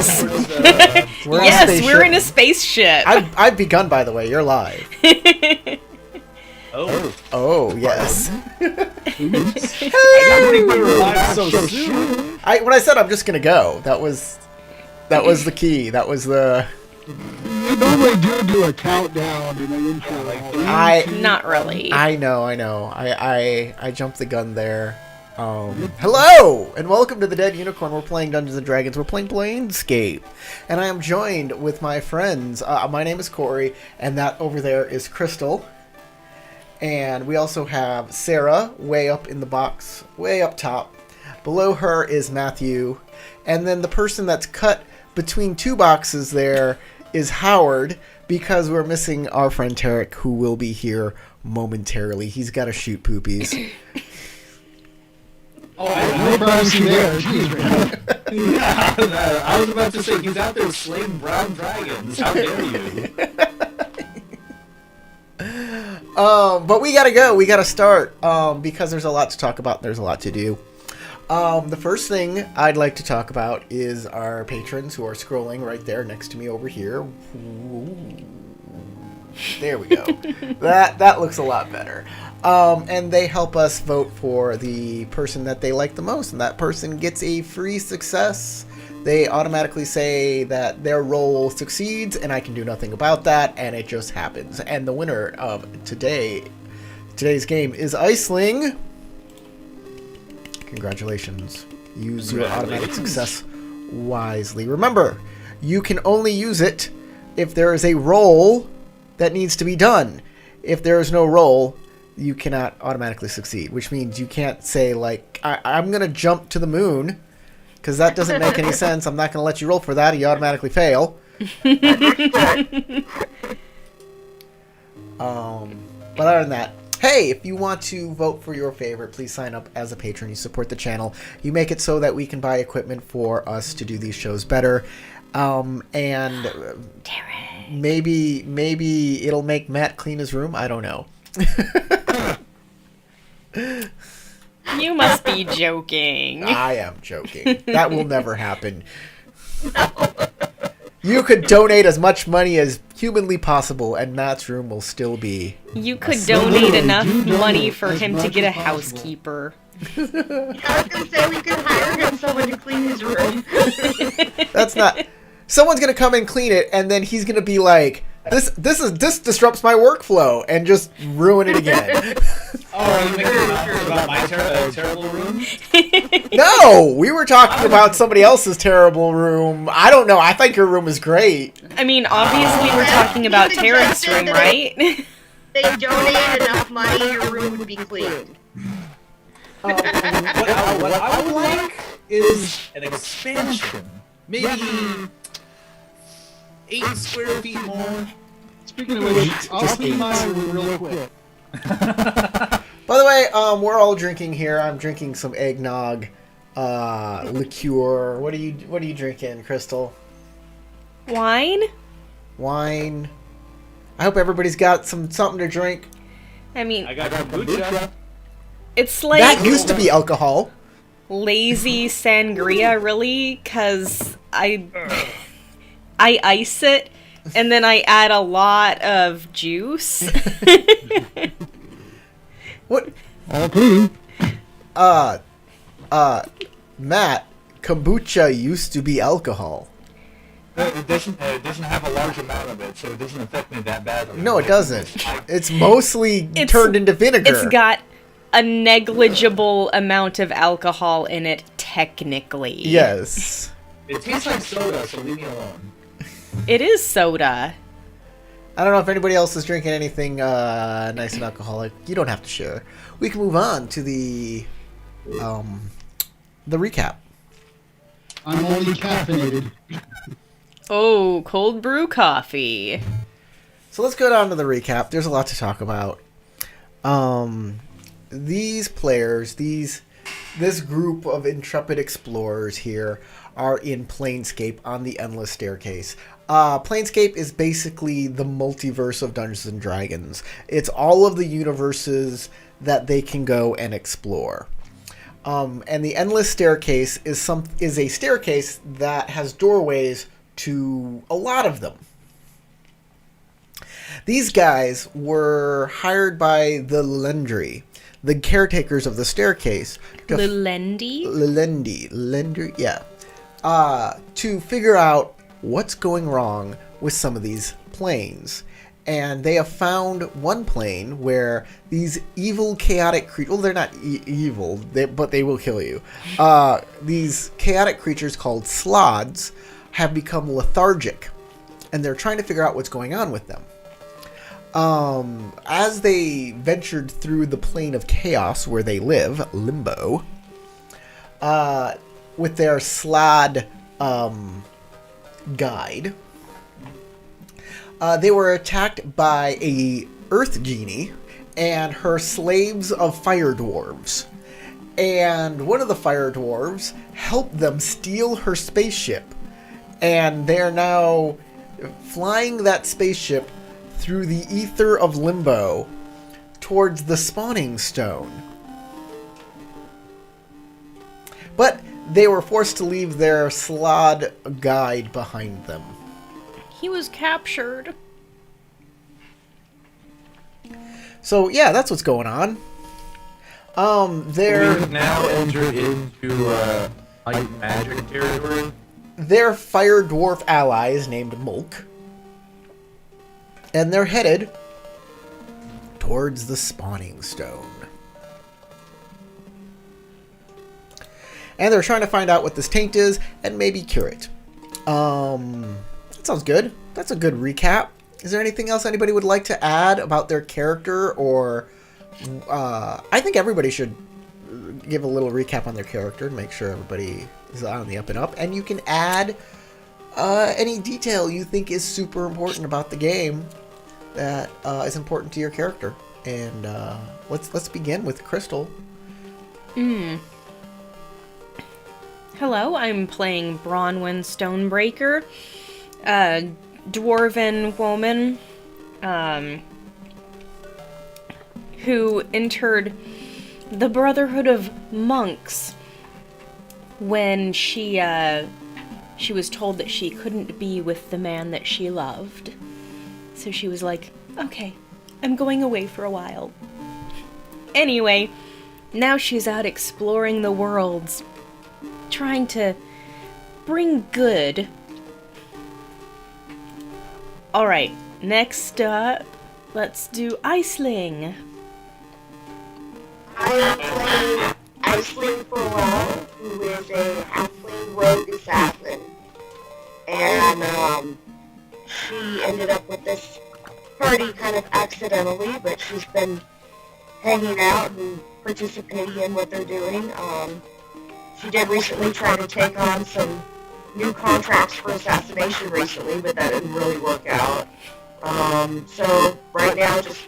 Yes. Yes, we're in a spaceship. I've begun, by the way. You're live. Oh, yes. When I said I'm just gonna go, that was the key. That was the. You normally do a countdown in the intro. Not really. I know. I jumped the gun there. Hello and welcome to the Dead Unicorn. We're playing Dungeons and Dragons. We're playing Planescape, and I am joined with my friends. My name is Corey, and that over there is Crystal. And we also have Sarah, way up in the box, way up top. Below her is Matthew, and then the person that's cut between two boxes there is Howard, because we're missing our friend Tarek, who will be here momentarily. He's got to shoot poopies. No privacy there. Yeah, I was about to say, he's out there slaying brown dragons. How dare you? But we gotta go. We gotta start because there's a lot to talk about. And there's a lot to do. The first thing I'd like to talk about is our patrons who are scrolling right there next to me over here. Ooh. There we go. That looks a lot better. And they help us vote for the person that they like the most, and that person gets a free success. They automatically say that their roll succeeds, and I can do nothing about that, and it just happens. And the winner of today's game is Iceland. Congratulations. Use your automatic success wisely. Remember, you can only use it if there is a roll that needs to be done. If there is no roll, you cannot automatically succeed, which means you can't say, like, I'm going to jump to the moon, because that doesn't make any sense. I'm not going to let you roll for that. You automatically fail. But other than that, hey, if you want to vote for your favorite, please sign up as a patron. You support the channel. You make it so that we can buy equipment for us to do these shows better. And maybe it'll make Matt clean his room. I don't know. You must be joking. I am joking. That will never happen. You could donate as much money as humanly possible, and Matt's room will still be... You could donate enough money for him to get a housekeeper. I was gonna say we could hire someone to clean his room. That's not... Someone's gonna come and clean it, and then he's gonna be like, this disrupts my workflow, and just ruin it again. Are you making a about my terrible room? No, we were talking about somebody else's terrible room. I don't know. I think your room is great. I mean, obviously we're talking about Tarek's room, right? They donated enough money, your room would be cleaned. What I would like is an expansion. Maybe 8 square feet more. Speaking of which, I'll be mine real quick. By the way, we're all drinking here. I'm drinking some eggnog, liqueur. What are you drinking, Crystal? Wine? Wine. I hope everybody's got something to drink. I mean, I got kombucha. it's like That used to be alcohol. lazy sangria, really, because I ice it, and then I add a lot of juice. What? All clean. Matt, kombucha used to be alcohol. It doesn't have a large amount of it, so it doesn't affect me that badly. No, it doesn't. It's mostly turned into vinegar. It's got a negligible amount of alcohol in it, technically. Yes. It tastes like soda, so leave me alone. It is soda. I don't know if anybody else is drinking anything nice and alcoholic. You don't have to share. We can move on to the recap. I'm only caffeinated. Oh, cold brew coffee. So let's go down to the recap. There's a lot to talk about. These players, this group of intrepid explorers here are in Planescape on the Endless Staircase. Planescape is basically the multiverse of Dungeons and Dragons. It's all of the universes that they can go and explore. And the endless staircase is a staircase that has doorways to a lot of them. These guys were hired by the Lendry, the caretakers of the staircase. Lilendi? Lendry, yeah. To figure out what's going wrong with some of these planes. And they have found one plane where these evil, chaotic creatures... Well, they're not evil, but they will kill you. These chaotic creatures called Slods have become lethargic. And they're trying to figure out what's going on with them. As they ventured through the plane of chaos where they live, Limbo, with their Slod guide... they were attacked by a Earth Genie and her slaves of Fire Dwarves. And one of the Fire Dwarves helped them steal her spaceship. And they're now flying that spaceship through the ether of Limbo towards the spawning stone. But they were forced to leave their Slod guide behind them. He was captured. So yeah, that's what's going on. We've now entered into light magic territory. Their fire dwarf ally is named Mulk, and they're headed towards the spawning stone. And they're trying to find out what this taint is and maybe cure it. That sounds good. That's a good recap. Is there anything else anybody would like to add about their character? Or I think everybody should give a little recap on their character and make sure everybody is on the up and up. And you can add any detail you think is super important about the game that is important to your character. And let's begin with Crystal. Hello, I'm playing Bronwyn Stonebreaker, a dwarven woman who entered the Brotherhood of Monks when she was told that she couldn't be with the man that she loved. So she was like, okay, I'm going away for a while. Anyway, now she's out exploring the worlds, trying to bring good. Alright, next up, let's do Iceland. I played Iceland for a while, who is a halfling rogue assassin. And she ended up with this party kind of accidentally, but she's been hanging out and participating in what they're doing. She did recently try to take on some new contracts for assassination recently, but that didn't really work out. So right now just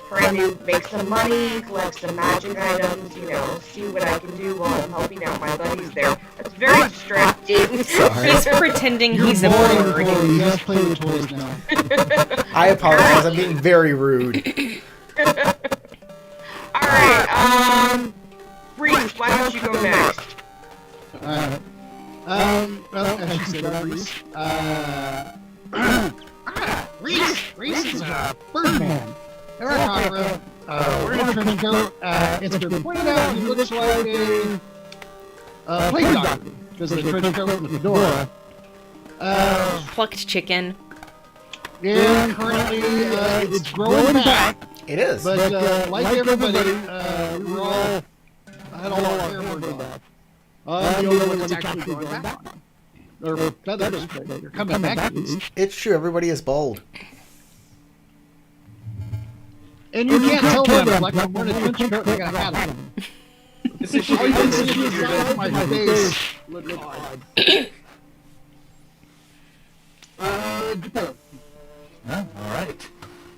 trying to make some money, collect some magic items, you know, see what I can do while I'm helping out my buddies there. It's very distracting. He's pretending he's a boring bird. boy. You just play with toys now. I apologize. I'm being very rude. Alright, Reese, why don't you go next? Alright. Well, as you said, I'm Reese. Reese is a Birdman. Arakara, wearing a trench coat. It's been pointed out he looks like a plague doctor, because of the trench coat and the fedora. Plucked chicken. And currently, it's growing back. It is. But like everybody, we were all had all our hair burned off. The only one that's actually growing back. Or feathers, but they're coming back at least. It's true. Everybody is bald. And you can't tell them, like, I'm wearing a trench coat and I got a hat on. All you can see is the side of my face. Look odd. Geppetto. Alright.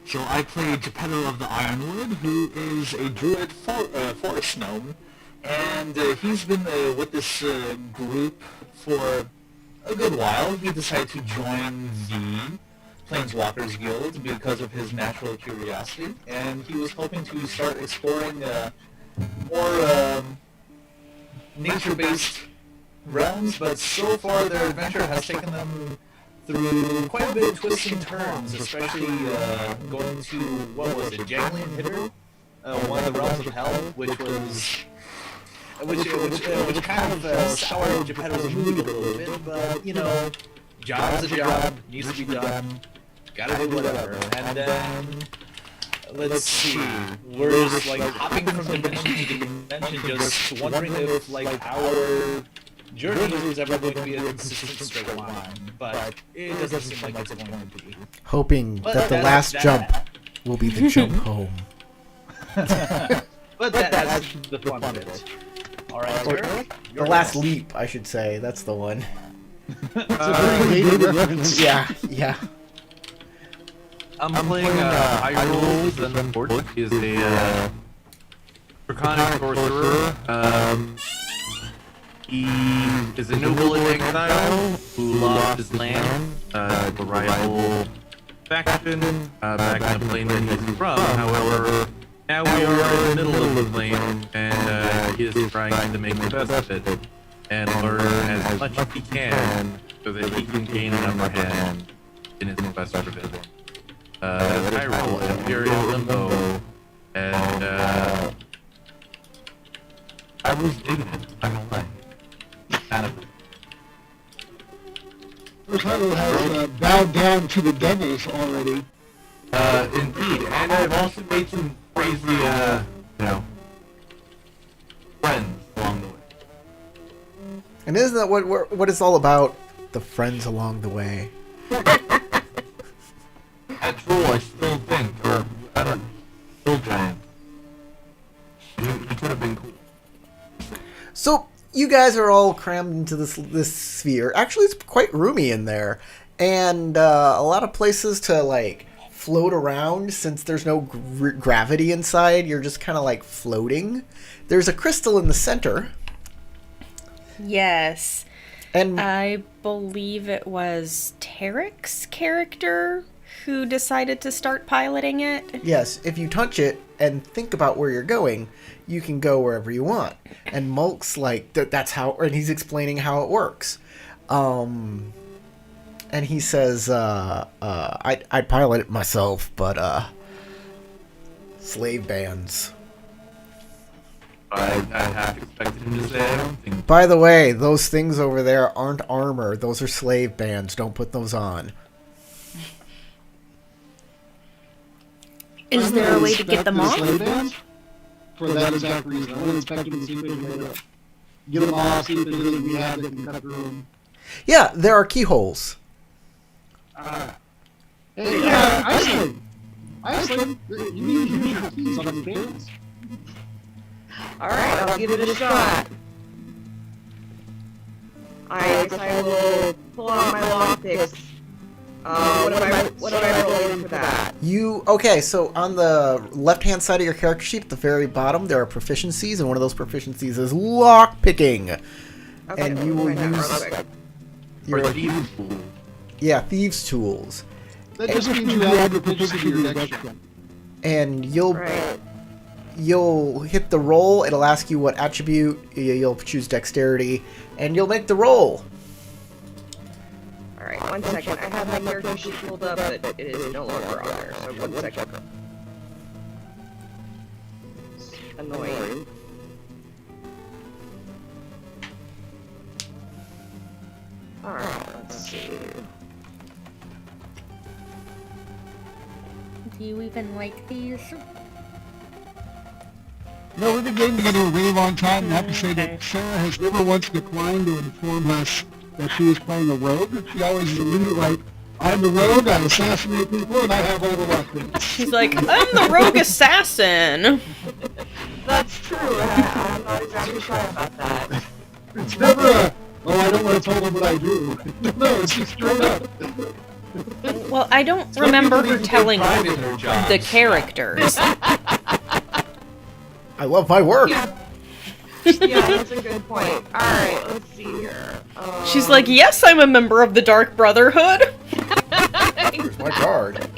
So I play Geppetto of the Ironwood, who is a druid forest gnome, and he's been with this group for a good while. He decided to join the Planeswalkers Guild because of his natural curiosity, and he was hoping to start exploring more nature-based realms, but so far their adventure has taken them through quite a bit of twists and turns, especially going to, what was it, Jangling Hitter? One of the realms of hell, which kind of soured Geppetto's mood a little bit, but, you know, job's a job, needs to be done, gotta do whatever. And then, let's see, we're just like hopping from dimension to dimension, just wondering if like our journey is ever going to be a consistent straight line, but it doesn't seem like it's going to be. Hoping that the last jump will be the jump home. But that's the fun bit. Alright, The last leap, I should say. That's the one. It's a pretty dated reference. Yeah, yeah. I'm playing Hyrule Zen Port. Is a draconic sorcerer. He is a noble in exile who lost his land to the rival faction back in the plane that he's from. However, now we are in the middle of the plane, and he is trying to make the best of it and learn as much as he can so that he can gain an upper hand in his quest for it. Hyrule and Imperial Limbo, and I was digging it, I'm gonna lie. Kind of. Hyrule has bowed down to the devils already. Indeed, and I've also made some crazy, friends along the way. And isn't that what it's all about? The friends along the way. At Troll, I still think, or, I don't know, Troll Giant. He could have been cool. So, you guys are all crammed into this sphere. Actually, it's quite roomy in there. And a lot of places to, like, float around since there's no gravity inside. You're just kind of, like, floating. There's a crystal in the center. Yes. And I believe it was Tarek's character who decided to start piloting it. yes, if you touch it and think about where you're going, you can go wherever you want. And Mulk's like, that's how, and he's explaining how it works. And he says, I'd pilot it myself, but, slave bands. I half expected him to say I don't think. By the way, those things over there aren't armor. Those are slave bands. Don't put those on. Is there a way to get them off? For that exact reason. I wouldn't expect them to see if they can get them off, see if there's anything we have that can cut through them. Yeah, there are keyholes. Hey, Iceland! You need to use your keys on these bands. Alright, I'll give it a shot. I guess I will pull out my lockpicks. What am I rolling for that? Okay, so on the left-hand side of your character sheet, at the very bottom, there are proficiencies, and one of those proficiencies is lockpicking. Okay, And you will find that use real quick. your, Thieves' Tool. yeah, thieves' tools. That just means you add your proficiency to your dex check. And you'll Right. you'll hit the roll. It'll ask you what attribute. You'll choose dexterity, and you'll make the roll. Alright, 1 second. I have my character sheet pulled up, but it is no longer on there, so 1 second. It's annoying. Alright, let's see. Do you even like these? No, we've been getting together a really long time, and I have to say that Sarah has never once declined to inform us that she was playing a rogue. She always alluded like, I'm the rogue, I assassinate people, and I have all the weapons. She's like, I'm the rogue assassin. That's true, I'm not exactly sure about that. It's never a, oh, I don't want to tell them what I do. No, it's just straight up. Well, I don't remember her telling Pride in their jobs. the characters. I love my work. Yeah, that's a good point. Alright, let's see here. She's like, yes, I'm a member of the Dark Brotherhood. Here's my card.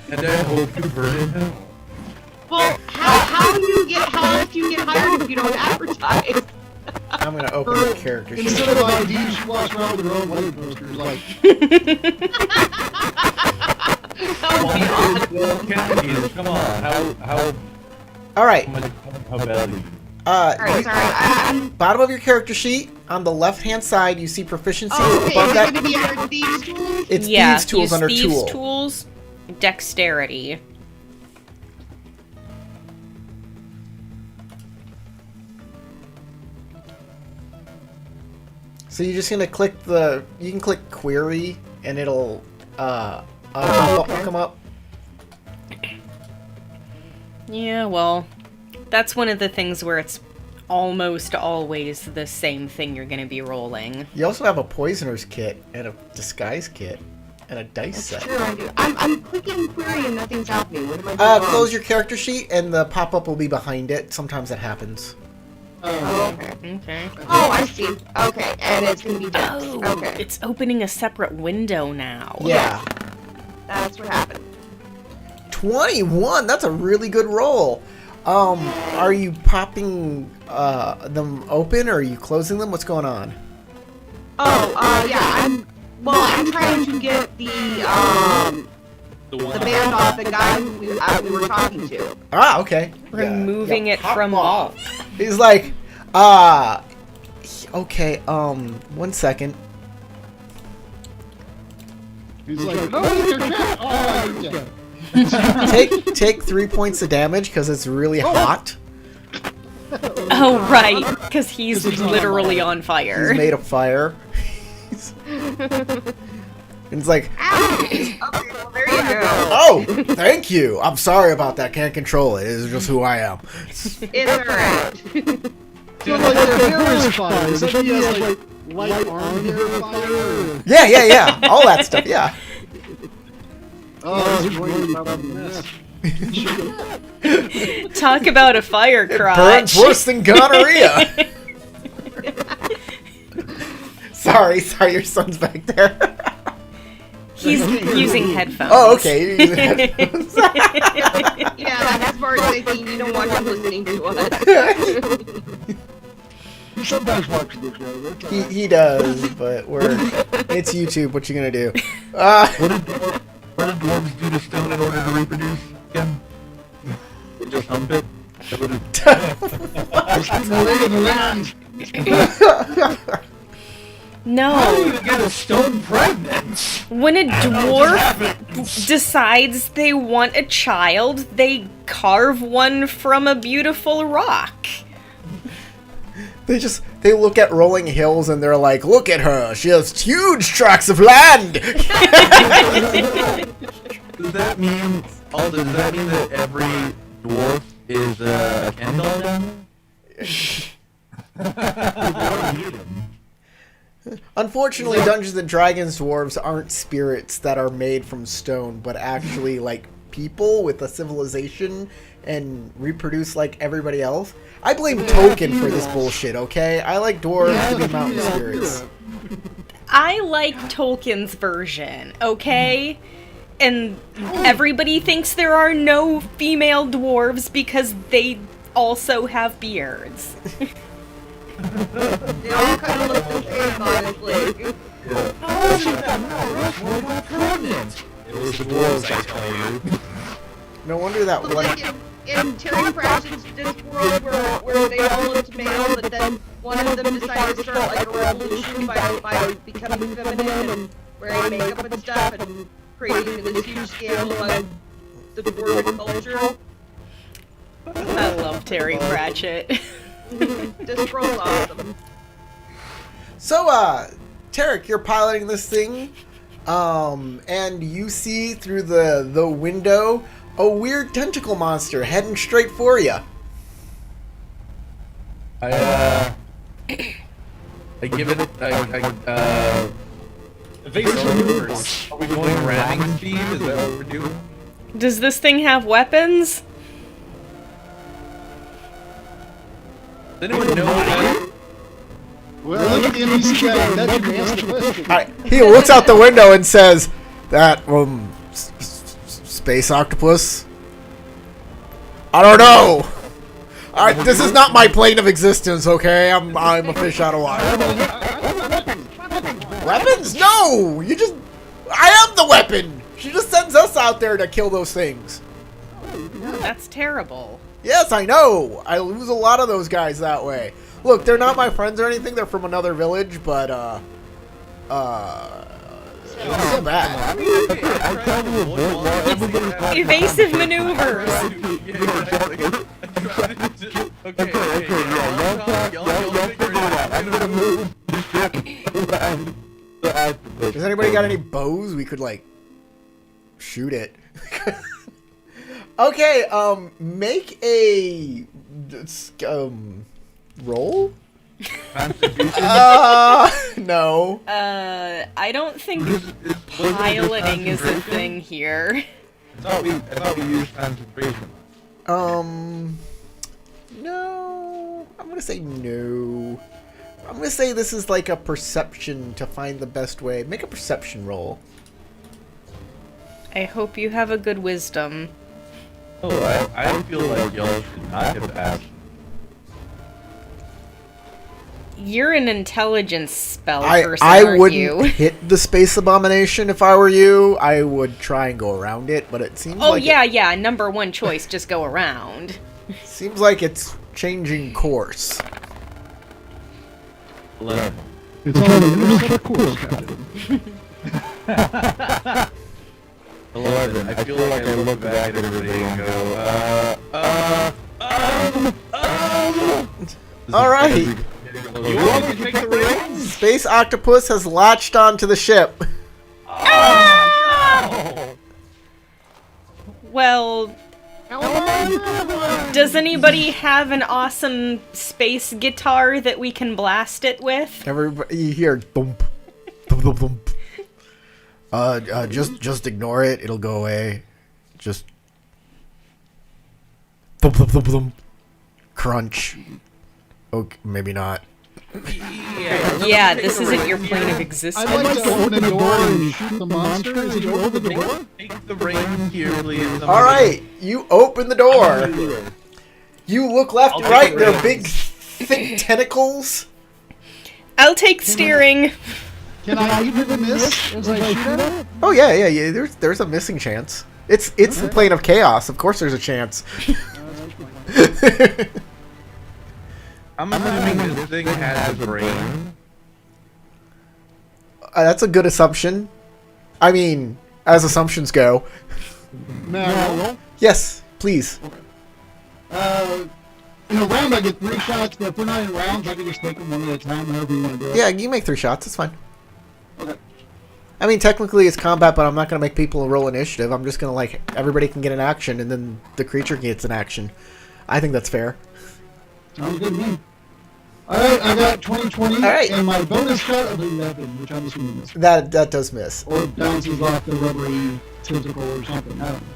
And I hope you burn in hell. Well, how do you get hired if you don't advertise? I'm gonna open the character sheet. Instead of ID, she walks around with her own wedding posters, like, Come on, how All right. badly? Alright, sorry. Bottom of your character sheet, on the left-hand side, you see proficiencies. Oh, okay. Above Is that, it going to be under these tools? it's Yeah, thieves tools use under thieves tool. tools, dexterity. So you're just gonna click you can click query, and it'll come up. Yeah, well, that's one of the things where it's almost always the same thing you're going to be rolling. You also have a poisoner's kit and a disguise kit and a dice set. Sure, I do. I'm clicking query and nothing's happening. What am I doing? Close your character sheet, and the pop-up will be behind it. Sometimes that happens. Oh, okay. Okay. Oh, I see. Okay, and it's going to be dex. Oh, Okay, it's opening a separate window now. Yeah. that's what happened. 21. That's a really good roll. Are you popping them open, or are you closing them? What's going on? Oh, yeah, I'm trying to get the band off the guy who we were talking to. Ah, okay. Removing it pop from off. vault. He's like, okay, 1 second. he's like, no, your cat! Oh, yeah. Take 3 points of damage because it's really hot. Oh, right, because he's literally on fire. He's made of fire. And it's like, Okay, well, there you go. oh, thank you. I'm sorry about that. Can't control it. It's just who I am. It's alright. So, like, their hair is fire. So then he has, like, light arm hair fire. Yeah. All that stuff. Yeah. Oh, this is really probably a mess. Talk about a fire crotch. Burns worse than gonorrhea. Sorry, your son's back there. He's using headphones. Oh, okay. You're using headphones. Yeah, that's part of the thing. You don't want him listening to us. He sometimes watches this show. That's all right. He does, but it's YouTube. What you gonna do? What did dwarves do to stone in order to reproduce again? They just hump it? No. How do you get a stone pregnant? When a dwarf decides they want a child, they carve one from a beautiful rock. They look at rolling hills and they're like, look at her. She has huge tracts of land. Does that mean that every dwarf is a candle then? Unfortunately, Dungeons and Dragons dwarves aren't spirits that are made from stone, but actually like people with a civilization and reproduce like everybody else. I blame Tolkien for this bullshit, okay? I like dwarves to be mountain spirits. I like Tolkien's version, okay? And everybody thinks there are no female dwarves because they also have beards. They all kind of look the same, honestly. It was the dwarves, I tell you. No wonder that But one. like in Terry Pratchett's Discworld where they all looked male, but then one of them decided to start like a revolution by becoming feminine and wearing makeup and stuff and creating this huge scandal among the dwarven culture. I love Terry Pratchett. Discworld's awesome. So, Tarek, you're piloting this thing, and you see through the window a weird tentacle monster heading straight for you. I give it evasive maneuvers. Are we going ramming speed? Is that what we're doing? Does this thing have weapons? Does anyone know? Well, look at the NPC guy. That didn't answer the question. He looks out the window and says, "That space octopus? I don't know. Alright, this is not my plane of existence, okay? I'm a fish out of water. Weapons? No! You just... I am the weapon! She just sends us out there to kill those things. That's terrible. Yes, I know! I lose a lot of those guys that way. Look, they're not my friends or anything, they're from another village, but, it's so bad. Evasive maneuvers. Has anybody got any bows? We could, like, shoot it. Okay, make a, roll? No. I don't think piloting is a thing here. I thought we used concentration. No. I'm gonna say no. I'm gonna say this is like a perception to find the best way. Make a perception roll. I hope you have a good wisdom. Oh, I feel like y'all should not have passed. You're an intelligence spell person, I aren't wouldn't you? hit the space abomination if I were you. I would try and go around it, but it seems Oh like yeah, number one choice, just go around. seems like it's changing course. 11. It's on the intercept course, Captain. 11. I feel like I look back at everybody and go, All right. You want me to take the reins? Space Octopus has latched onto the ship. Well, does anybody have an awesome space guitar that we can blast it with? Everybody, you hear thump, thump, thump, thump. Just ignore it. It'll go away. Just thump, thump, thump, thump. Crunch. Okay, maybe not. Yeah, this isn't your plane of existence. I'd like to open the door and shoot the monster. Is he over the door? Take the reins here, please. All right, you open the door. You look left and right. They're big, thick tentacles. I'll take steering. Can I even miss as I shoot at it? Oh yeah. There's a missing chance. It's the plane of chaos. Of course, there's a chance. I'm assuming this thing has a brain. That's a good assumption. I mean, as assumptions go. May I roll? Yes, please. In a round, I get 3 shots, but if we're not in rounds, I can just take them one at a time, however you want to do it. Yeah, you make 3 shots. It's fine. Okay. I mean, technically it's combat, but I'm not going to make people roll initiative. I'm just going to, like, everybody can get an action, and then the creature gets an action. I think that's fair. Sounds good to me. Alright, I got 20/20, Alright. and my bonus shot of 11, which I'm assuming is. That does miss. Or bounces off the rubbery tentacle or something, I don't know.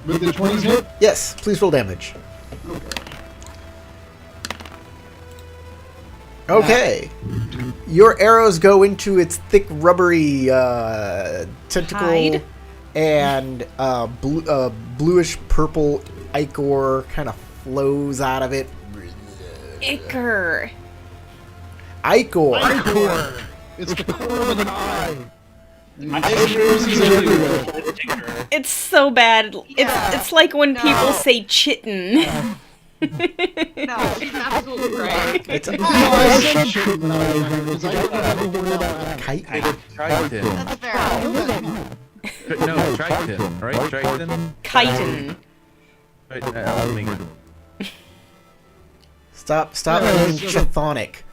With the 20s hit? Yes, please roll damage. Okay. Your arrows go into its thick, rubbery tentacle Hide. and bluish purple ichor kind of flows out of it. Icker. Ichor. Ichor! It's the core of an eye. It's so bad. It's like when people say chitin. No, she's absolutely right. It's I said shit when I was younger, because I don't have to worry about that. chitin. Triton. That's fair. No, Triton. Right? Triton? Chitin. Right, I'll make it. Stop Yeah, being it's just- chthonic.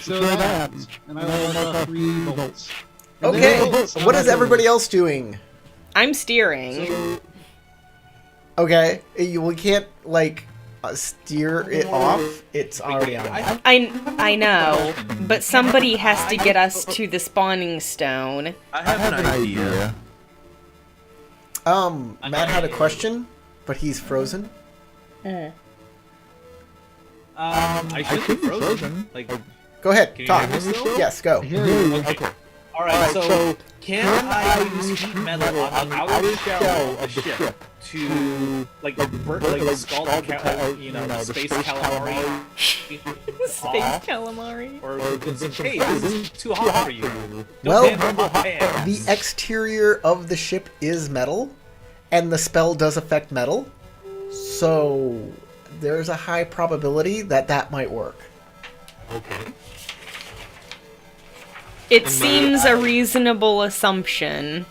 So that happens. And I rolled off 3 bolts. And Okay, then bolts, what is not everybody else doing? I'm steering. Okay, we can't, like, steer it off. It's already on. I know, but somebody has to get us to the spawning stone. I have an idea. Matt had a question, but he's frozen. I should be frozen. Like, Go ahead, can you talk. hear me still? Yes, go. Here you go. Okay. All right, so can I use heat metal on the outer shell of the ship to like scald the space calamari? Space calamari. Or hey, this is too hot for you. Don't Well, handle hot pans. the exterior of the ship is metal, and the spell does affect metal, so there's a high probability that might work. Okay. It seems a reasonable assumption.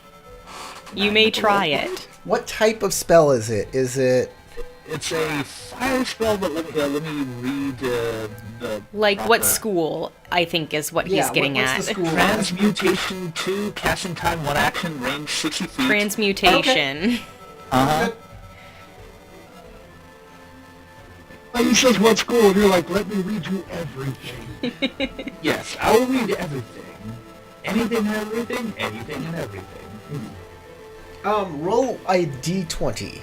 You may try it. What type of spell is it? Is it... It's a fire spell, but let me read the... Like what school, I think, is what he's getting what's the at. school? Transmutation 2, casting time 1 action, range 60 feet. Transmutation. Uh-huh. Like he says, what school? And you're like, let me read you everything. Yes, I will read everything. Anything and everything, anything and everything. Roll a d20.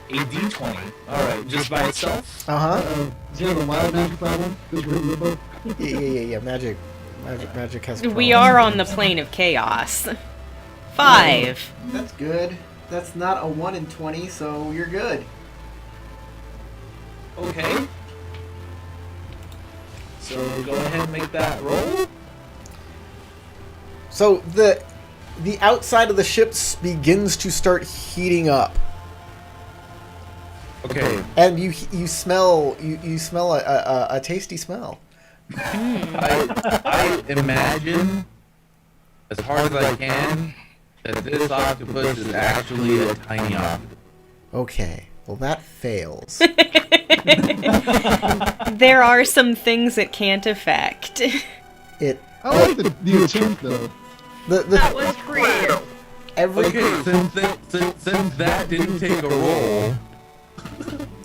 A D20. Alright, just by itself? Uh-huh. Does he have a wild magic problem? Does Limbo? Yeah. Magic has... We are on the plane of chaos. 5. That's good. That's not a 1 in 20, so you're good. Okay. So go ahead and make that roll. So the outside of the ship begins to start heating up, Okay. and you smell a tasty smell. I imagine, as hard as I can, that this octopus is actually a tiny octopus. Okay, well that fails. There are some things it can't affect. It I like the attempt, though. That was creative. every Okay, since that didn't take a roll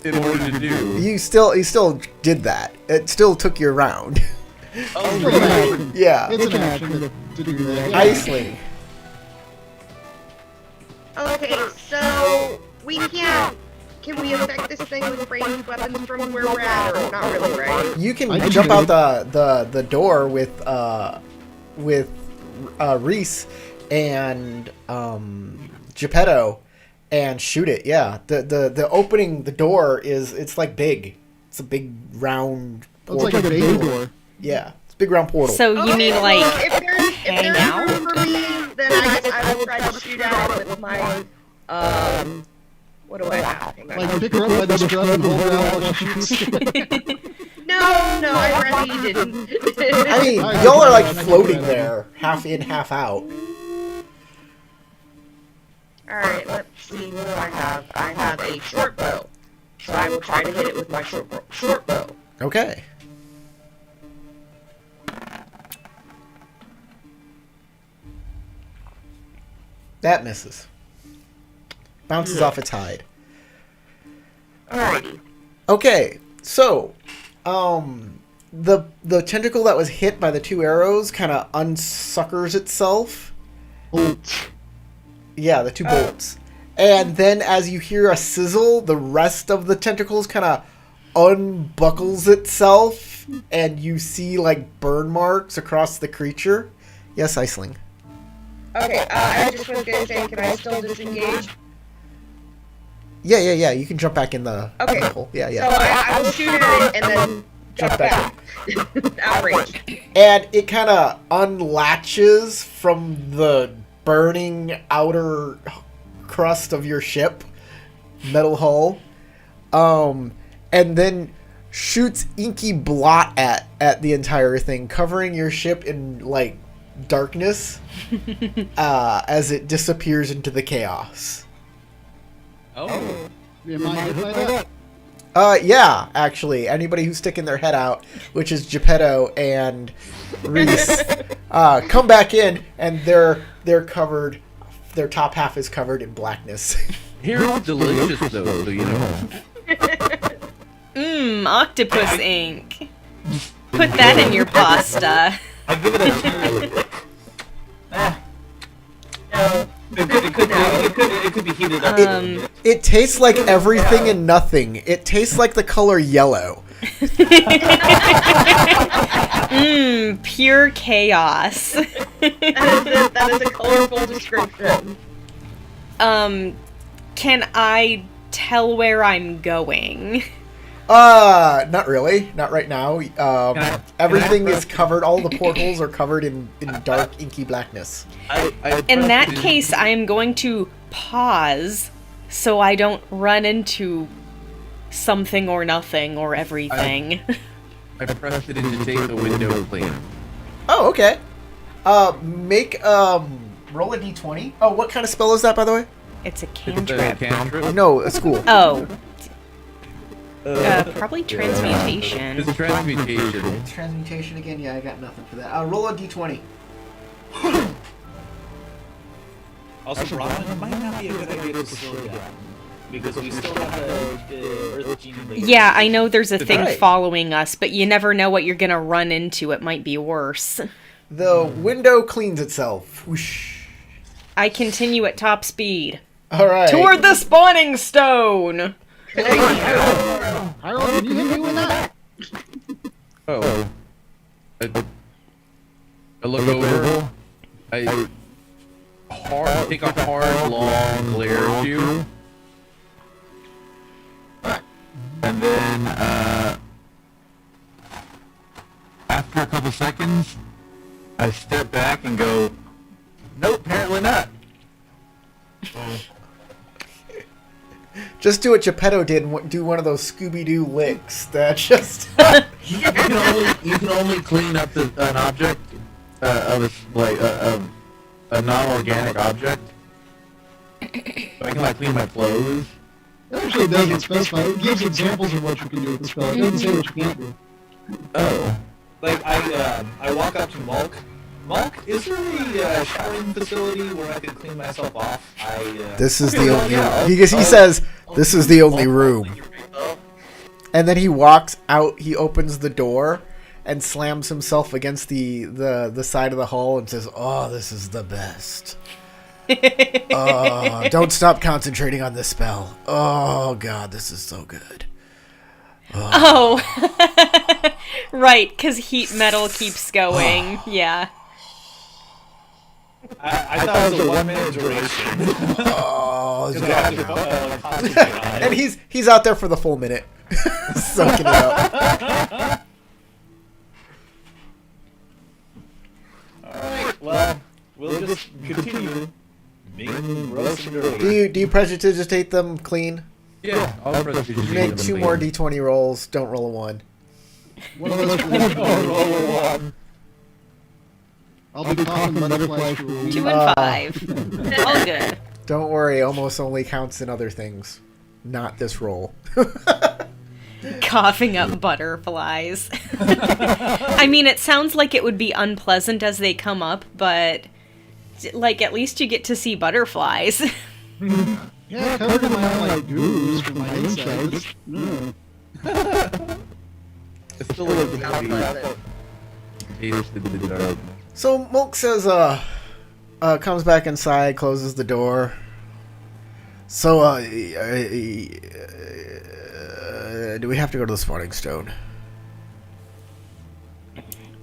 in order to do. you still did that. It still took your round. Oh, Still an really? action. Yeah, It's an action to do that. Yeah. Iceland. Okay, so we can't. Can we affect this thing with ranged weapons from where we're at, or not really, right? You can I can jump do out the door with Reese and Geppetto and shoot it. Yeah, the opening the door it's like big. It's a big round. It's like a bay door. Yeah, it's a big round portal. So you Okay, mean well, like if hang there's out? room for me, then I guess I will try to shoot at it with my what do I have? Hang on. Like pick her up by the strap and hold her out while she shoots. No, I'd rather you didn't. I mean, y'all are like floating there, half in, half out. Alright, let's see what do I have. I have a short bow. So I will try to hit it with my short bow. Okay. That misses. Bounces off its hide. Alrighty. Okay, so, the tentacle that was hit by the 2 arrows kind of unsuckers itself. Bolts. Yeah, the 2 bolts. And then as you hear a sizzle, the rest of the tentacles kind of unbuckles itself, and you see, like, burn marks across the creature. Yes, Iceling. Okay, I just was gonna say, can I still disengage? Yeah, you can jump back in the Okay. hole. Yeah. So I will shoot at it and then jump back. Outrage. And it kind of unlatches from the burning outer crust of your ship, metal hull, and then shoots inky blot at the entire thing, covering your ship in like darkness as it disappears into the chaos. Oh. Am I hit by that? Yeah, actually, anybody who's sticking their head out, which is Geppetto and Reese, come back in, and they're covered. Their top half is covered in blackness. Here's delicious though, so you know. Octopus ink. Put that in your pasta. I give it a 2. No. It could be heated up. It tastes like everything and nothing. It tastes like the color yellow. Pure chaos. That is a colorful description. Can I tell where I'm going? Not really. Not right now. Everything I- is covered. All the portholes are covered in dark, inky blackness. In that case, I am going to pause so I don't run into something or nothing or everything. I pressed it in to take the window clean. Oh, okay. Make roll a d20. Oh, what kind of spell is that, by the way? It's a It's a cantrip. cantrip. No, a school. Oh. Probably transmutation. It's a transmutation. Transmutation again. Yeah, I got nothing for that. Roll a d20. Also, Brahman, it might not be a good idea to slow down. Because we still have the Earth Gene. Yeah, I know there's a thing Right. following us, but you never know what you're gonna run into. It might be worse. The window cleans itself. Whoosh. I continue at top speed. All right. Toward the spawning stone! Harold, can you hit me with that? Oh. I look over. I take a hard, long glare at you. And then, after a couple seconds, I step back and go, nope, apparently not. Just do what Geppetto did and do one of those Scooby-Doo licks that just... You can only clean up an object of a non-organic object. So I can clean my clothes. It actually doesn't specify. It gives examples of what you can do with the spell. It doesn't say what you can't do. Oh. Like, I walk up to Mulk. Mulk, is there a showering facility where I can clean myself off? This is the only... Because he says, this is the only room. And then he walks out, he opens the door, and slams himself against the side of the hall and says, oh, this is the best. Don't stop concentrating on this spell. Oh, God, this is so good. Oh. Right, because heat metal keeps going. Yeah. I thought it was a 1 minute duration. Oh, it's Because I bad have now. to concentrate on And it. he's out there for the full minute. Soaking it up. Alright, well, we'll just continue being gross and dirty. Do you prestidigitate them clean? Yeah, I'll press Make 2 more d20 rolls. Don't roll a 1. One of us I'll be coughing butterflies for a week. 2 and 5. All good. Don't worry, almost only counts in other things. Not this roll. Coughing up butterflies. I mean, it sounds like it would be unpleasant as they come up, but like at least you get to see butterflies. Yeah, covered in my own, like, goos from my insides. Mm. It's still a little bit. So Mulk says, comes back inside, closes the door. So, do we have to go to the spawning stone?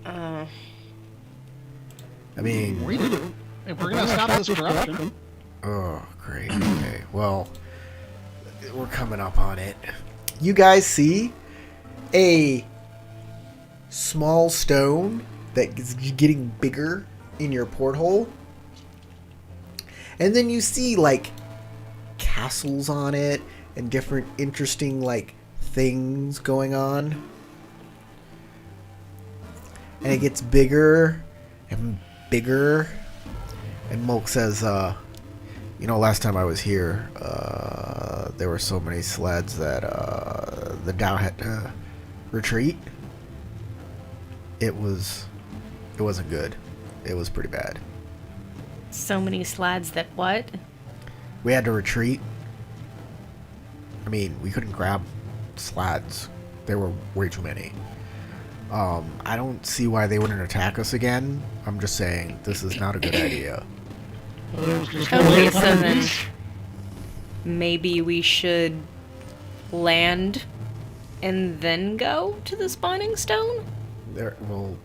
I mean, We do. If we're gonna stop this corruption. oh, great. Okay, well, we're coming up on it. You guys see a small stone that is getting bigger in your porthole, and then you see like castles on it and different interesting like things going on, and it gets bigger and bigger. And Mulk says, you know, last time I was here, there were so many sleds that the Dow had to retreat. It wasn't good. It was pretty bad. So many slads that what? We had to retreat. I mean, we couldn't grab slats. There were way too many. I don't see why they wouldn't attack us again. I'm just saying, this is not a good idea. Okay, so then maybe we should land and then go to the spawning stone? There, well,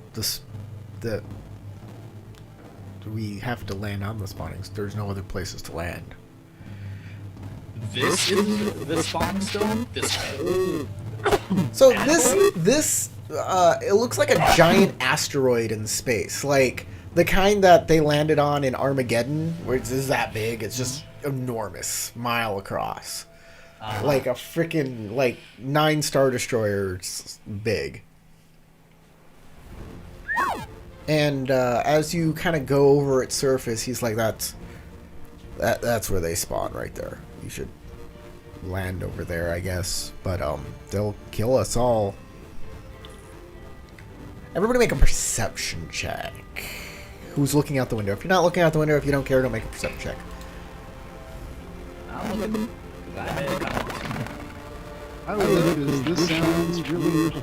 we have to land on the spawning. There's no other places to land. This is the spawning stone? This So this it looks like a giant asteroid in space, like the kind that they landed on in Armageddon, where it's that big. It's just enormous, mile across, like a freaking like 9 Star Destroyers big. And as you kind of go over its surface, he's like, that's where they spawn right there. You should land over there, I guess. But they'll kill us all. Everybody make a perception check. Who's looking out the window? If you're not looking out the window, if you don't care, don't make a perception check. I would, because this sounds really...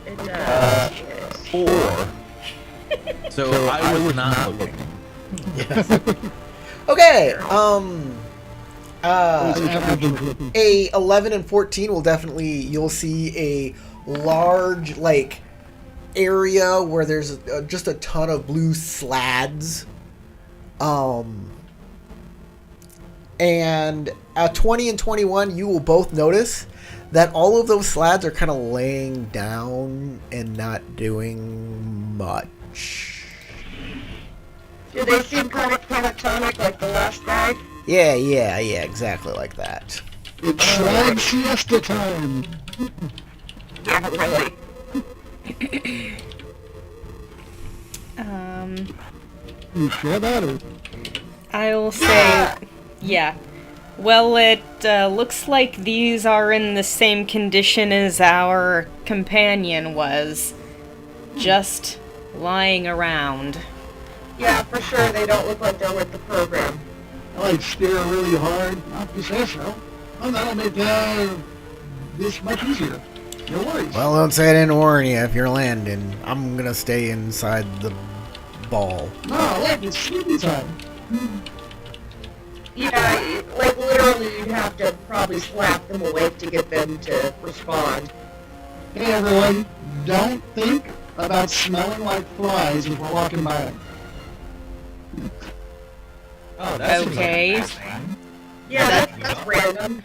It does. 4. So I was not looking. Okay, a 11 and 14 will definitely, you'll see a large, like, area where there's just a ton of blue slads. And at 20 and 21, you will both notice that all of those slads are kind of laying down and not doing much. Do they seem kind of catatonic like the last guy? Yeah, exactly like that. It's slag siesta time. Not really. You sure about it? I will say, yeah. Well, it looks like these are in the same condition as our companion was. Just lying around. Yeah, for sure. They don't look like they're with the program. I like stare really hard. Not if you say so. Oh, that'll make this much easier. No worries. Well, don't say I didn't warn you if you're landing. I'm gonna stay inside the ball. No, look, it's sleepy time. Yeah, like literally you'd have to probably slap them awake to get them to respond. Hey everyone, don't think about smelling like flies if we're walking by them. Oh, that's Okay. Yeah, that's random.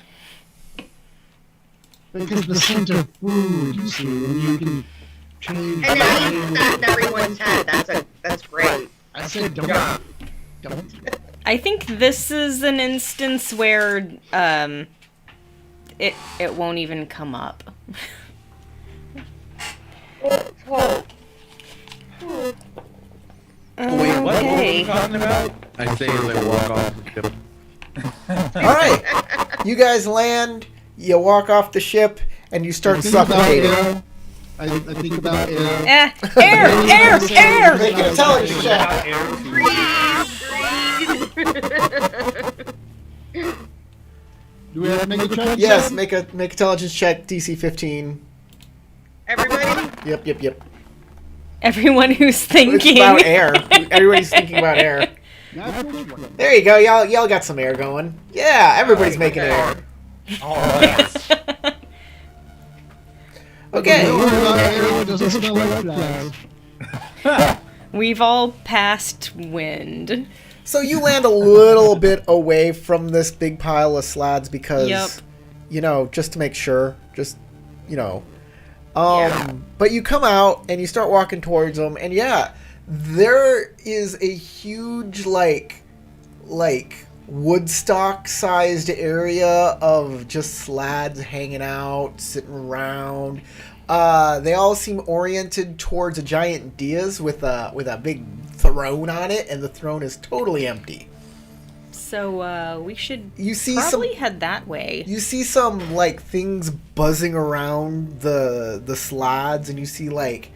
Because the scent of food, you see, and you can change. And now you put that in everyone's head. That's great. I said don't. Yeah. Don't. I think this is an instance where it won't even come up. Oh, Wait, what were Okay. we talking about? I say as I walk off the ship. Alright, you guys land, you walk off the ship, and you start suffocating. I think about air. Air! Make an intelligence check. Do we have to make a check? Yes, make intelligence check, DC 15. everybody? Yep. Everyone who's It's thinking. about air. Everybody's thinking about air. There you go, y'all got some air going. Yeah, everybody's making air. Alright. Okay. Don't worry about air, it doesn't smell like flies. We've all passed wind. So you land a little bit away from this big pile of slads because, Yep. you know, just to make sure, just, you know. But you come out and you start walking towards them, and yeah, there is a huge, like Woodstock-sized area of just slads hanging out, sitting around. They all seem oriented towards a giant dais with a big throne on it, and the throne is totally empty. So we should You see probably head that way. You see some like things buzzing around the slads, and you see like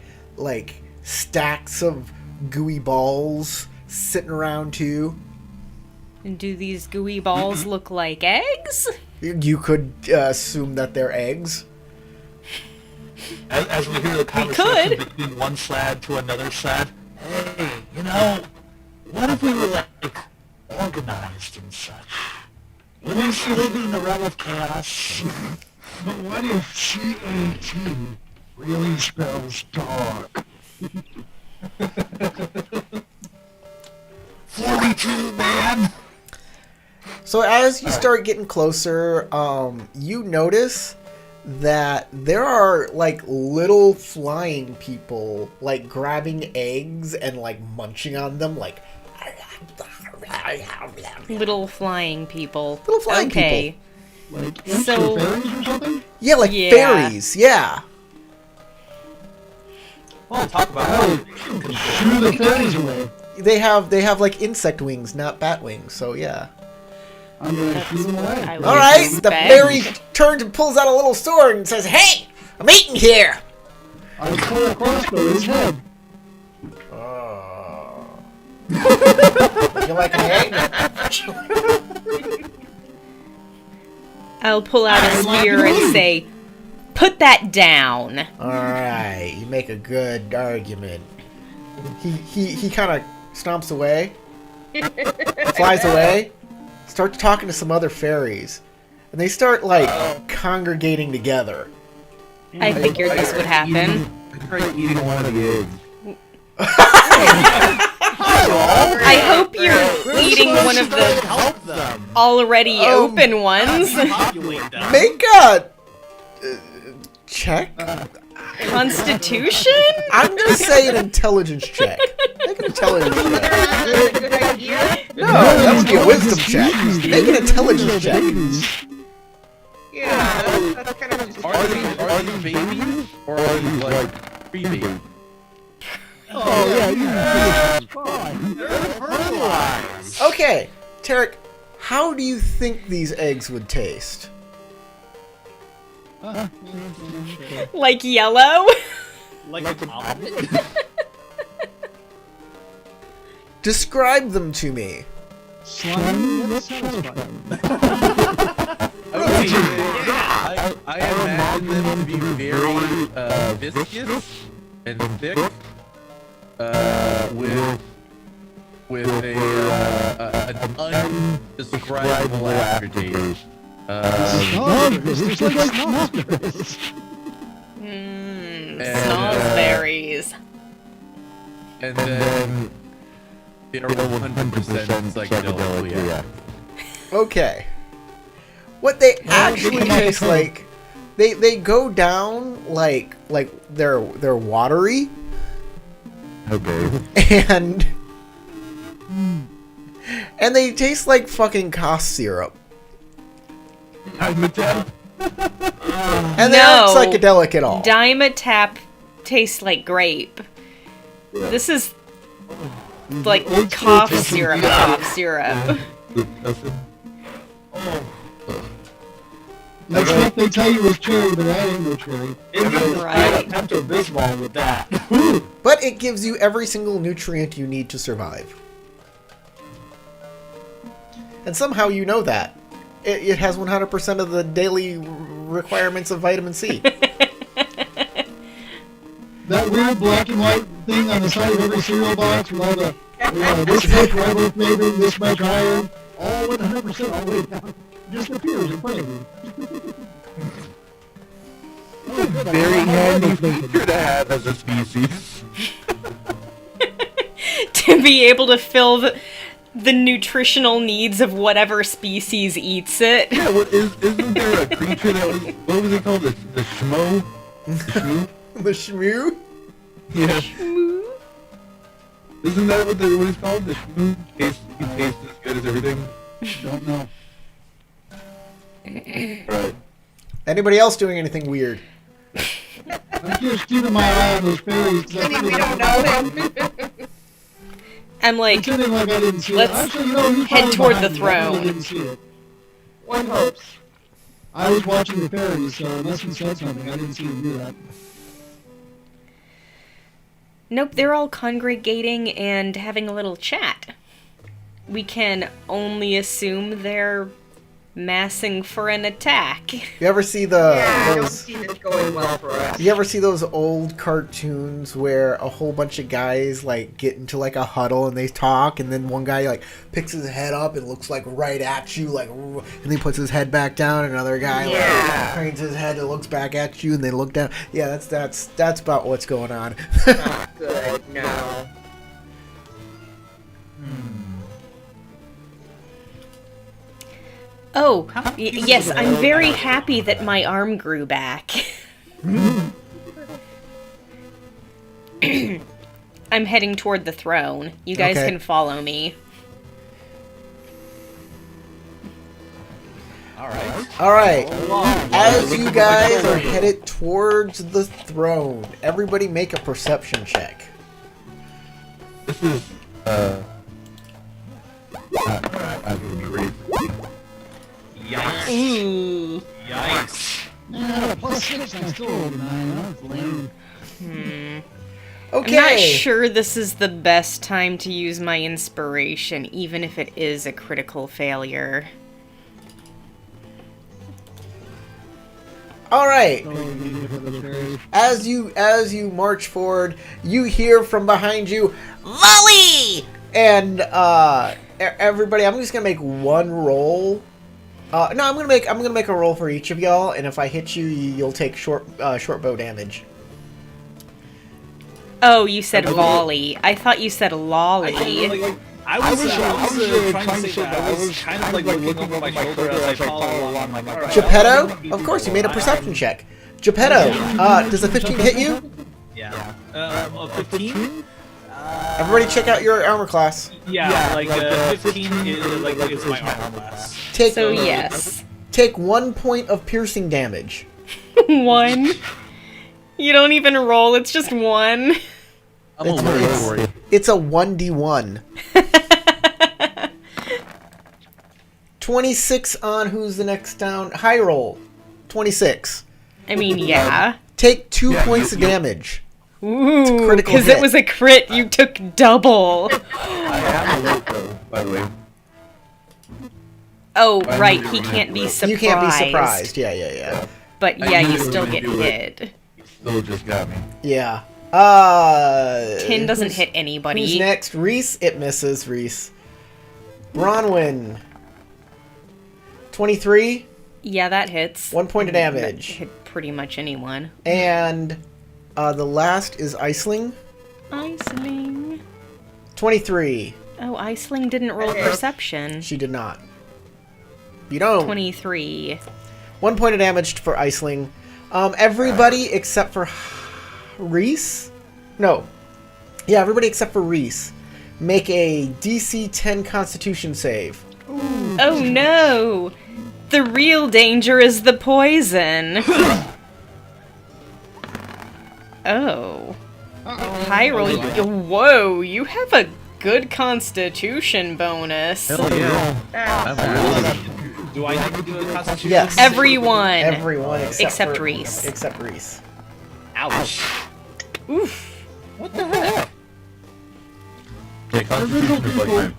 stacks of gooey balls sitting around too. And do these gooey balls look like eggs? You could assume that they're eggs. As we hear the conversation between one slad to another slad, hey, you know, what if we were like organized and such? Wouldn't we live in the realm of chaos? But what if C-A-T really spells dog? 42, man! So as you start getting closer, you notice that there are like little flying people like grabbing eggs and like munching on them like Little flying people. Little flying okay. people. Like, So- fairies or something? Yeah, like Yeah. fairies, yeah. Well, talk about Shoo the fairies away. They have like insect wings, not bat wings, so yeah. I'm gonna shoot them away. I would Alright, the expect. fairy turns and pulls out a little sword and says, "Hey! I'm eating here!" I was pulling a crossbow in his head. You like an egg? I'll pull out a spear and say, "Put that down." Alright, you make a good argument. He kind of stomps away, flies away, starts talking to some other fairies, and they start like congregating together. I figured this would happen. I tried eating one of the eggs. I hope you're eating one of the help them. already open ones. Populate them. Make a check. Constitution? I'm gonna say an intelligence check. Make an intelligence check. That's a good idea. No, that would be a wisdom check. Make an intelligence check. Yeah, that's kind of Are these babies? Or are these like pre-babies? Oh, yeah, you fine. Fertilized. Okay, Tarek, how do you think these eggs would taste? Like yellow? Like an omelet. Describe them to me. Slimy, that's satisfying. I imagine them to be very viscous and thick, with an undescribable aftertaste. Snozberries, it's like snozberries. Snozberries. And then they're 100% psychedelic, yeah. Okay. What they actually taste like, they go down like they're watery, Okay. and they taste like fucking cough syrup. I'm a tap. And they aren't psychedelic at all. Dimetap tastes like grape. This is like cough syrup. That's what they tell you is cherry, but that ain't no cherry. Right. Pepto-Bismol with that. But it gives you every single nutrient you need to survive. And somehow you know that. It has 100% of the daily requirements of vitamin C. That weird black and white thing on the side of every cereal box with all the, this much riboflavin, this much iron, all with 100% all the way down. Just appears in front of you. Very handy feature to have as a species. To be able to fill the nutritional needs of whatever species eats it. Yeah, isn't there a creature that was, what was it called? The Shmo? The Shmoo? The shmoo? Yeah. Isn't that what it's called? The Shmoo? He tastes as good as everything? Don't know. Right. Anybody else doing anything weird? I'm just keeping my eye on those fairies. I mean, we don't know him. I'm like, Pretending like I didn't see it. let's Actually, you know, he's head probably toward the behind me. I really throne. didn't see it. One hopes. I was watching the fairies, so unless he said something, I didn't see him do that. nope, they're all congregating and having a little chat. We can only assume they're massing for an attack. You ever see Yeah, I don't those? see this going well for us. You ever see those old cartoons where a whole bunch of guys like get into like a huddle and they talk, and then one guy like picks his head up and looks like right at you, like, and then he puts his head back down. And another guy like cranes his head and looks back at you, and they look down. Yeah, that's about what's going on. Not good, no. Oh, yes, I'm very happy that my arm grew back. I'm heading toward the throne. You guys Okay. can follow me. All right. As you guys are headed towards the throne, everybody make a perception check. This is, I would agree. Yikes. Ooh. Yikes. Yeah, +6, I still rolled a 9. That's lame. Okay. I'm not sure this is the best time to use my inspiration, even if it is a critical failure. All right. So, we need to put those fairies. As you march forward, you hear from behind you, "Volley!" And everybody, I'm just gonna make one roll. No, I'm gonna make a roll for each of y'all, and if I hit you, you'll take short bow damage. Oh, you said volley. I thought you said lolly. I was trying to say that. I was kind of like looking over my shoulder as I follow along. Like, all right, Geppetto, of course, you made a perception check. Geppetto, does a 15 hit you? Yeah. 15? Everybody, check out your armor class. Yeah, like 15 is my armor class. So yes. Take 1 point of piercing damage. 1. You don't even roll, it's just 1. I'm alert for you. It's a 1d1. 26 on who's the next down? High roll. 26. I mean, yeah. Take 2 points of damage. Ooh, critical because hit. it was a crit, you took double. I am alert, though, by the way. Oh, right, he can't be surprised. You can't be surprised. Yeah. But yeah, you still get hit. Still just got me. Yeah. 10 doesn't hit anybody. Who's next? Reese? It misses, Reese. Bronwyn. 23. Yeah, that hits. 1 point of That damage. hit pretty much anyone. And the last is Iceland. Iceling. 23. Oh, Iceling didn't roll perception. She did not. You know. 23. 1 point of damage for Iceling. Everybody except for Reese? No. Yeah, everybody except for Reese. Make a DC 10 Constitution save. Oh no! The real danger is the poison. Oh. Hyrule, whoa, you have a good constitution bonus. Hell yeah. Do I need to do a constitution? Yes. Everyone. Everyone Except for, Reese. Except Reese. Ouch. Oof. What the heck? Yeah, Constitution is like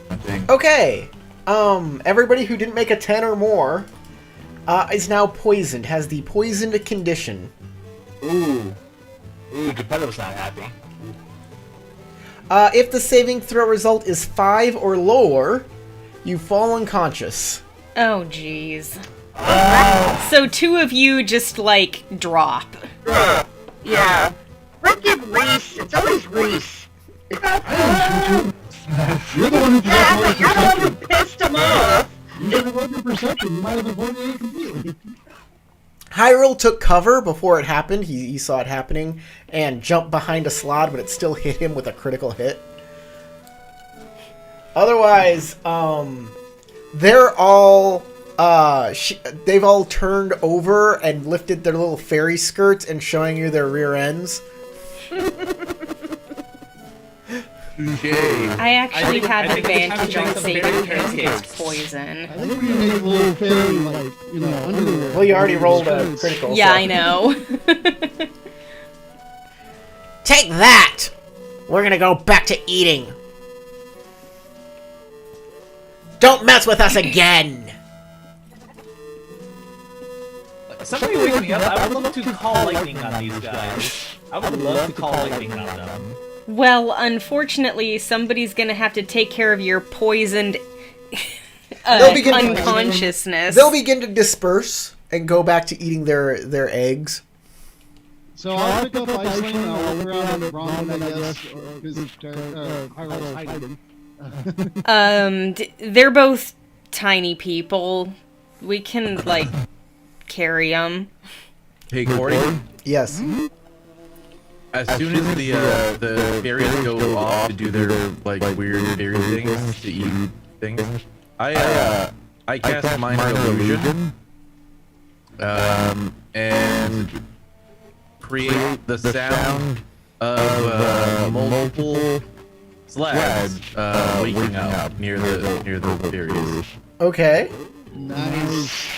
my thing. Okay. Everybody who didn't make a 10 or more is now poisoned, has the poisoned condition. Ooh, Geppetto's not happy. If the saving throw result is 5 or lower, you fall unconscious. Oh, jeez. So 2 of you just, like, drop. Yeah. Freaking Reese. It's always Reese. You're the one who Yeah, but you're the one who pissed him off. You should have rolled your perception. You might have avoided it completely. Hyrule took cover before it happened. He saw it happening and jumped behind a slot, but it still hit him with a critical hit. Otherwise, they're all they've all turned over and lifted their little fairy skirts and showing you their rear ends. I actually have I think it's advantage time to on make some saving fairy throws against pancakes. poison. I think we need a little fairy, like, underwear. Well, you already rolled a critical. Yeah, so. I know. Take that! We're gonna go back to eating. Don't mess with us again! Somebody wake me up. I would love to call lightning on these guys. I would love to call lightning on them. Well, unfortunately, somebody's gonna have to take care of your poisoned unconsciousness. They'll begin to disperse and go back to eating their eggs. So I'll pick up Iceland, I'll look around on the Bronwyn, I guess, because Hyrule's hiding. They're both tiny people. We can, like, carry them. Hey, Corey. Yes. As soon as the fairies go off to do their like weird fairy things to eat things, I cast Mind Illusion, and create the sound of multiple slabs waking up near the fairies. Okay. Nice.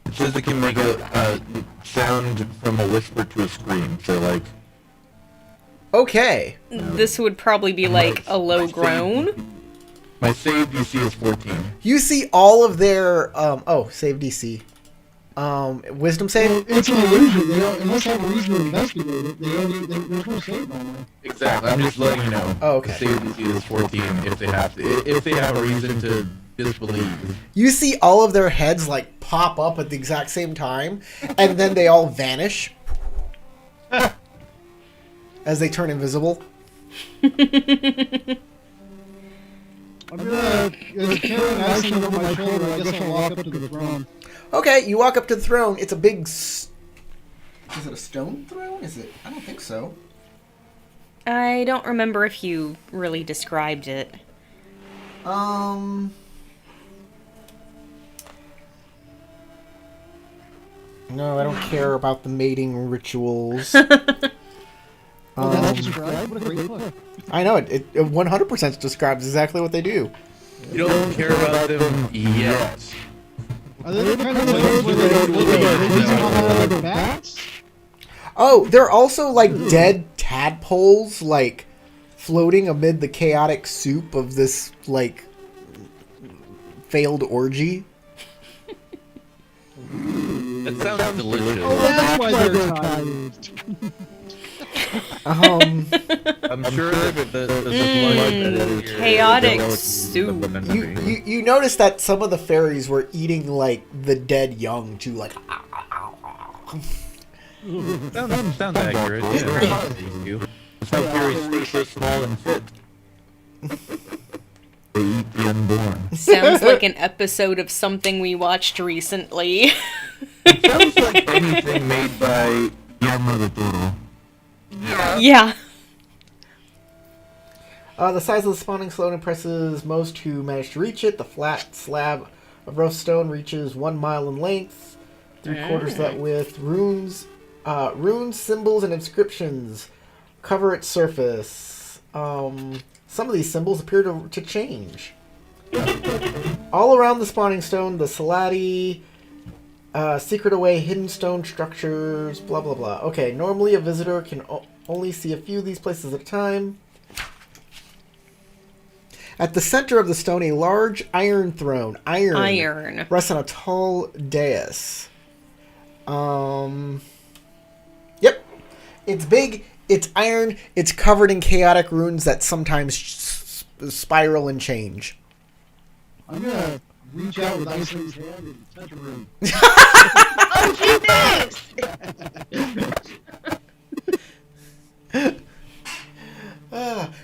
It says it can make a sound from a whisper to a scream, so like... Okay. This would probably be like a low groan. My save DC is 14. You see all of their save DC. Wisdom save? It's an illusion. They don't, unless they have a reason to investigate it, there's no save on it. Exactly. I'm just letting you know. Oh, okay. The save DC is 14 if they have to. If they have a reason to disbelieve. You see all of their heads like pop up at the exact same time, and then they all vanish as they turn invisible. I'm gonna carry Iceland over my shoulder. I guess I'll walk up to the throne. Okay, you walk up to the throne. It's a big... Is it a stone throne? Is it? I don't think so. I don't remember if you really described it. No, I don't care about the mating rituals. Oh, that's described? What a great book. I know, it 100% describes exactly what they do. You don't care about them yet. Are they the kind of things where they release on other bats? Oh, they're also like dead tadpoles, like floating amid the chaotic soup of this like failed orgy. That sounds delicious. Oh, that's why they're tired. I'm sure that the blood that is here chaotic is soup. You notice that some of the fairies were eating like the dead young too, like. Sounds accurate. Yeah. That's how fairies stay so small and fit. They eat the unborn. Sounds like an episode of something we watched recently. Sounds like anything made by Guillermo del Toro. Yeah. The size of the spawning stone impresses most who manage to reach it. The flat slab of rough stone reaches 1 mile in length, 3/4 that width. Runes, symbols, and inscriptions cover its surface. Some of these symbols appear to change. All around the spawning stone, the Salati, secret away, hidden stone structures, blah blah blah. Okay, normally a visitor can only see a few of these places at a time. At the center of the stone, a large iron throne. Iron. Rests on a tall dais. Yep. It's big, it's iron, it's covered in chaotic runes that sometimes spiral and change. I'm gonna reach out with Iceland's hand and touch a room. Oh, gee, thanks!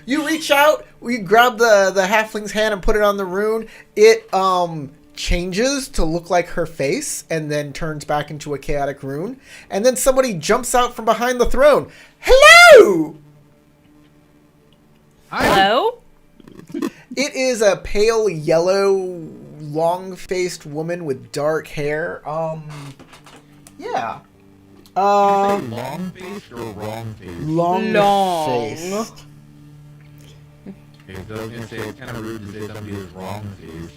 You reach out, you grab the halfling's hand and put it on the rune. It changes to look like her face and then turns back into a chaotic rune. And then somebody jumps out from behind the throne. Hello! Hello? It is a pale yellow, long-faced woman with dark hair. Yeah. Long-faced or wrong-faced? Long-faced. Okay, so I was gonna say it's kind of rude to say somebody is wrong-faced.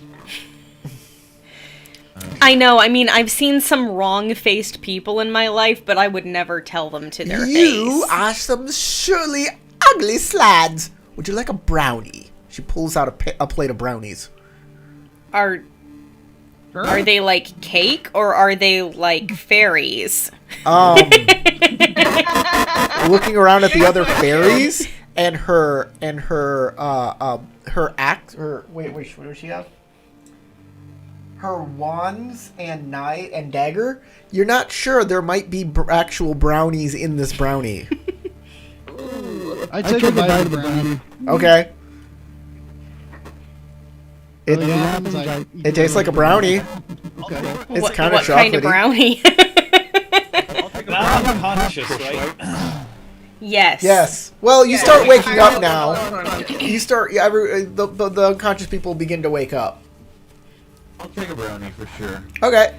I know, I mean, I've seen some wrong-faced people in my life, but I would never tell them to their face. You are some surely ugly slads. Would you like a brownie? She pulls out a plate of brownies. Are they like cake, or are they like fairies? Looking around at the other fairies and her wait, what does she have? Her wands and knife and dagger. You're not sure there might be actual brownies in this brownie. I take a bite of the brownie. Okay. It happens, I eat It tastes like a brownie. Okay. It's kind of what kind of chocolatey. brownie? Now I'm conscious, right? Yes. Yes. Well, you start waking up now. You start. Yeah, the unconscious people begin to wake up. I'll take a brownie for sure. Okay.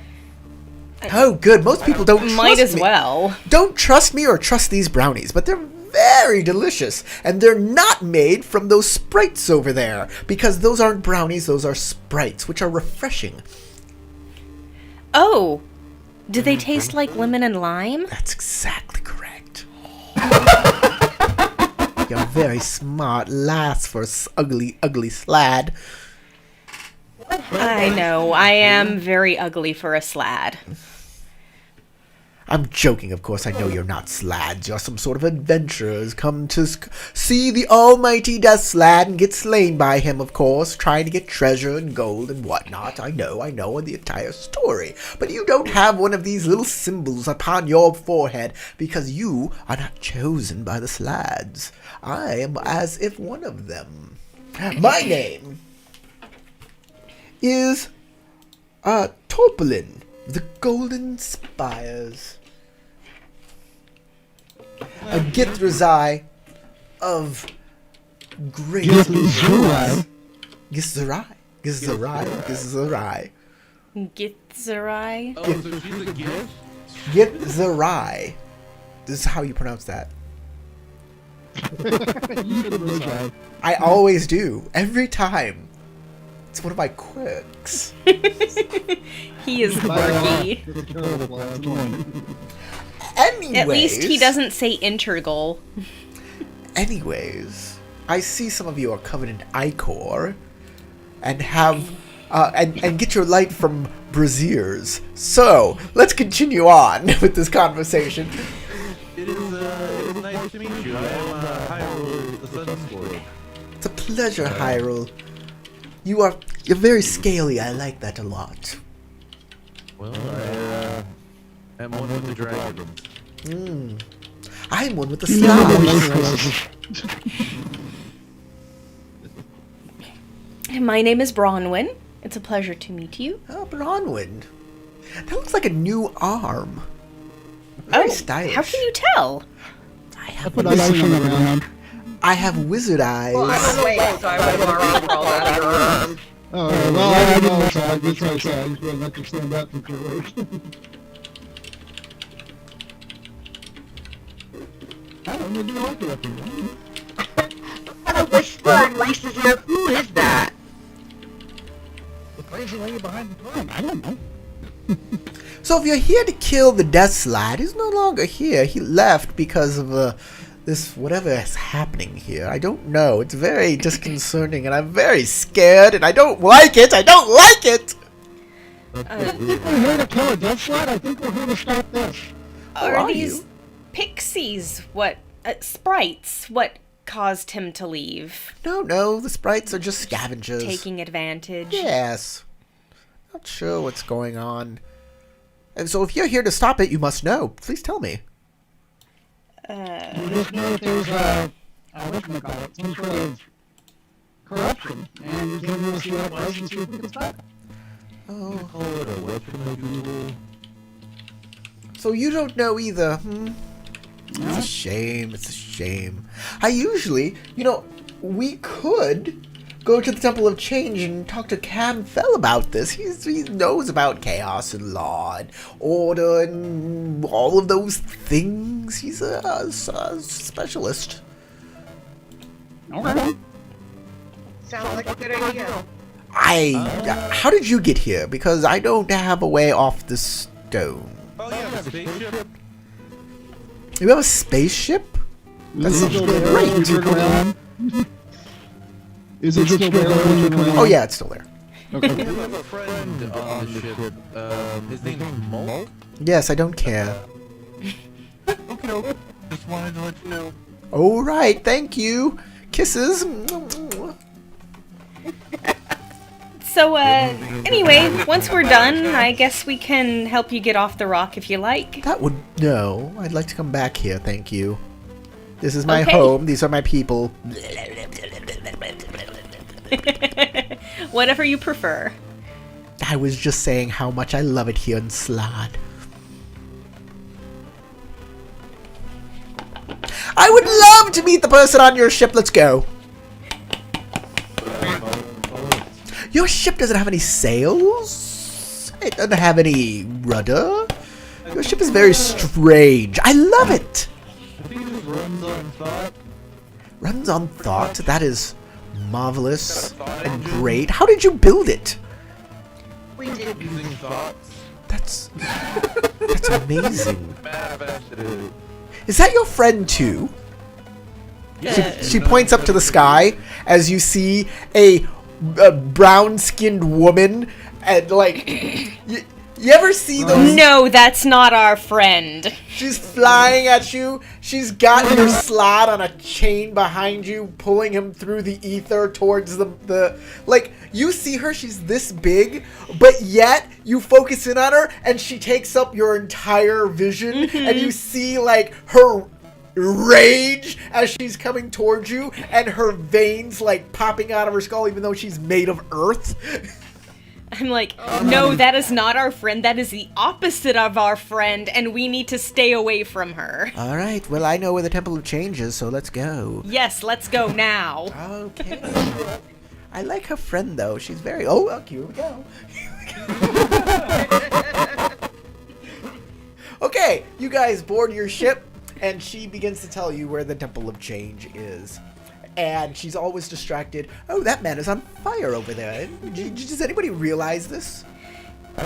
Oh, good. Most people don't trust Might as me. well. Don't trust me or trust these brownies, but they're very delicious, and they're not made from those sprites over there, because those aren't brownies, those are sprites, which are refreshing. Oh, do they taste like lemon and lime? That's exactly correct. You're a very smart lass for ugly, ugly slad. I know, I am very ugly for a slad. I'm joking, of course. I know you're not slads. You're some sort of adventurers come to see the almighty Death Slad and get slain by him, of course, trying to get treasure and gold and whatnot. I know the entire story. But you don't have one of these little symbols upon your forehead because you are not chosen by the Slads. I am as if one of them. My name is Torpolin. The Golden Spires. A Githrazai of great Githzerai. Githzerai. Githzerai? Oh, so she's a gift? Githzerai. This is how you pronounce that. I always do. Every time. It's one of my quirks. He is quirky. Anyways. At least he doesn't say integral. Anyways, I see some of you are covered in ichor and have and get your light from braziers. So let's continue on with this conversation. It is nice to meet you. I am Hyrule, the Sun Sword. It's a pleasure, Hyrule. You're very scaly. I like that a lot. Well, I am one with the dragons. I'm one with the slobs. My name is Bronwyn. It's a pleasure to meet you. Oh, Bronwyn. That looks like a new arm. Very stylish. How can you tell? I have Put icing around. I have wizard eyes. Well, I'm awake, so I would have already crawled out of your arms. Oh, well, I didn't know it's sad. That's right, sad. You couldn't understand that situation. I don't know, do you like it up here? And a whisper in Reese's ear, who is that? The crazy lady behind the throne. I don't know. So if you're here to kill the Death Slide, he's no longer here. He left because of this whatever is happening here. I don't know. It's very disconcerting, and I'm very scared, and I don't like it. I don't like it. I think we're here to kill a death slide. I think we're here to stop this. Are these pixies sprites what caused him to leave? No. The sprites are just scavengers. Taking advantage? Yes. Not sure what's going on. And so if you're here to stop it, you must know. Please tell me. We just know that there's whatchamacallit, some sort of corruption, and we came here to see what it was and see if we can stop it. Oh. Call it a whatchamacallit. So you don't know either, It's a shame. It's a shame. I usually, we could go to the Temple of Change and talk to Cam Fell about this. He knows about chaos and law and order and all of those things. He's a specialist. Okay. Sounds like a good idea. How did you get here? Because I don't have a way off the stone. Oh yeah, the spaceship. You have a spaceship? That's great. Is it still there when you're Oh yeah, it's still there. Okay. We have a friend on the ship. His name's Mulk. Yes, I don't care. Okay, just wanted to let you know. All right, thank you. Kisses. So, anyway, once we're done, I guess we can help you get off the rock if you like. No, I'd like to come back here, thank you. This is my Okay. home. These are my people. Whatever you prefer. I was just saying how much I love it here in Slod. I would love to meet the person on your ship. Let's go. Your ship doesn't have any sails. It doesn't have any rudder. Your ship is very strange. I love it. I think it just runs on thought. Runs on thought. That is marvelous and great. How did you build it? We did. Using thoughts. That's amazing. Manifested. Is that your friend too? She points up to the sky as you see a brown-skinned woman, and like you ever see those? No, that's not our friend. She's flying at you. She's got your slot on a chain behind you, pulling him through the ether towards the like. You see her. She's this big, but yet you focus in on her, and she takes up your entire vision, and you see like her rage as she's coming towards you, and her veins like popping out of her skull, even though she's made of earth. I'm like, no, that is not our friend. That is the opposite of our friend, and we need to stay away from her. All right. Well, I know where the Temple of Change is, so let's go. Yes, let's go now. Okay. I like her friend though. She's very. Oh, okay, here we go. Okay, you guys board your ship, and she begins to tell you where the Temple of Change is. And she's always distracted. Oh, that man is on fire over there. Does anybody realize this?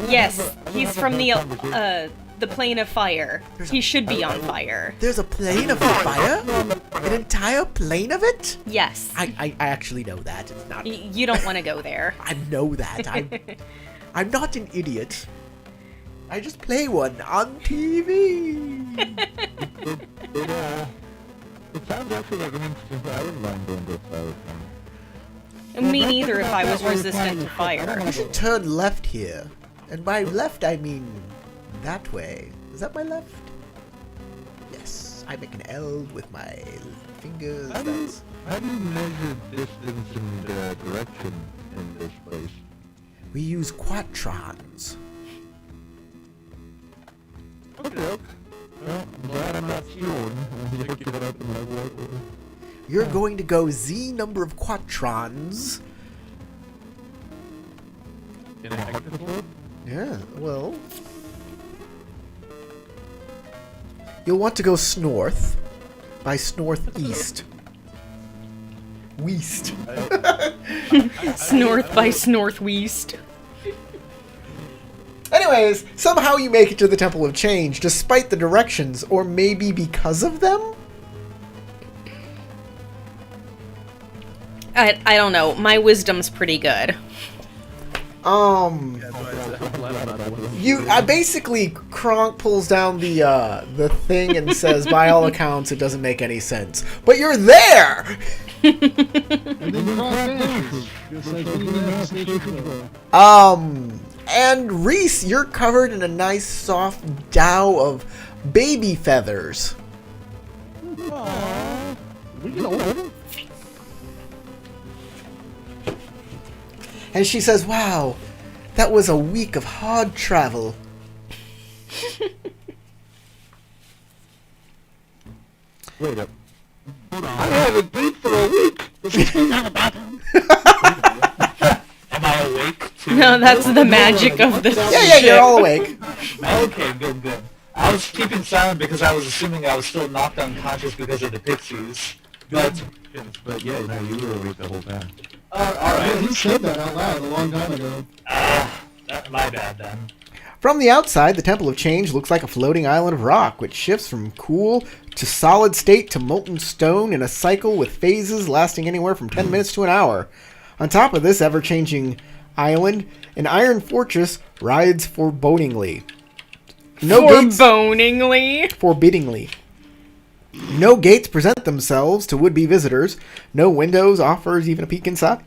Yes, he's from the plane of fire. He should be on fire. There's a plane of fire? An entire plane of it? Yes. I actually know that. It's not. You don't want to go there. I know that. I'm not an idiot. I just play one on TV. It sounds actually like an interesting. I wouldn't mind going to a fire thing. Me neither if I was resistant to fire. You should turn left here. And by left, I mean that way. Is that my left? Yes. I make an L with my fingers. How do you measure distance and direction in this place? We use quatrons. Okay. Well, I'm glad I'm not Sion. I looked it up in my work. You're going to go Z number of quatrons. Can I hack this one? Yeah, well. You'll want to go snorth by snortheast. Weast. Snorth by Snorthweast. Anyways, somehow you make it to the Temple of Change, despite the directions, or maybe because of them? I don't know. My wisdom's pretty good. Basically Kronk pulls down the thing and says, by all accounts, it doesn't make any sense. But you're there! And then you cross answers. Just like we did in Station Control. And Reese, you're covered in a nice soft dow of baby feathers. Aww. We get older. And she says, wow, that was a week of hard travel. Wait up. Hold on. I haven't eaten for a week. Am I awake? No, that's the magic of this Yeah, ship. you're all awake. Okay, good. I was keeping silent because I was assuming I was still knocked unconscious because of the pixies. But, But yeah, no, you were awake the whole time. Yeah, alright. he said that out loud a long time ago. My bad then. From the outside, the Temple of Change looks like a floating island of rock, which shifts from cool to solid state to molten stone in a cycle with phases lasting anywhere from 10 minutes to an hour. On top of this ever-changing island, an iron fortress rides forbiddingly. Forbiddingly. No gates present themselves to would-be visitors. No windows offers even a peek inside.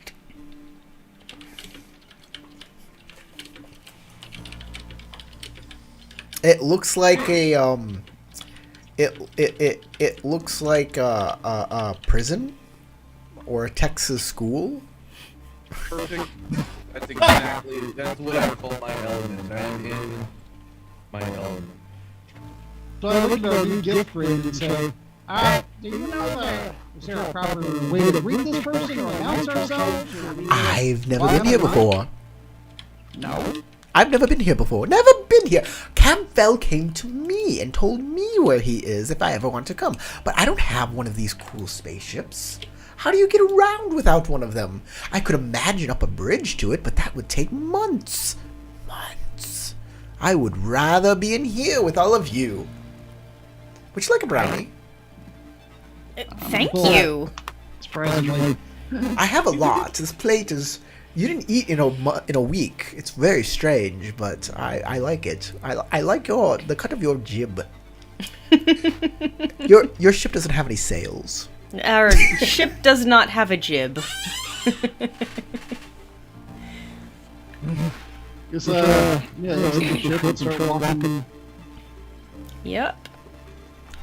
It looks like a It looks like a prison or a Texas school. Perfect. That's what I call my element. I'm in my element. So I look at our new gift friend and say, do you know, is there a proper way to greet this person or announce ourselves? Or I've never been here before. No. I've never been here before. Never been here. Campbell came to me and told me where he is if I ever want to come. But I don't have one of these cool spaceships. How do you get around without one of them? I could imagine up a bridge to it, but that would take months. Months. I would rather be in here with all of you. Would you like a brownie? Thank you. Surprisingly. I have a lot. This plate is... You didn't eat in a week. It's very strange, but I like it. I like the cut of your jib. Your ship doesn't have any sails. Our ship does not have a jib. It's, it's the ship. Let's start walking. Yep.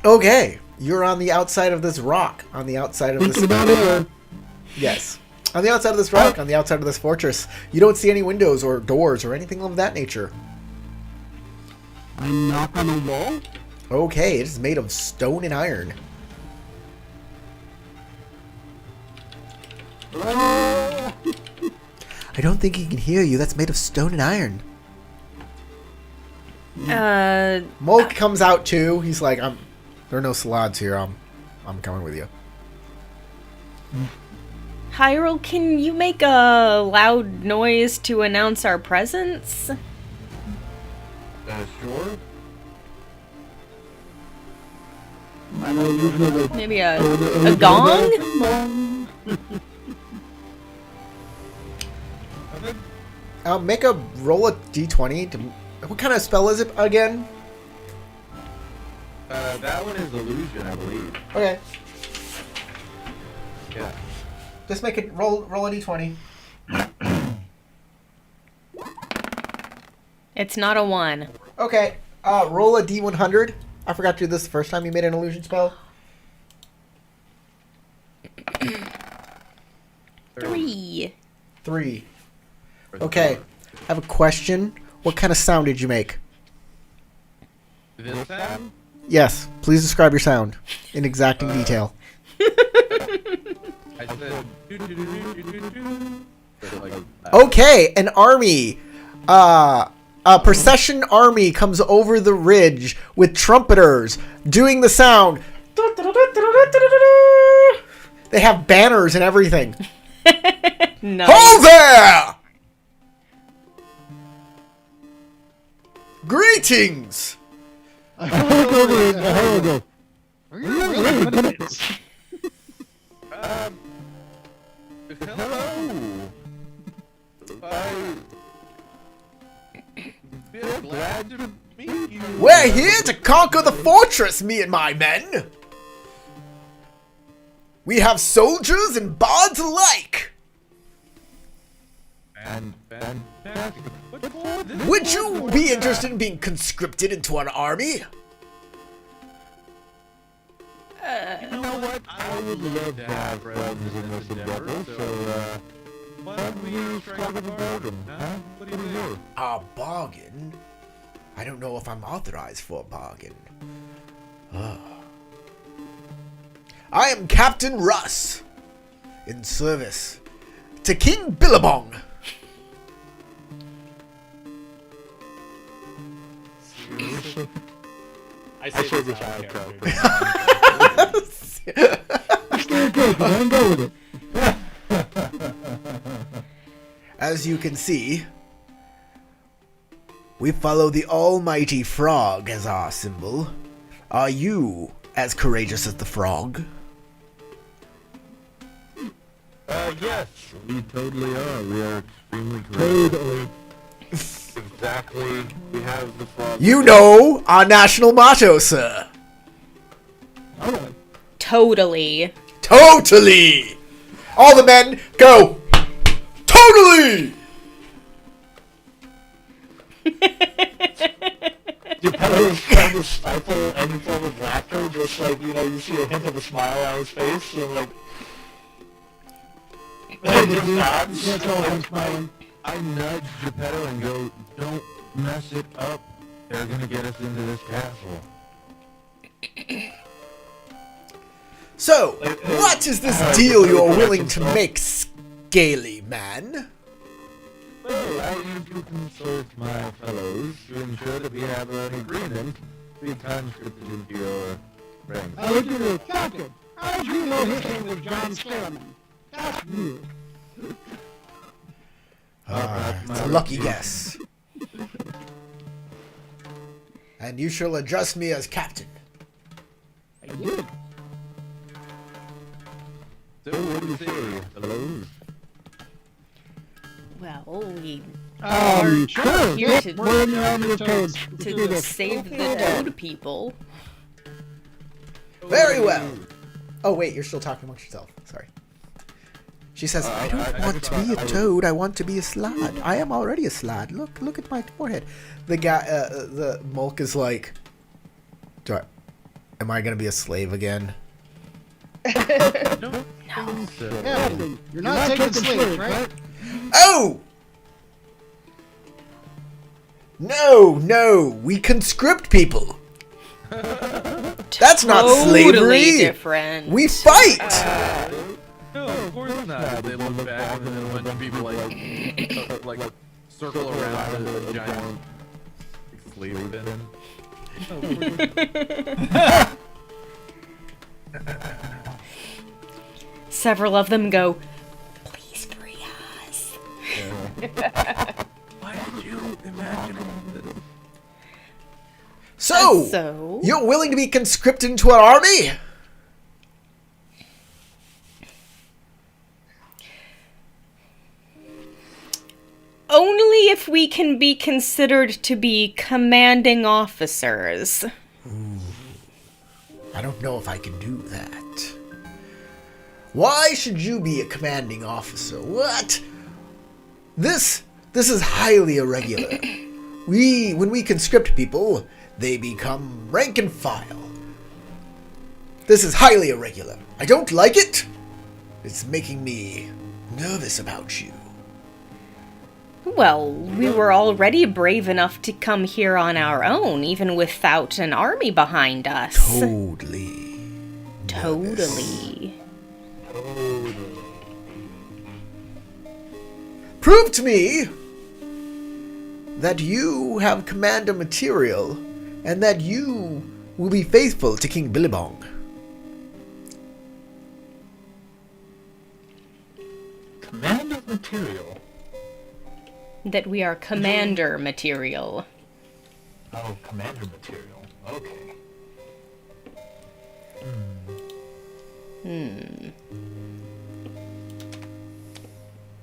Okay, you're on the outside of this rock. On the outside of this... Yes. On the outside of this rock, on the outside of this fortress. You don't see any windows or doors or anything of that nature. I knock on the wall. Okay, it is made of stone and iron. I don't think he can hear you. That's made of stone and iron. Mulk comes out too. He's like, there are no salads here. I'm coming with you. Hyrule, can you make a loud noise to announce our presence? Sure. I know usually Maybe a gong? Make a roll a d20. What kind of spell is it again? That one is illusion, I believe. Okay. Yeah. Just make it roll a d20. It's not a 1. Okay. Roll a d100. I forgot to do this the first time you made an illusion spell. 3. 3. Okay. I have a question. What kind of sound did you make? This sound? Yes. Please describe your sound in exacting detail. I said do-do-do-do-do-do. Like that. Okay, an army. A procession army comes over the ridge with trumpeters doing the sound. They have banners and everything. Nice. Ho there! Greetings! I look over it and I go, are you really minutes? Hello. I'm glad to meet you. We're here to conquer the fortress, me and my men. We have soldiers and bards alike. And fantastic. But for this Would you be interested in being conscripted into an army? You know what? I would love to have friends in this endeavor, so, why don't we strike a bargain, huh? What do you think? A bargain? I don't know if I'm authorized for a bargain. I am Captain Russ, in service to King Billabong. I say this out of character. As you can see, we follow the almighty frog as our symbol. Are you as courageous as the frog? Yes, we totally are. We are extremely courageous. Exactly. We have the frog. You know our national motto, sir. Totally. Totally! All the men, go! Totally! Geppetto's trying trying to stifle any form of laughter, just like, you know, you see a hint of a smile on his face, and like... just nods. That's all I'm smiling. I nudge Geppetto and go, don't mess it up. They're gonna get us into this castle. So, what is this deal you're willing to make, Scaly Man? Well, I need to consult my fellows to ensure that we have an agreement to be conscripted into your ranks. I look at you, Captain. How did you know his name was John Scareman? That's weird. It's a lucky guess. And you shall address me as Captain. I did. So what do you say, fellows? Well, we Sure. here Yep, to- we're in the army of toads. Let's do to this. save the toad people. Very well. Oh, wait, you're still talking amongst yourself. Sorry. She says, I don't want to be a toad. I want to be a slad. I am already a slad. Look at my forehead. The guy, the Mulk is like, am I going to be a slave again? No. Captain, you're not taking slaves, right? Oh! No, we conscript people. That's not Totally slavery. different. We fight. No, of course not. They look back and then a bunch of people like circle around the giant slave bin. Several of them go, please free us. Why did you imagine this? So, you're willing to be conscripted into an army? Only if we can be considered to be commanding officers. I don't know if I can do that. Why should you be a commanding officer? What? This is highly irregular. When we conscript people, they become rank and file. This is highly irregular. I don't like it. It's making me nervous about you. Well, we were already brave enough to come here on our own, even without an army behind us. Totally. Totally. Prove to me that you have commander material and that you will be faithful to King Billabong. Commander material? That we are commander material. Oh, commander material. Okay.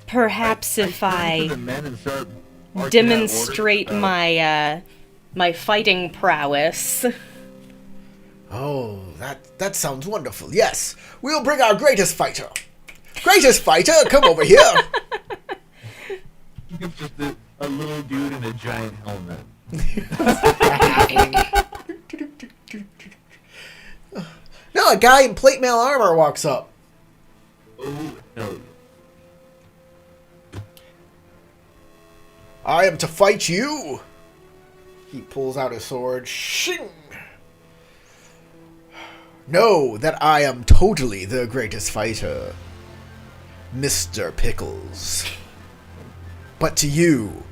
Perhaps if I The men and start marching out demonstrate orders. my fighting prowess. Oh, that sounds wonderful. Yes, we'll bring our greatest fighter. Greatest fighter, come over here. It's just a little dude in a giant helmet. No, a guy in plate mail armor walks up. Oh, hell yeah. I am to fight you. He pulls out his sword. Shing! Know that I am totally the greatest fighter, Mr. Pickles. But to you,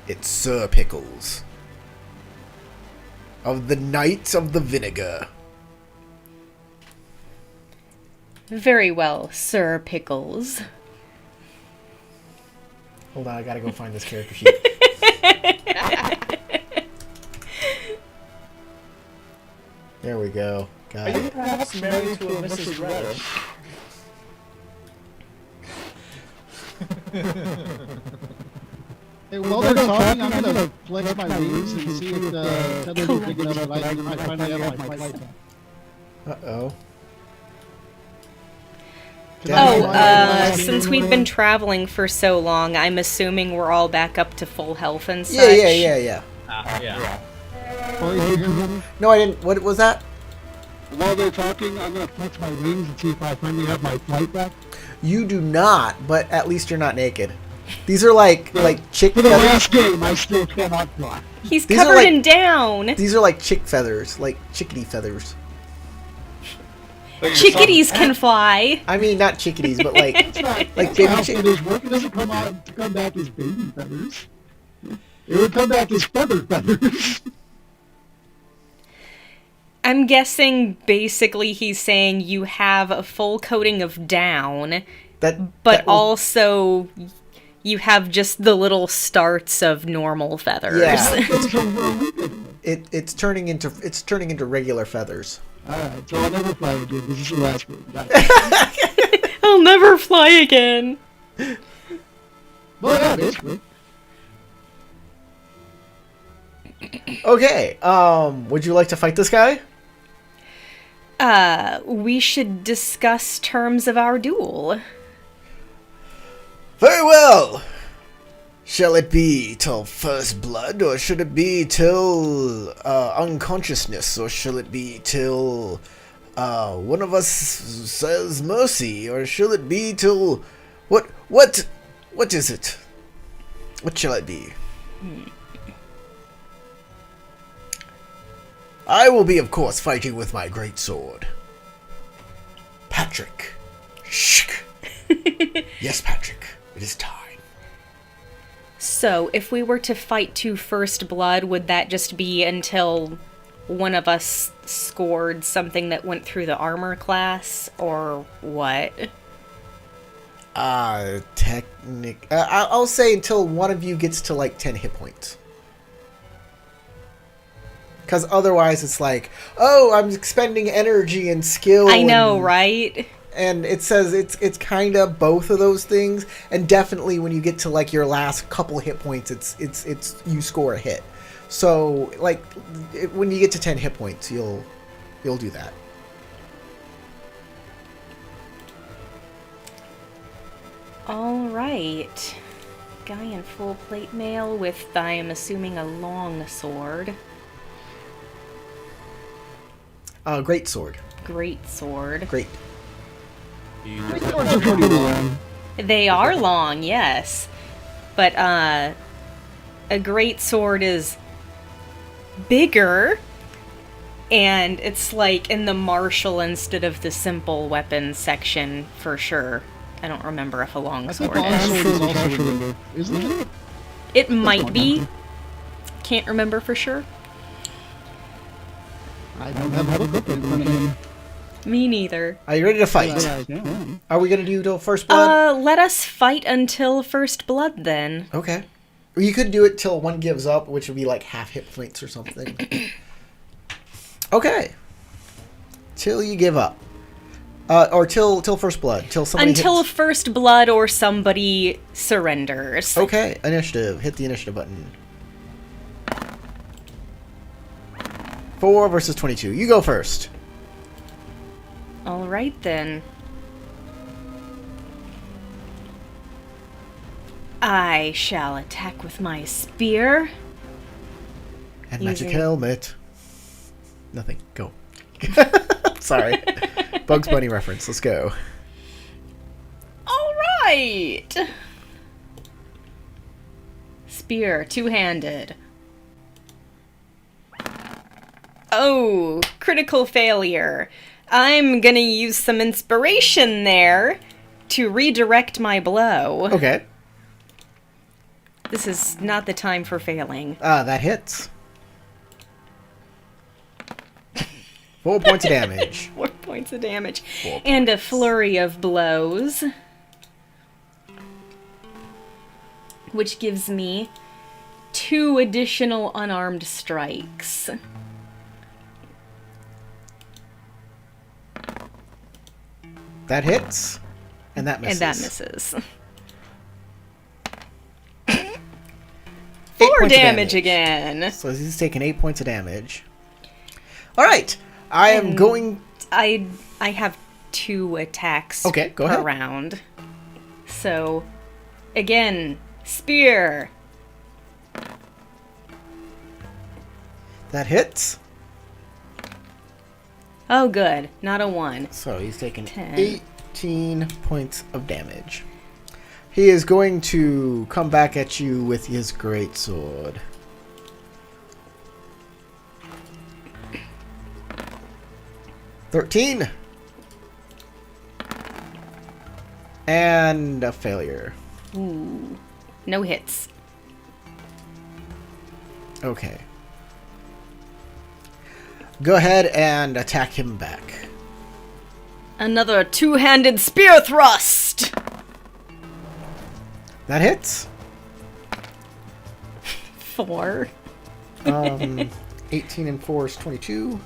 it's Sir Pickles. Of the Knights of the Vinegar. Very well, Sir Pickles. Hold on, I gotta go find this character sheet. There we go. Got Are you it. perhaps married to a Mrs. Redder? Hey, while they're talking, I'm gonna flex my wings and see if the feathers are big enough that I finally have my flight back. Uh-oh. Since we've been traveling for so long, I'm assuming we're all back up to full health and such. Yeah. Yeah. Oh, you hear me? No, I didn't. What was that? While they're talking, I'm gonna flex my wings and see if I finally have my flight back. You do not, but at least you're not naked. These are like chick For the feathers. last game, I still cannot fly. He's These are covered like- in down. These are like chick feathers, like chickadee feathers. Chickadees can fly. I mean, not chickadees, but like That's not, Like that's baby not how chick- feathers work. It doesn't come back as baby feathers. It would come back as feathers. I'm guessing basically he's saying you have a full coating of down, that. but that will- also you have just the little starts of normal feathers. Yeah. Those are ridiculous. it's turning into regular feathers. Alright, so I'll never fly again. This is the last one. Got it. I'll never fly again. Well, yeah, basically. Okay. Would you like to fight this guy? We should discuss terms of our duel. Very well. Shall it be till first blood, or should it be till unconsciousness, or shall it be till one of us says mercy, or shall it be till what is it? What shall it be? I will be, of course, fighting with my great sword. Patrick. Shh. Yes, Patrick. It is time. So, if we were to fight to first blood, would that just be until one of us scored something that went through the armor class, or what? I'll say until one of you gets to like 10 hit points. Because otherwise it's like, oh, I'm expending energy and skill. I know, and, right? And it says it's kind of both of those things. And definitely when you get to like your last couple hit points, it's you score a hit. So like when you get to 10 hit points, you'll do that. All right. Guy in full plate mail with, I am assuming, a long sword. Great sword. Great sword. Great. Swords are pretty long. They are long, yes. But, a great sword is bigger, and it's like in the martial instead of the simple weapons section for sure. I don't remember if a long I thought sword the is. sword is also in the... Isn't it? It might be. Can't remember for sure. I don't have a book in front of me. Me neither. Are you ready to fight? Yeah. Are we gonna do till first blood? Let us fight until first blood then. Okay. Or you could do it till one gives up, which would be like half hit points or something. Okay. Till you give up. Or till first blood. Till somebody Until hits. first blood or somebody surrenders. Okay, initiative. Hit the initiative button. 4 versus 22. You go first. Alright then. I shall attack with my spear. And magic Using- helmet. Nothing. Go. Sorry. Bugs Bunny reference. Let's go. Alright! Spear, two-handed. Oh, critical failure. I'm gonna use some inspiration there to redirect my blow. Okay. This is not the time for failing. That hits. 4 points of damage. 4 points of damage. 4 And a flurry of blows. Which gives me 2 additional unarmed strikes. That hits. And that misses. And that misses. 8 4 points of damage again. So he's taking 8 points of damage. Alright. I am going... I have 2 attacks Okay, go ahead. per round. So, again, spear. That hits. Oh, good. Not a 1. So he's taking 10. 18 points of damage. He is going to come back at you with his greatsword. $13. And a failure. Ooh. No hits. Okay. Go ahead and attack him back. Another two-handed spear thrust! That hits. 4. 18 and 4 is 22.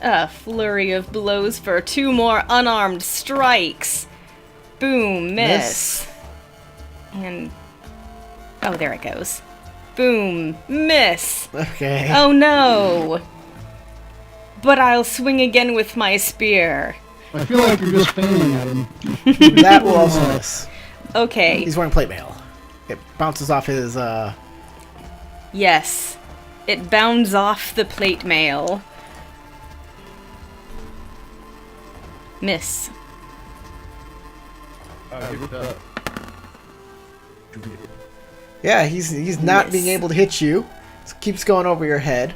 A flurry of blows for 2 more unarmed strikes. Boom, miss. And... oh, there it goes. Boom, miss. Okay. Oh no! But I'll swing again with my spear. I feel like you're just failing at him. That will also miss. Okay. He's wearing plate mail. It bounces off his, Yes. It bounds off the plate mail. Miss. Yeah, he's not Miss. being able to hit you. It keeps going over your head.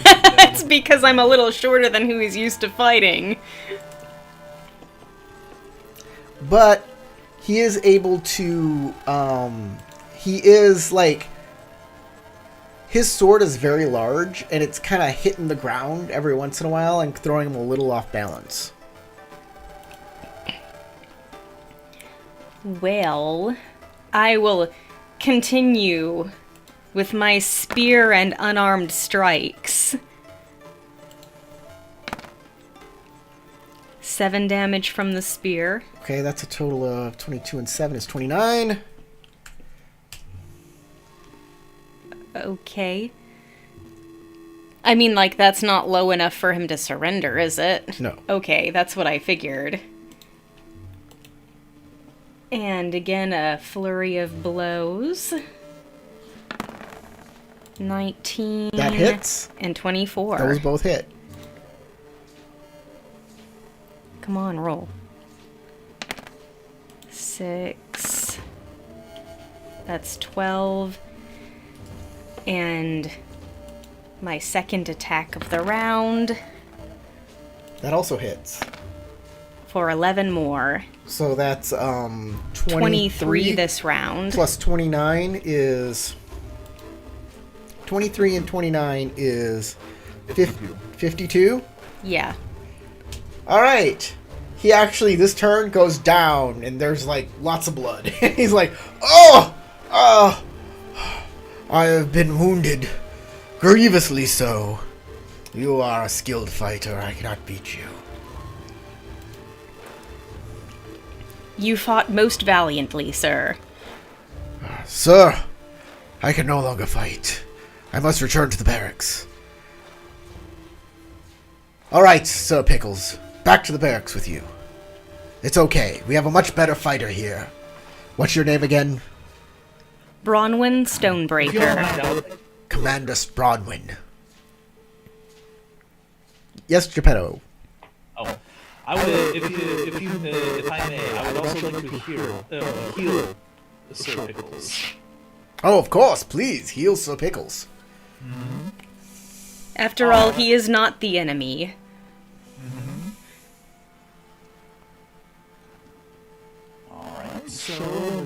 It's because I'm a little shorter than who he's used to fighting. But he is able to, he is, like, his sword is very large, and it's kind of hitting the ground every once in a while and throwing him a little off balance. Well, I will continue with my spear and unarmed strikes. 7 damage from the spear. Okay, that's a total of 22 and 7 is 29. Okay. I mean, like, that's not low enough for him to surrender, is it? No. Okay, that's what I figured. And again, a flurry of blows. 19. That hits. And 24. Those both hit. Come on, roll. 6. That's 12. And my second attack of the round That also hits. for 11 more. So that's 23 this round. plus 29 is 23 and 29 is 52. Yeah. All right. He actually this turn goes down and there's like lots of blood. He's like, "Oh! I have been wounded, grievously so. You are a skilled fighter. I cannot beat you." You fought most valiantly, sir. "Sir, I can no longer fight. I must return to the barracks." "All right, Sir Pickles. Back to the barracks with you. It's okay. We have a much better fighter here. What's your name again?" Bronwyn Stonebreaker. "Commander Bronwyn." "Yes, Geppetto." Oh, I would, if I may, I would also like to heal Sir Pickles. "Oh, of course. Please, heal Sir Pickles." After all, he is not the enemy. Alright, so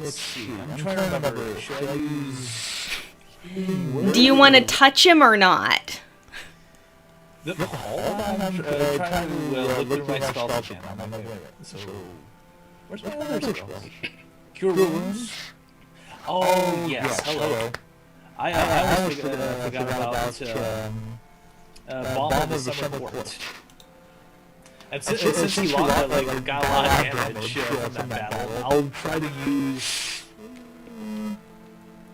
let's see. I'm trying to remember. Should I use... Do you want to touch him or not? Hold on, I'm trying to look through my spells again. So, where's my other spells? Cure wounds? Oh, yes, hello. I almost forgot about Bomb of the Summer Court. And since he got a lot of damage from that battle, I'll try to use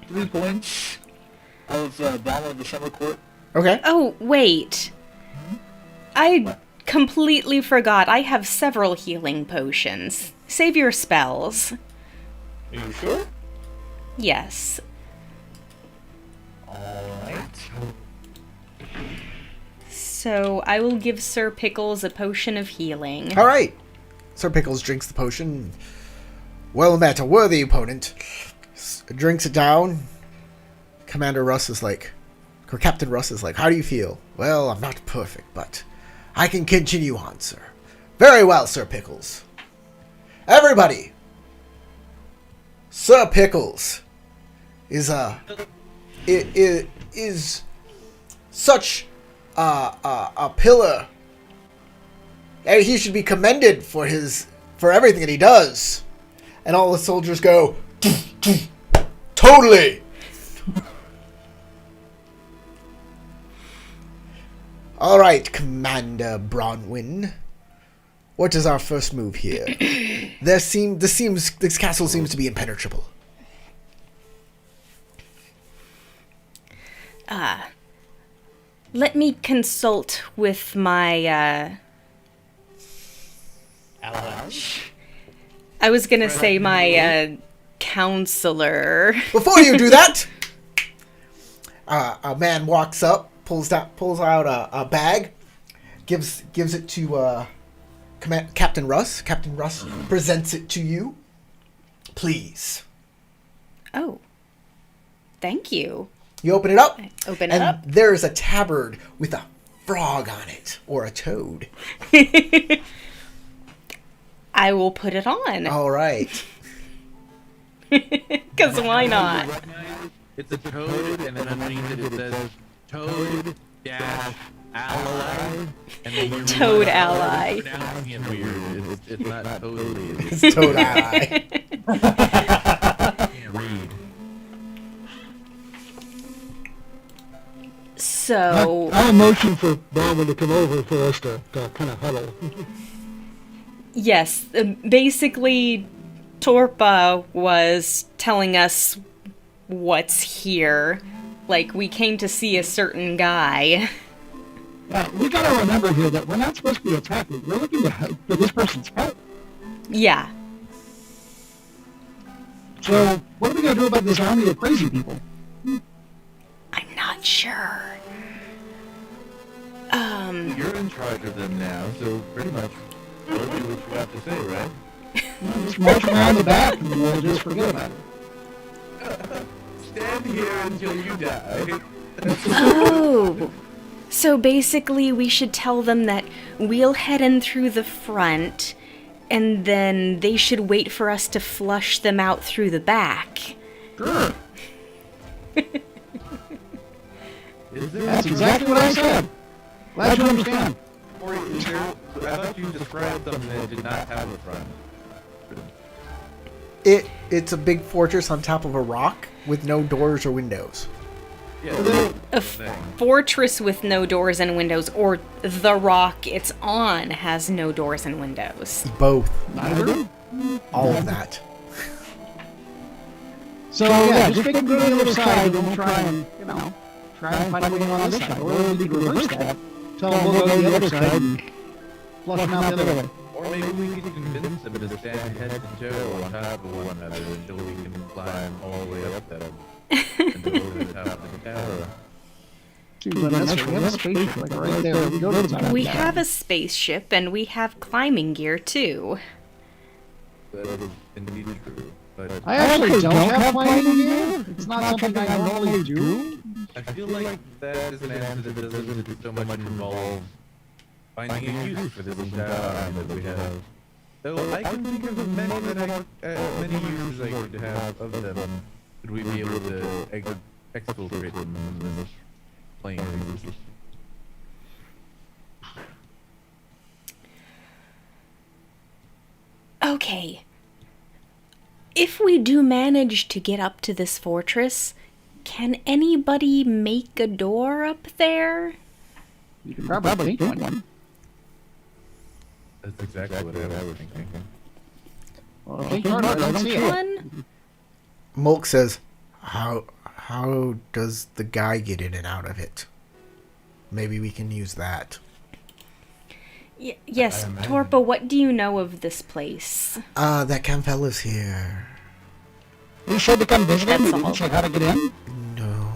3 points of Bomb of the Summer Court. Okay. Oh, wait. I completely forgot. I have several healing potions. Save your spells. Are you sure? Yes. Alright. So I will give Sir Pickles a potion of healing. All right. Sir Pickles drinks the potion. Well met, a worthy opponent. Drinks it down. Commander Russ is like, or Captain Russ is like, how do you feel? Well, I'm not perfect, but I can continue on, sir. Very well, Sir Pickles. Everybody, Sir Pickles is such a pillar, and he should be commended for everything that he does. And all the soldiers go, totally. All right, Commander Bronwyn. What is our first move here? This castle seems to be impenetrable. Let me consult with my, Allies? I was gonna say my, counselor. Before you do that, a man walks up, pulls out a bag, gives it to Captain Russ. Captain Russ presents it to you. Please. Oh. Thank you. You open it up. Open it and up. There's a tabard with a frog on it, or a toad. I will put it on. All right. Because why not? It's a toad, and then underneath it says Toad dash ally. And then you Toad realize ally. you're pronouncing it weird. It's not totally. It's toad ally. Can't read. So, I have a motion for Baldwin to come over for us to kind of huddle. yes, basically, Torpa was telling us what's here. Like, we came to see a certain guy. We gotta remember here that we're not supposed to be attacking. We're looking for this person's help. Yeah. So, what are we gonna do about this army of crazy people? I'm not sure. You're in charge of them now, so pretty much we'll do what you have to say, right? Just march around the back and we'll just forget about it. Stand here until you die. Oh! So basically, we should tell them that we'll head in through the front, and then they should wait for us to flush them out through the back. Sure. That's exactly what I said. Glad you understand. Or is there, I thought you described something that did not have a front. It's a big fortress on top of a rock with no doors or windows. Yeah, A fortress with no doors and windows, or the rock it's on has no doors and windows. Both. Neither? All of that. So, yeah, just make them go to the other side and we'll try and, try and find a way on this side. Or we could reverse that. Tell them we'll go to the other side and flush them out the other way. or maybe we could convince them to stand head to toe on top of one another until we can climb all the way up them. And over the top of the tower. But that's right. We have a spaceship like right there. We go to the top. We have a spaceship and we have climbing gear too. That is indeed true. But I actually don't have climbing gear. It's not something I normally do. I feel like that is an answer that doesn't so much involve finding a use for this entire army that we have. Though I can think of many many uses I could have of them. Could we be able to exfiltrate them in this plane? Okay. If we do manage to get up to this fortress, can anybody make a door up there? You can probably make one. That's exactly what I was thinking. Well, think harder. I don't see it. One? Mulk says, how does the guy get in and out of it? Maybe we can use that. Yes, Torpa, what do you know of this place? That Camfell lives here. You said to come visit him. That's You didn't all. say how to get in. No.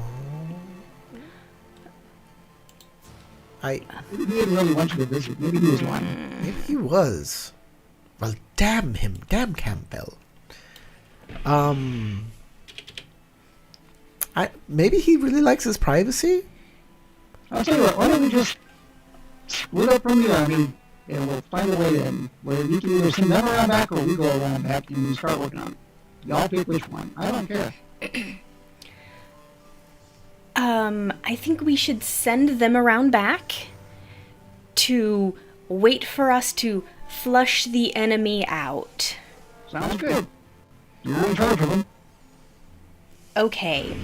I Maybe he really wants you to visit. Maybe he was lying. maybe he was. Well, damn him, damn Campbell. Maybe he really likes his privacy. I'll tell you what, why don't we just split up from the army, and we'll find a way in, where you can either send them around back, or we go around back and we start working on it. Y'all pick which one. I don't care. I think we should send them around back to wait for us to flush the enemy out. Sounds good. You're in charge of them. Okay.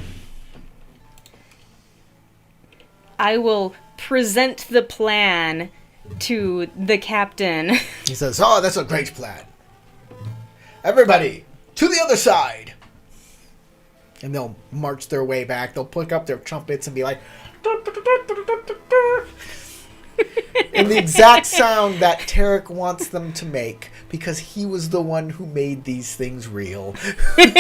I will present the plan to the captain. He says, "Oh, that's a great plan. Everybody, to the other side." And they'll march their way back. They'll pick up their trumpets and be like, in the exact sound that Tarek wants them to make, because he was the one who made these things real. I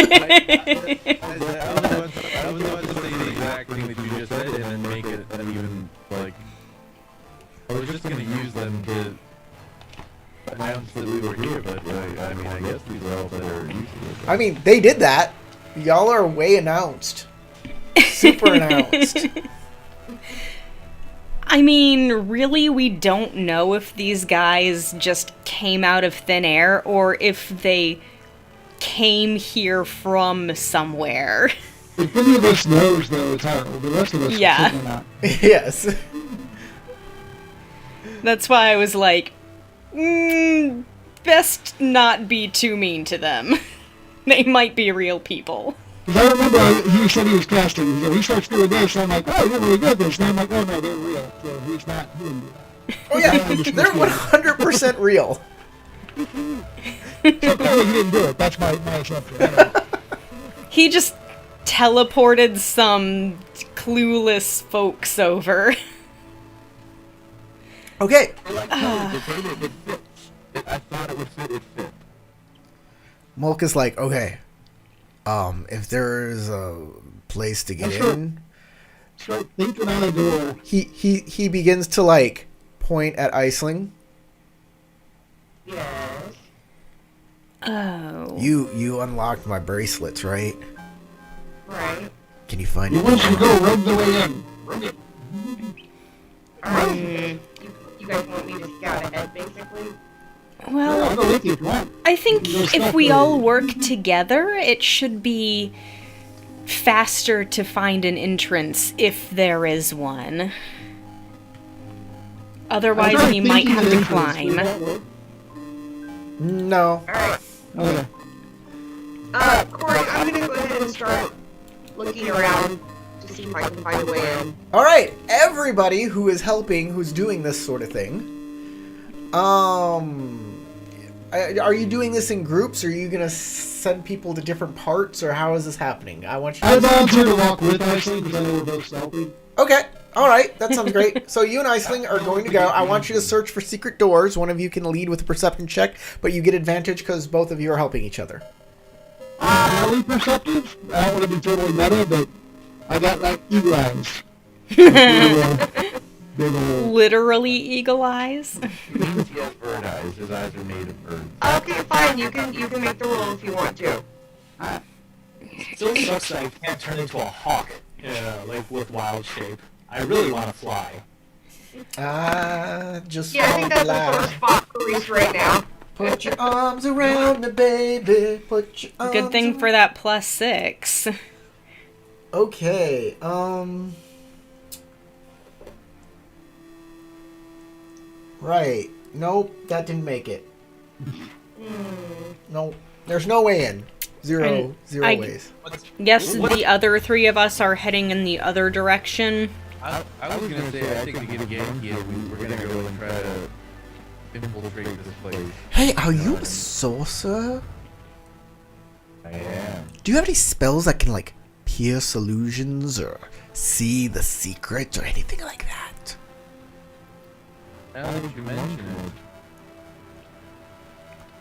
was about to say the exact thing that you just said and then make it an even, like... I was just going to use them to announce that we were here, but I mean, I guess these are all better used to it. I mean, they did that. Y'all are way announced. Super announced. I mean, really, we don't know if these guys just came out of thin air or if they came here from somewhere. If any of us knows, though, it's horrible. The rest of us Yeah. certainly not. Yes. That's why I was like, best not be too mean to them. They might be real people. Because I remember he said he was casting, so he starts doing this, and I'm like, oh, you're really good at this. And I'm like, oh, no, they're real. So he's not doing it. Oh yeah, they're 100% real. So clearly he didn't do it. That's my assumption. He just teleported some clueless folks over. Okay. Like, no, it fits. I thought it would fit, it fit. Mulk is like, okay, if there's a place to get in, Start thinking on the door. he begins to like point at Iceland. Yes. Oh. You unlocked my bracelets, right? Right. Can you find He it? wants you to go rogue the way in. Alright. You guys want me to scout ahead, basically? I'll Well, go with you if you want. I think if we all work together, it should be faster to find an entrance if there is one. Otherwise, we might have to climb. No. Alright. Okay. Corey, I'm gonna go ahead and start looking around to see if I can find a way in. All right, everybody who is helping, who's doing this sort of thing. Are you doing this in groups? Or are you gonna send people to different parts, or how is this happening? I want you. I volunteer to walk with Iceland because I know we're both stealthy. Okay. All right. That sounds great. So you and Iceland are going to go. I want you to search for secret doors. One of you can lead with a perception check, but you get advantage because both of you are helping each other. Really perceptive? I don't want to be totally meta, but I got like eagle eyes. Big old. Literally eagle eyes. He has bird eyes. His eyes are made of birds. Okay, fine. You can make the roll if you want to. Still sucks that I can't turn into a hawk, like with wild shape. I really want to fly. Just Yeah, I think that's the fly. sore spot for Reese right now. Put your arms around me, baby. Put your arms Good thing for that +6. Okay, right. Nope, that didn't make it. Nope. There's no way in. Zero I- ways. Yes, the other three of us are heading in the other direction. I was gonna say, I think to get a game here, we're gonna go and try to infiltrate this place. Hey, are you a sorcerer? I am. Do you have any spells that can, like, pierce illusions or see the secret or anything like that? Now that you mention it,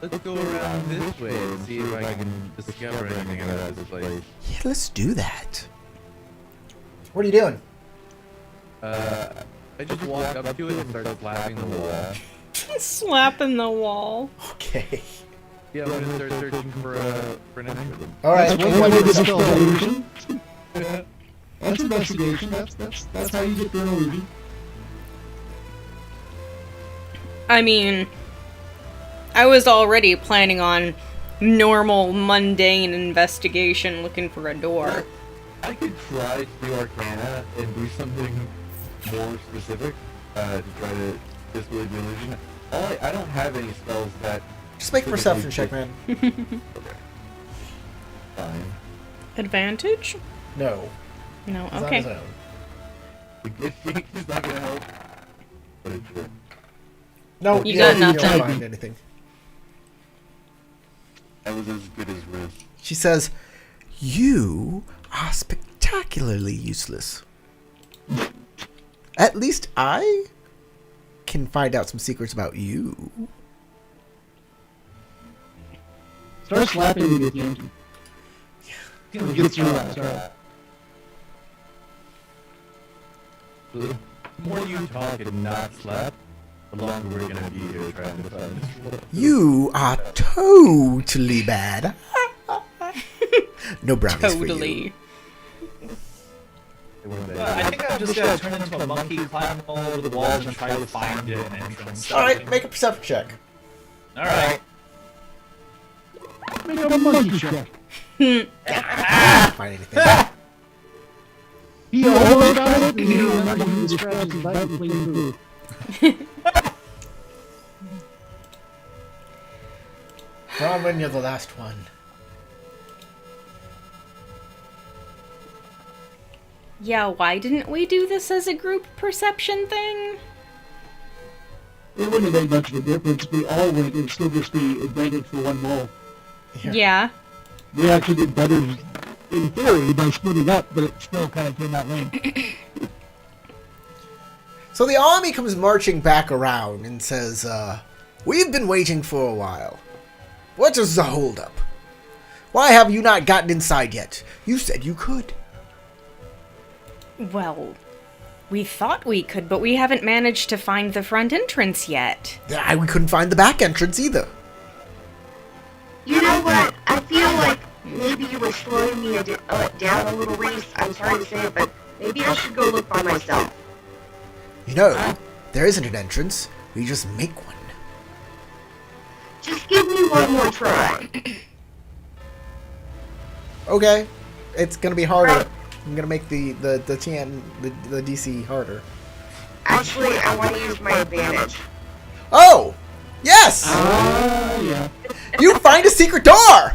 let's go around this way and see if I can discover anything about this place. Yeah, let's do that. What are you doing? I just walk up to it and start slapping the wall. Slapping the wall. Okay. Yeah, I'm gonna start searching for an entrance. All right. That's one way to dispel illusion. That's investigation. That's how you get through an illusion. I mean, I was already planning on normal, mundane investigation looking for a door. I could try to do Arcana and do something more specific to try to disbelieve the illusion. I don't have any spells that... Just make a perception check, man. Okay. Fine. Advantage? No. No, He's on okay. his own. It's not gonna help. But it's true. No, You got You nothing. don't find anything. That was as good as Riz. She says, "You are spectacularly useless. At least I can find out some secrets about you." Start slapping to get the engine. Get through that. Sorry. The more you talk and not slap, the longer we're gonna be here trying to find this. You are totally bad. No brownies for you. Totally. I think I'm just gonna turn into a monkey, climb all over the walls, and try to find an entrance. All right, make a perception check. All right. Make a monkey check. Find anything? He almost got it, and he remembered he was scratching his back and cleaning through. Bronwyn, you're the last one. Yeah, why didn't we do this as a group perception thing? It wouldn't have made much of a difference. We all went and still just be advantage for one roll. Yeah. We actually did better in theory by splitting up, but it still kind of came out lame. So the army comes marching back around and says, "We've been waiting for a while. What is the holdup? Why have you not gotten inside yet? You said you could." Well, we thought we could, but we haven't managed to find the front entrance yet. We couldn't find the back entrance either. You know what? I feel like maybe you were slowing me down a little, Reese. I'm sorry to say it, but maybe I should go look by myself. You know, there isn't an entrance. We just make one. Just give me one more try. Okay. It's gonna be harder. I'm gonna make the DC harder. Actually, I want to use my advantage. Oh! Yes! Yeah. You find a secret door!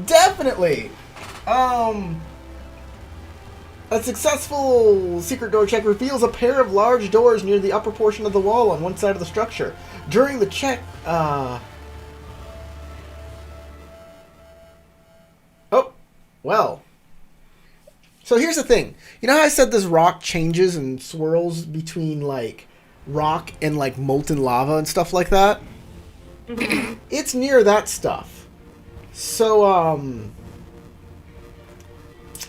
Definitely! A successful secret door check reveals a pair of large doors near the upper portion of the wall on one side of the structure. During the check, Oh, well. So here's the thing. You know how I said this rock changes and swirls between, like, rock and, like, molten lava and stuff like that? It's near that stuff. So,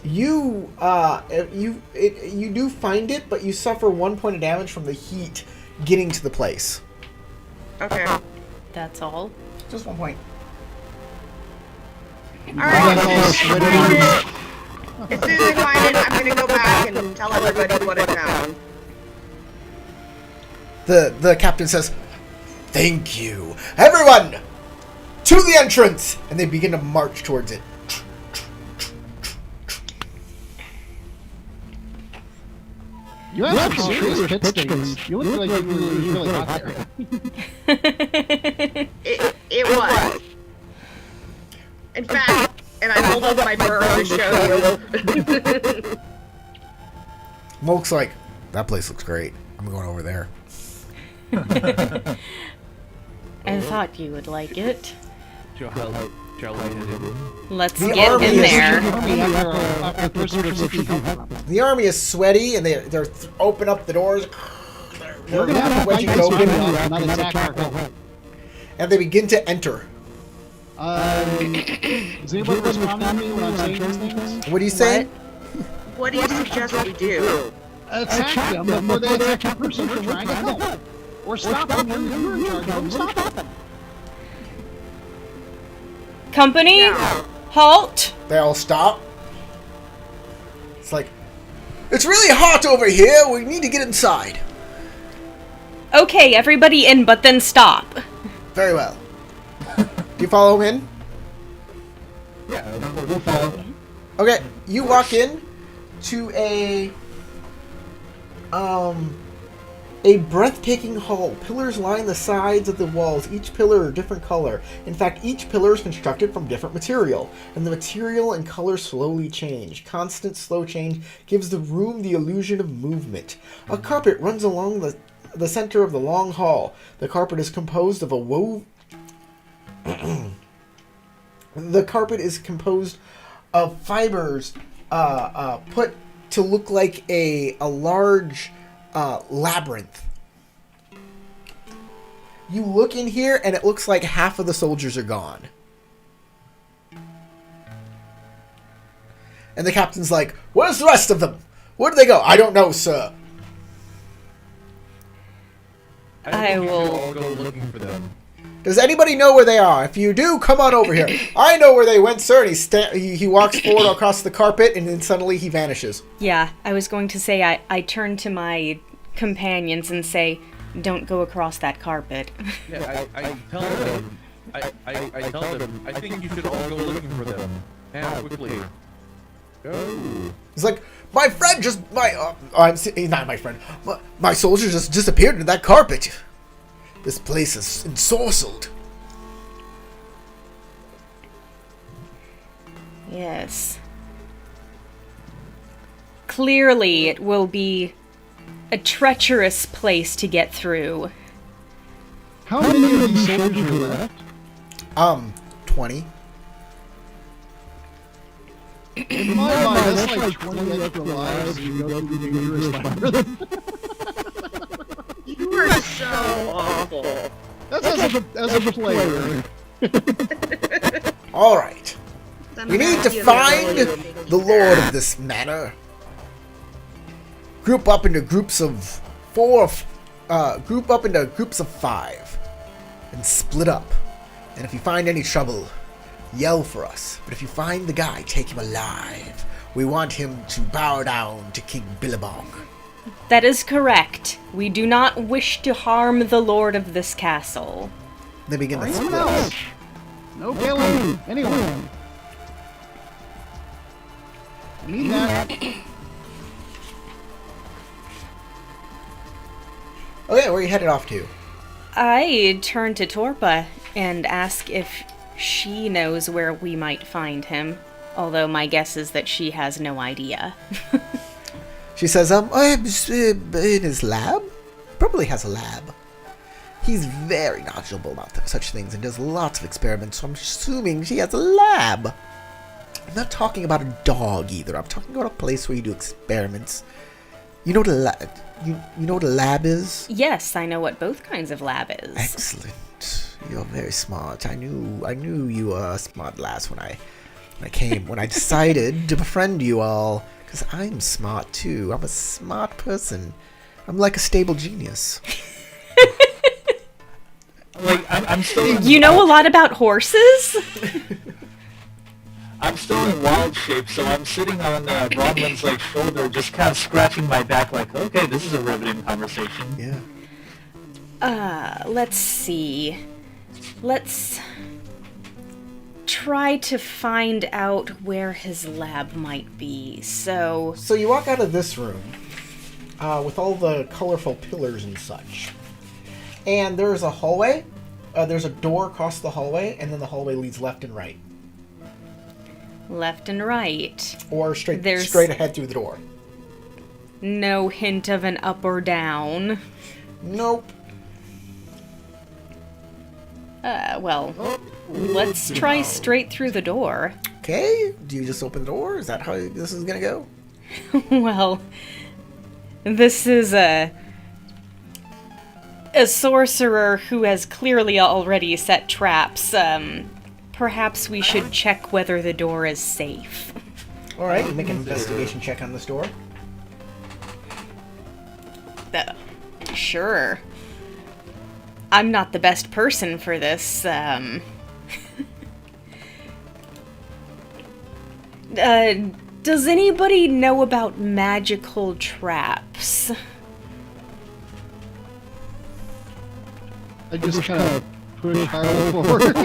you do find it, but you suffer 1 point of damage from the heat getting to the place. Okay. That's all. Just 1 point. Alright, as soon as I find it, I'm gonna go back and tell everybody what I found. The captain says, "Thank you. Everyone, to the entrance!" And they begin to march towards it. You have some serious pit stains. You look like you really hot there. It was. In fact, and I hold up my fur to show you. Molk's like, "That place looks great. I'm going over there." I thought you would like it. Let's The get army in is- there. The army is sweaty, and they're open up the doors. We're gonna have to wedging fight it this open, guy, not attack our home. and they begin to enter. Is anybody responding to me when I'm saying these things? What do you say? What do you suggest we do? attack them before they attack the person you're trying to help. Or stop them when you're in charge of them. Stop them. Company, halt! They all stop. It's like, it's really hot over here. We need to get inside. Okay, everybody in, but then stop. Very well. Do you follow him in? Yeah, we'll follow them. Okay, you walk in to a breathtaking hall. Pillars line the sides of the walls, each pillar a different color. In fact, each pillar is constructed from different material, and the material and color slowly change. Constant slow change gives the room the illusion of movement. A carpet runs along the center of the long hall. The carpet is composed of fibers put to look like a large labyrinth. You look in here and it looks like half of the soldiers are gone. And the captain's like, "Where's the rest of them? Where did they go?" "I don't know, sir." I will I'll go looking for them. "Does anybody know where they are? If you do, come on over here." "I know where they went, sir." And he walks forward across the carpet, and then suddenly he vanishes. Yeah, I was going to say I turn to my companions and say, don't go across that carpet. Yeah, I tell them. I tell them. I think you should all go looking for them now, quickly. Go. He's like, "My friend just he's not my friend. My soldiers just disappeared into that carpet. This place is ensorcelled." Yes. Clearly, it will be a treacherous place to get through. How many of these soldiers are left? 20. In my mind, that's like 20 extra lives you go through the dangerous labyrinth. You are so awful. That's as a player. All right. We need to find the lord of this manor. Group up into groups of 5, and split up. And if you find any trouble, yell for us. But if you find the guy, take him alive. We want him to bow down to King Billabong. That is correct. We do not wish to harm the lord of this castle. They begin to Anyone split up. else? No killing anyone. I mean that. Okay, where are you headed off to? I turn to Torpa and ask if she knows where we might find him. Although my guess is that she has no idea. She says, I'm in his lab? Probably has a lab. He's very knowledgeable about such things and does lots of experiments, so I'm assuming she has a lab. I'm not talking about a dog either. I'm talking about a place where you do experiments. You know what a lab? You know what a lab is? Yes, I know what both kinds of lab is. Excellent. You're very smart. I knew you were a smart lass when I decided to befriend you all. Because I'm smart too. I'm a smart person. I'm like a stable genius. Like, I'm still. You know a lot about horses? I'm still in wild shape, so I'm sitting on Bronwyn's like shoulder, just kind of scratching my back, like, okay, this is a riveting conversation. Yeah. Let's see. Let's try to find out where his lab might be. So you walk out of this room with all the colorful pillars and such. And there's a hallway. There's a door across the hallway, and then the hallway leads left and right. left and right. Or straight There's ahead through the door. no hint of an up or down. Nope. Well, let's try straight through the door. Okay. Do you just open the door? Is that how this is gonna go? Well, this is a sorcerer who has clearly already set traps. Perhaps we should check whether the door is safe. All right. Make an investigation check on this door. Sure. I'm not the best person for this. Does anybody know about magical traps? I just kind of push Harlow forward.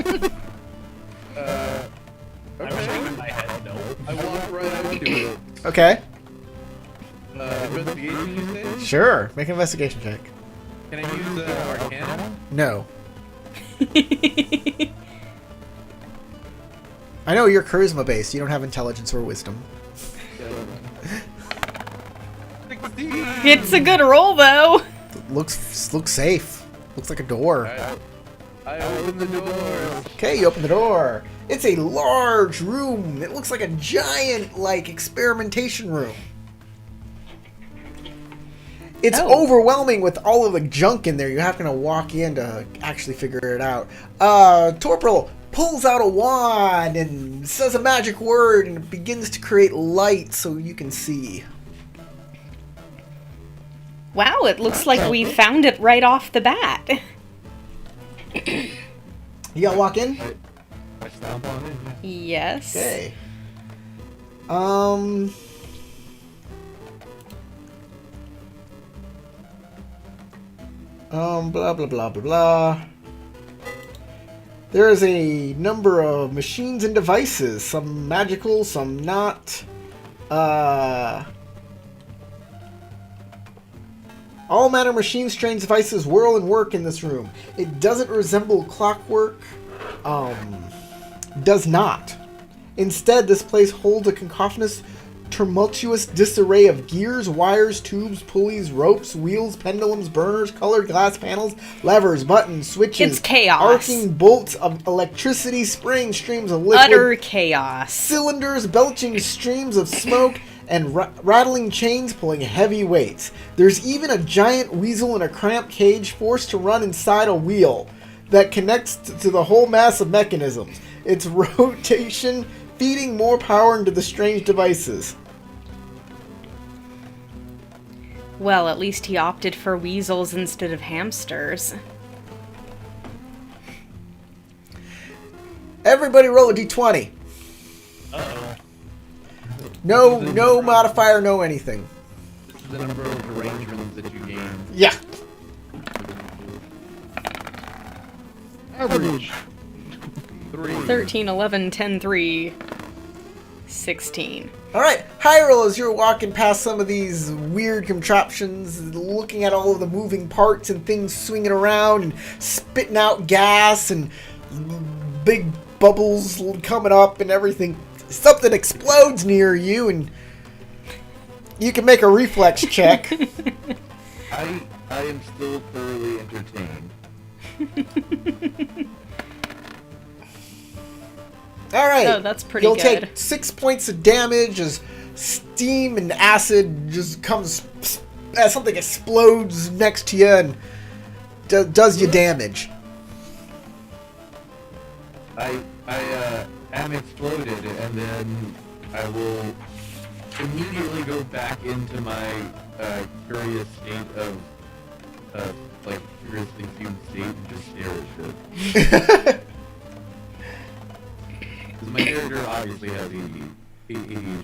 I'm shaking my head, no. I walk right up to it. Okay. Investigation, you say? Sure. Make an investigation check. Can I use Arcana? No. I know you're charisma based. You don't have intelligence or wisdom. 16! It's a good roll, though. Looks safe. Looks like a door. I open the door. Okay, you open the door. It's a large room. It looks like a giant, experimentation room. It's overwhelming with all of the junk in there. You have to walk in to actually figure it out. Torpil pulls out a wand and says a magic word, and it begins to create light so you can see. Wow, it looks like we found it right off the bat. You gotta walk in? I stomp on it. Yes. Okay. Blah, blah, blah, blah, blah. There is a number of machines and devices, some magical, some not. All manner of machines, strange devices whirl and work in this room. It doesn't resemble clockwork. Does not. Instead, this place holds a cacophonous, tumultuous disarray of gears, wires, tubes, pulleys, ropes, wheels, pendulums, burners, colored glass panels, levers, buttons, switches. It's chaos. Arcing bolts of electricity, spraying streams of liquid. Utter chaos. Cylinders belching streams of smoke, and rattling chains pulling heavy weights. There's even a giant weasel in a cramped cage forced to run inside a wheel that connects to the whole mass of mechanisms. Its rotation feeding more power into the strange devices. Well, at least he opted for weasels instead of hamsters. Everybody roll a d20. Uh-oh. No modifier, no anything. This is the number of arrangements that you gain. Yeah. Average. 3. 13, 11, 10, 3, 16. Alright, Hyrule, as you're walking past some of these weird contraptions, looking at all of the moving parts and things swinging around and spitting out gas and big bubbles coming up and everything, something explodes near you and you can make a reflex check. I am still thoroughly entertained. Alright. Oh, that's pretty You'll good. take 6 points of damage as steam and acid just comes as something explodes next to you and does you damage. I am exploded, and then I will immediately go back into my curious state of curiously fumed state and just stare at shit. Because my character obviously has ADHD.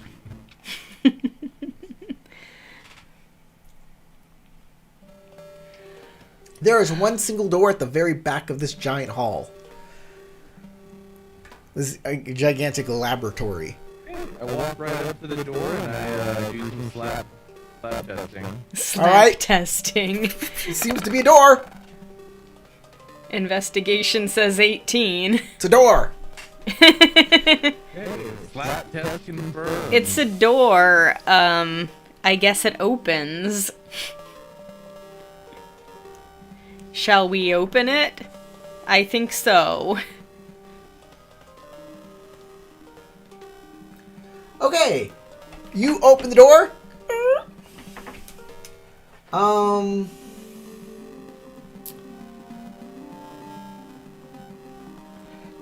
There is one single door at the very back of this giant hall. This is a gigantic laboratory. I walk right up to the door and I do some slap testing. Slap Alright. testing. It seems to be a door. Investigation says 18. It's a door. Hey, slap test confirmed. It's a door. I guess it opens. Shall we open it? I think so. Okay. You open the door.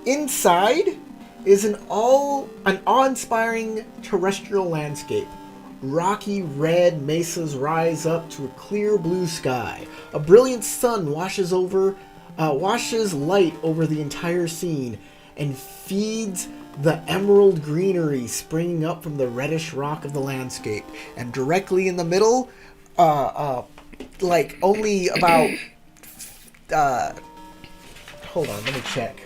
Inside is an awe-inspiring terrestrial landscape. rocky red mesas rise up to a clear blue sky. A brilliant sun washes light over the entire scene and feeds the emerald greenery springing up from the reddish rock of the landscape. And directly in the middle, like only about hold on, let me check.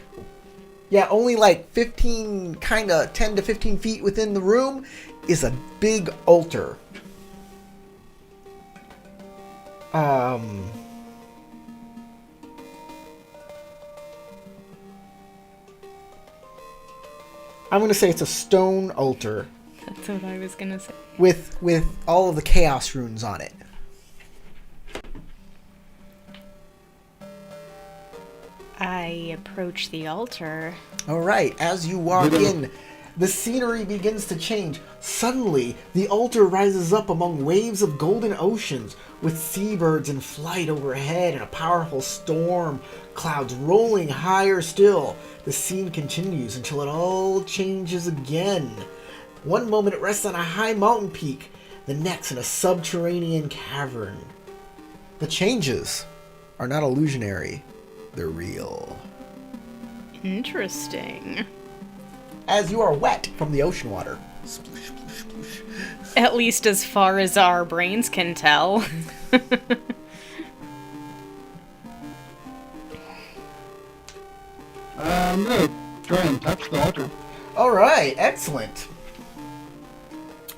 Yeah, only like 15, kind of 10 to 15 feet within the room is a big altar. I'm going to say it's a stone altar. That's what I was going to say. With all of the chaos runes on it. I approach the altar. All right, as you walk in, the scenery begins to change. Suddenly, the altar rises up among waves of golden oceans, with seabirds in flight overhead and a powerful storm clouds rolling higher still. The scene continues until it all changes again. One moment it rests on a high mountain peak, the next in a subterranean cavern. The changes are not illusionary. They're real. Interesting. As you are wet from the ocean water. Sploosh, sploosh, sploosh. At least as far as our brains can tell. I'm gonna try and touch the altar. All right, excellent.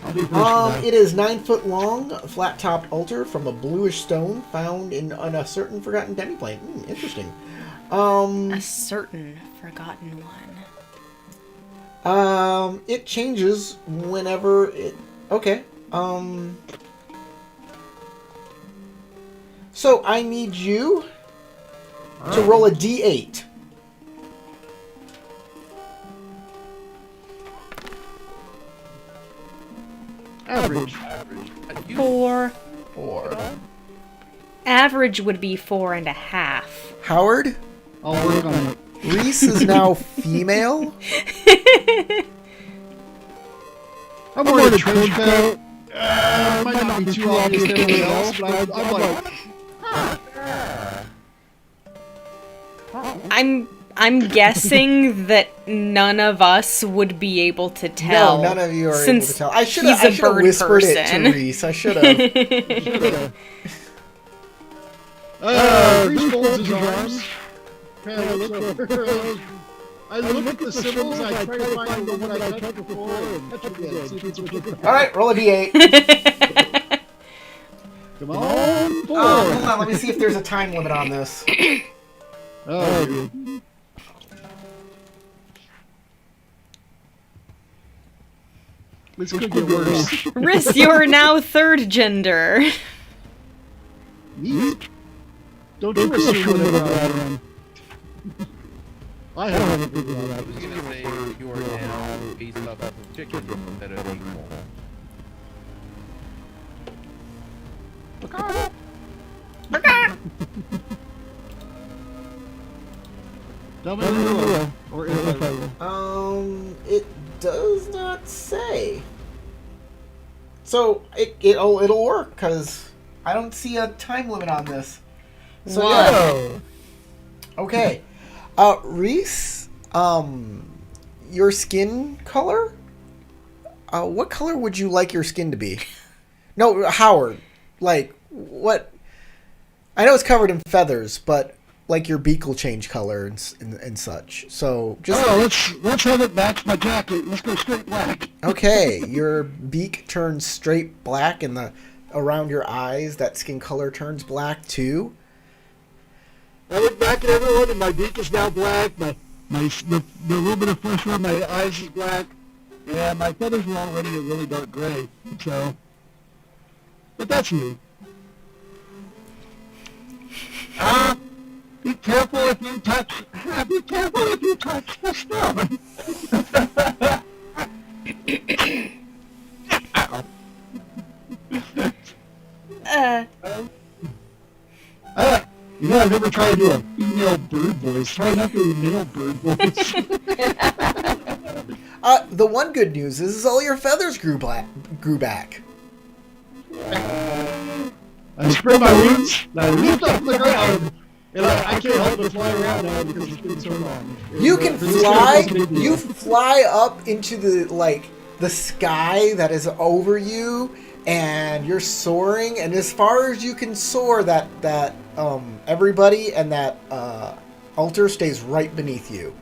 I'll be first for that. It is 9 foot long, flat-topped altar from a bluish stone found on a certain forgotten demiplane. Interesting. A certain forgotten one. It changes whenever it. Okay. So I need you to roll a d8. Average. 4. 4. Average would be 4.5. Howard, I'll work on it. Reese is now female. I'm wearing a trench coat. Might not be too obvious to anyone else, but I'm like, I'm guessing that none of us would be able to tell. No, none of you are able since to tell. I should he's have a bird whispered it person. to Reese. I should have. Reese folds his arms. Kind of looks over. I look at the symbols, I try to find the one I touched before, and touch it again. See if it's what you're All right, roll a d8. Come on, Hold on, let me see if there's a time limit on this. Oh, dude. This could get worse. Riss, you're now third gender. Neat. Don't you assume whatever I am. I haven't figured it I out. was gonna say you are now a stuffed chicken instead of equal. Tell me when you will, or if I will. It does not say. So it'll work because I don't see a time limit on this. So yeah. Okay. Reese, your skin color? What color would you like your skin to be? No, Howard. Like what? I know it's covered in feathers, but like your beak will change color and such. So just Let's have it match my jacket. Let's go straight black. okay. Your beak turns straight black, and around your eyes, that skin color turns black too. I look back at everyone, and my beak is now black. The little bit of flesh around my eyes is black. Yeah, my feathers were already a really dark gray. So, but that's me. Be careful if you touch. Be careful if you touch the stone. You know, I've never tried to do a female bird voice. Try not to do a male bird voice. The one good news is all your feathers grew back. I spread my wings, and I lift off the ground, and I can't help but fly around now because it's been so long. You can fly. You fly up into the sky that is over you, and you're soaring. And as far as you can soar, that everybody and that altar stays right beneath you.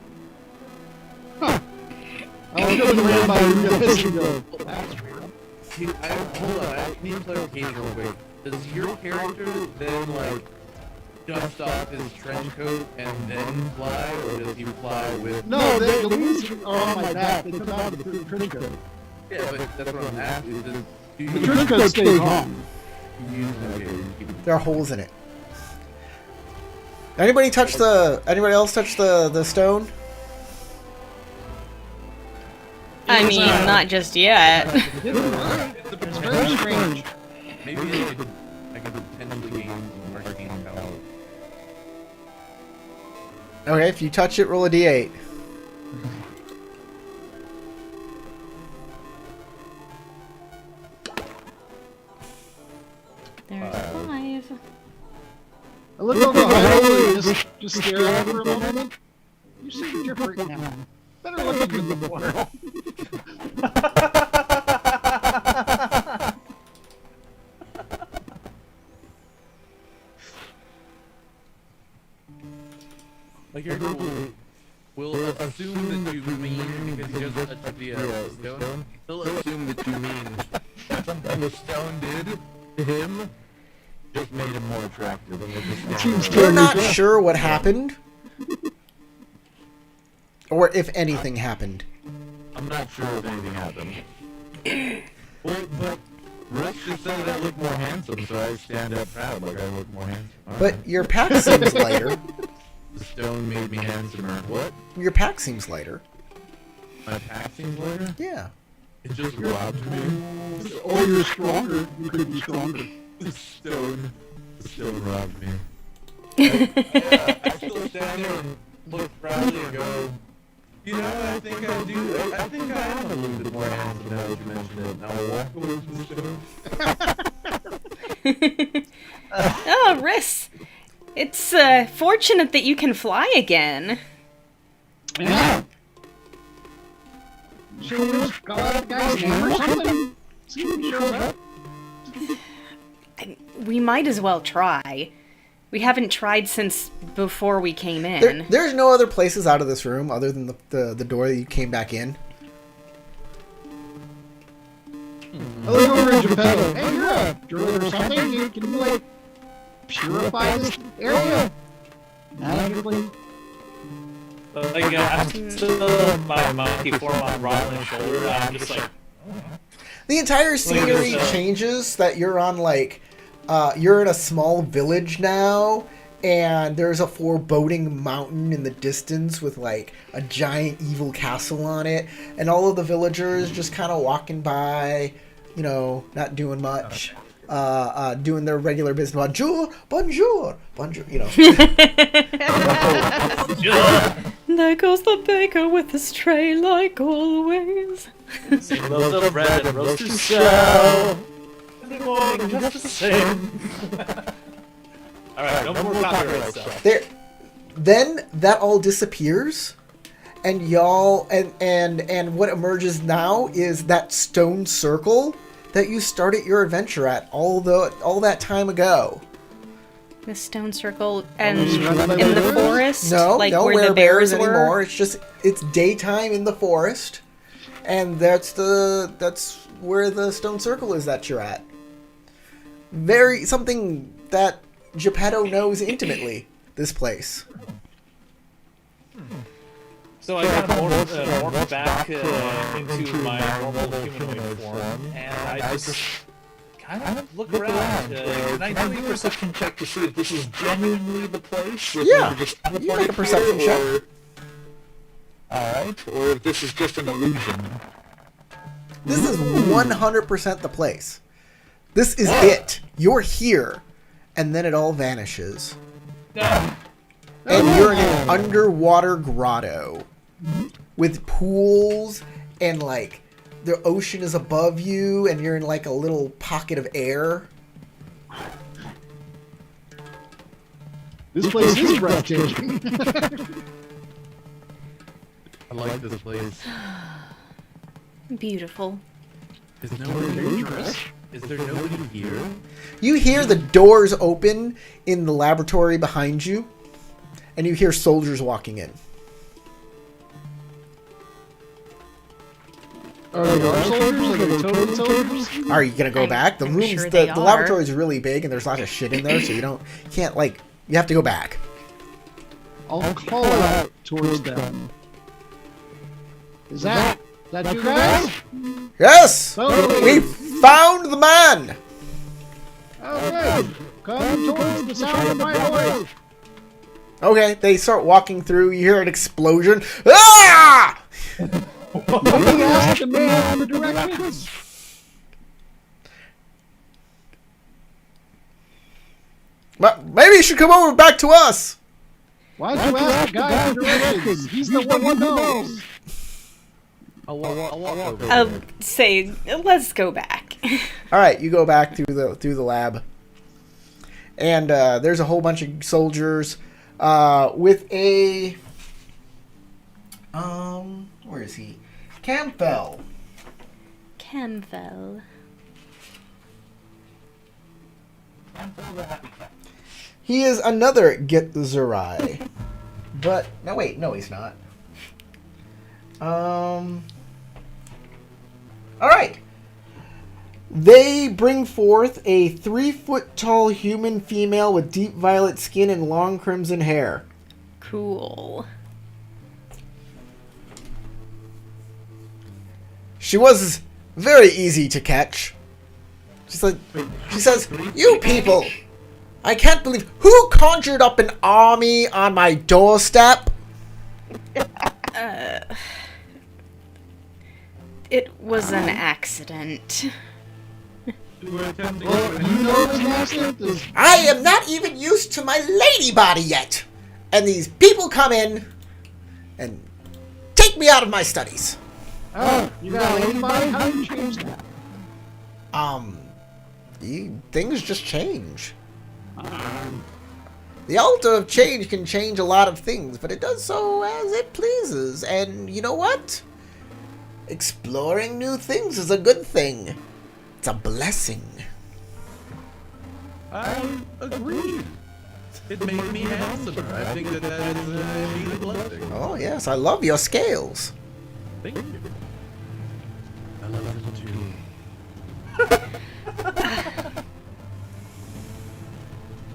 Huh. I'll go to the land by the go. Hold on, I need clarification real quick. Does your character then, like, dust off his trench coat and then fly, or does he fly with... No, the wings are on my back. They come out of the trench coat. Yeah, but that's what I'm asking. Do you The trench coat stays on. There are holes in it. Anybody else touch the stone? I mean, not just yet. It's very strange. Maybe I could potentially gain some arcane power. Okay, if you touch it, roll a d8. There's 5. I look over the hole and just stare at it for a moment. You seem different now. Better looking than before. Like your will assume that you mean because you just touched the stone. He'll assume that you mean something the stone did to him just made him more attractive. You're not sure what happened, or if anything happened. I'm not sure if anything happened. Well, but Rex just said that I look more handsome, so I stand up proud like I look more handsome. But your pack seems lighter. The stone made me handsomer. What? Your pack seems lighter. My pack seems lighter? Yeah. It just robbed me. Oh, you're stronger. You could be stronger. The stone robbed me. I still stand there and look proudly and go, you know, I think I am a little bit more handsome now that you mention it. Now I'll walk away from the stone. Oh, Riss. It's fortunate that you can fly again. Yeah. Should we just go out guy's name or something? See if he shows up. We might as well try. We haven't tried since before we came in. There's no other places out of this room other than the door that you came back in. I look over at Geppetto. Hey, you're a druid or something. You can, like, purify this area? Magically? I'm still my monkey form on Roland's shoulder. I'm just like, The entire scenery changes. That you're on you're in a small village now, and there's a foreboding mountain in the distance with like a giant evil castle on it, and all of the villagers just kind of walking by, you know, not doing much, doing their regular business. Bonjour, bonjour, bonjour, you know. There goes the baker with his tray like always. loaf of bread and roasted shell. Every morning just the same. Alright, no more copyright stuff. Then that all disappears, and y'all and what emerges now is that stone circle that you started your adventure at all that time ago. The stone circle and in the forest, No, like no where the bears were. anymore. It's daytime in the forest, and that's where the stone circle is that you're at. Something that Geppetto knows intimately. This place. So I kind of morphed back into my normal humanoid form, and I just kind of look around. Can I do a perception check to see if this is genuinely the place? Yeah, you make a perception check. Alright, or if this is just an illusion. This is 100% the place. This is it. You're here, and then it all vanishes. And you're in an underwater grotto with pools and like the ocean is above you, and you're in like a little pocket of air. This place is breathtaking. I like this place. Beautiful. Is nobody dangerous? Is there nobody here? You hear the doors open in the laboratory behind you, and you hear soldiers walking in. Are they our soldiers? Are they total soldiers? Are you gonna go I'm- back? The I'm room's sure they the are. laboratory is really big, and there's lots of shit in there, so you can't like you have to go back. I'll call out towards them. Is that you guys? Yes, Totally. we found the man. Okay, come towards the sound of my voice. Okay, they start walking through. You hear an explosion. Ah! Let me ask the man for directions. But maybe you should come over back to us. Why'd you ask the guy for directions? He's the one who knows. I'll walk over. I'll say, let's go back. All right, you go back through the lab, and there's a whole bunch of soldiers with a where is he? Campbell. Camfell. He is another Gitzerai. But no, wait, no, he's not. All right. They bring forth a 3-foot-tall human female with deep violet skin and long crimson hair. Cool. She was very easy to catch. She says, "You people, I can't believe who conjured up an army on my doorstep." It was an accident. You know it was an accident? I am not even used to my lady body yet, and these people come in and take me out of my studies. Oh, you got a lady body? How do you change that? Things just change. The altar of change can change a lot of things, but it does so as it pleases. And you know what? Exploring new things is a good thing. It's a blessing. I agree. It made me handsomer. I think that is a blessing. Oh, yes, I love your scales. Thank you. I love them too.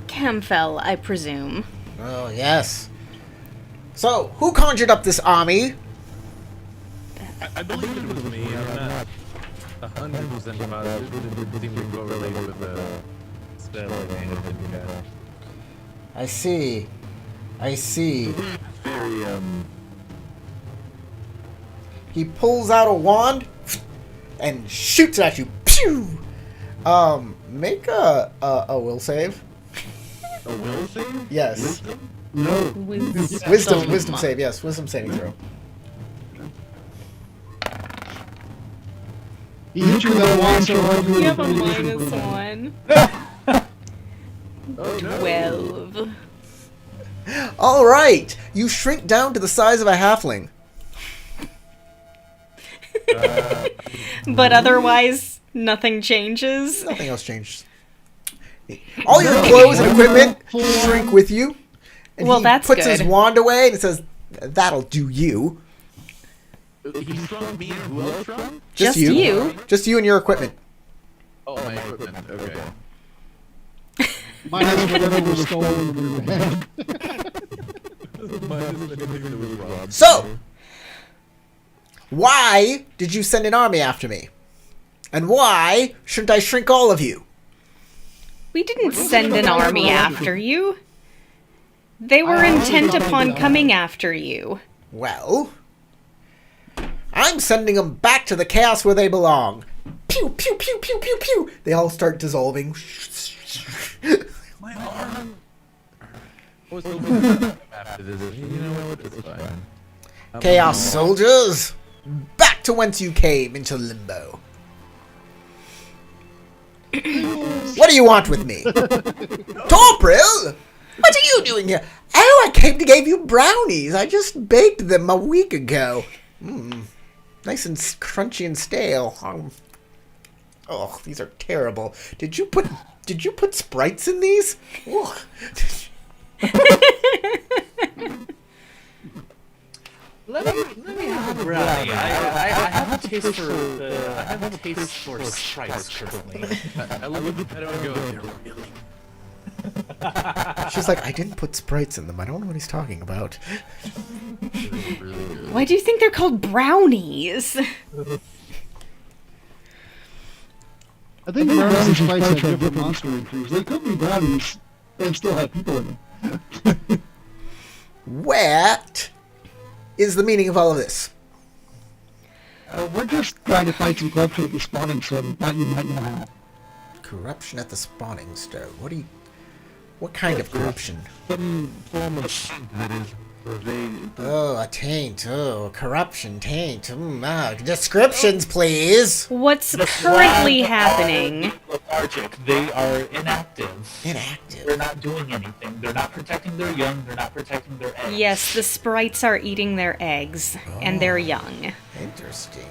Camfell, I presume. Oh, yes. So, who conjured up this army? I believe it was me. I'm not 100% positive. It didn't seem to correlate with the spell I made of the guy. I see. I see. Very, He pulls out a wand and shoots at you. Pew! Make a will save. a will save? Yes. No. Wisdom save, yes. Wisdom saving throw. He hit you with that wand so hard you You have a wouldn't -1. 12. All right. You shrink down to the size of a halfling. But otherwise, nothing changes. Nothing else changes. All your clothes and equipment shrink with you. And Well, he that's puts his good. wand away and says, "That'll do you." He shrunk me and who else shrunk? Just you. Just you and your equipment. Oh, my equipment. Okay. Minus whatever was stolen from your head. Minus anything that was robbed. So, why did you send an army after me? And why shouldn't I shrink all of you? We didn't send an army after you. They were intent upon coming after you. Well, I'm sending them back to the chaos where they belong. Pew, pew, pew, pew, pew, pew. They all start dissolving. My arm. I was hoping after this. You know what? It's fine. Chaos soldiers, back back to whence you came, into limbo. What do you want with me? Torpril? What are you doing here? Oh, I came to give you brownies. I just baked them a week ago. Nice and crunchy and stale. Oh, these are terrible. Did you put sprites in these? Ugh. Let me have a brownie. I have a taste for stripes currently. I don't go there, really. She's like, I didn't put sprites in them. I don't know what he's talking about. Why do you think they're called brownies? I think brownies and sprites have different monster entries. They could be brownies and still have people in them. What is the meaning of all of this? We're just trying to fight some corruption at the spawning zone. Thought you might know how. Corruption at the spawning stone. What kind of corruption? Some form of scent that is pervaded. Oh, a taint. Oh, corruption, taint. Descriptions, please. What's currently happening? Lethargic. They are inactive. Inactive. They're not doing anything. They're not protecting their young. They're not protecting their eggs. Yes, the sprites are eating their eggs, and they're young. Interesting.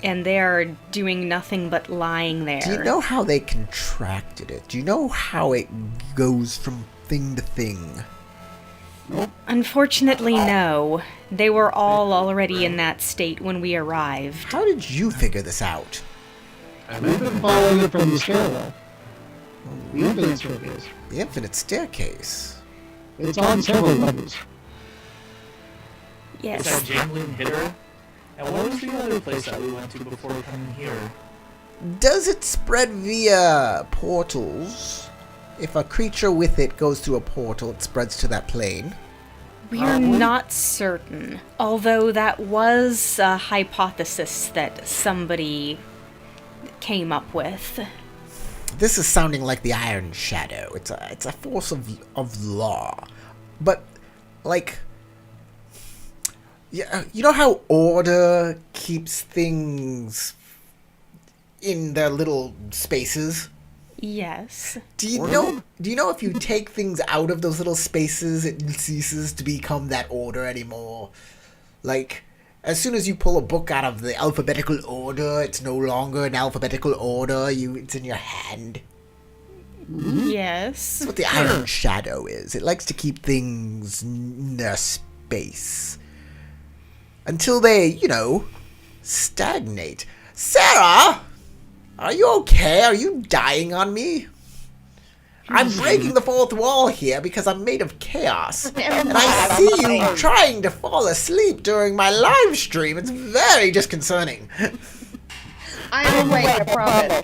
And they are doing nothing but lying there. Do you know how they contracted it? Do you know how it goes from thing to thing? Unfortunately, no. They were all already in that state when we arrived. How did you figure this out? We've been following it from the stairwell. The infinite staircase. The infinite staircase. It's on several levels. It's Yes. that jangling hitter. And what was the other place that we went to before coming here? Does it spread via portals? If a creature with it goes through a portal, it spreads to that plane. We're not certain. Although that was a hypothesis that somebody came up with. This is sounding like the Iron Shadow. It's a force of law. But, like... Yeah, you know how order keeps things in their little spaces? Yes. Do you know if you take things out of those little spaces, it ceases to become that order anymore? Like, as soon as you pull a book out of the alphabetical order, it's no longer an alphabetical order, it's in your hand. Yes. That's what the Iron Shadow is. It likes to keep things in their space. Until they, stagnate. Sarah! Are you okay? Are you dying on me? I'm breaking the fourth wall here because I'm made of chaos. And I see you trying to fall asleep during my live stream. It's very disconcerting. I'm awake, I promise.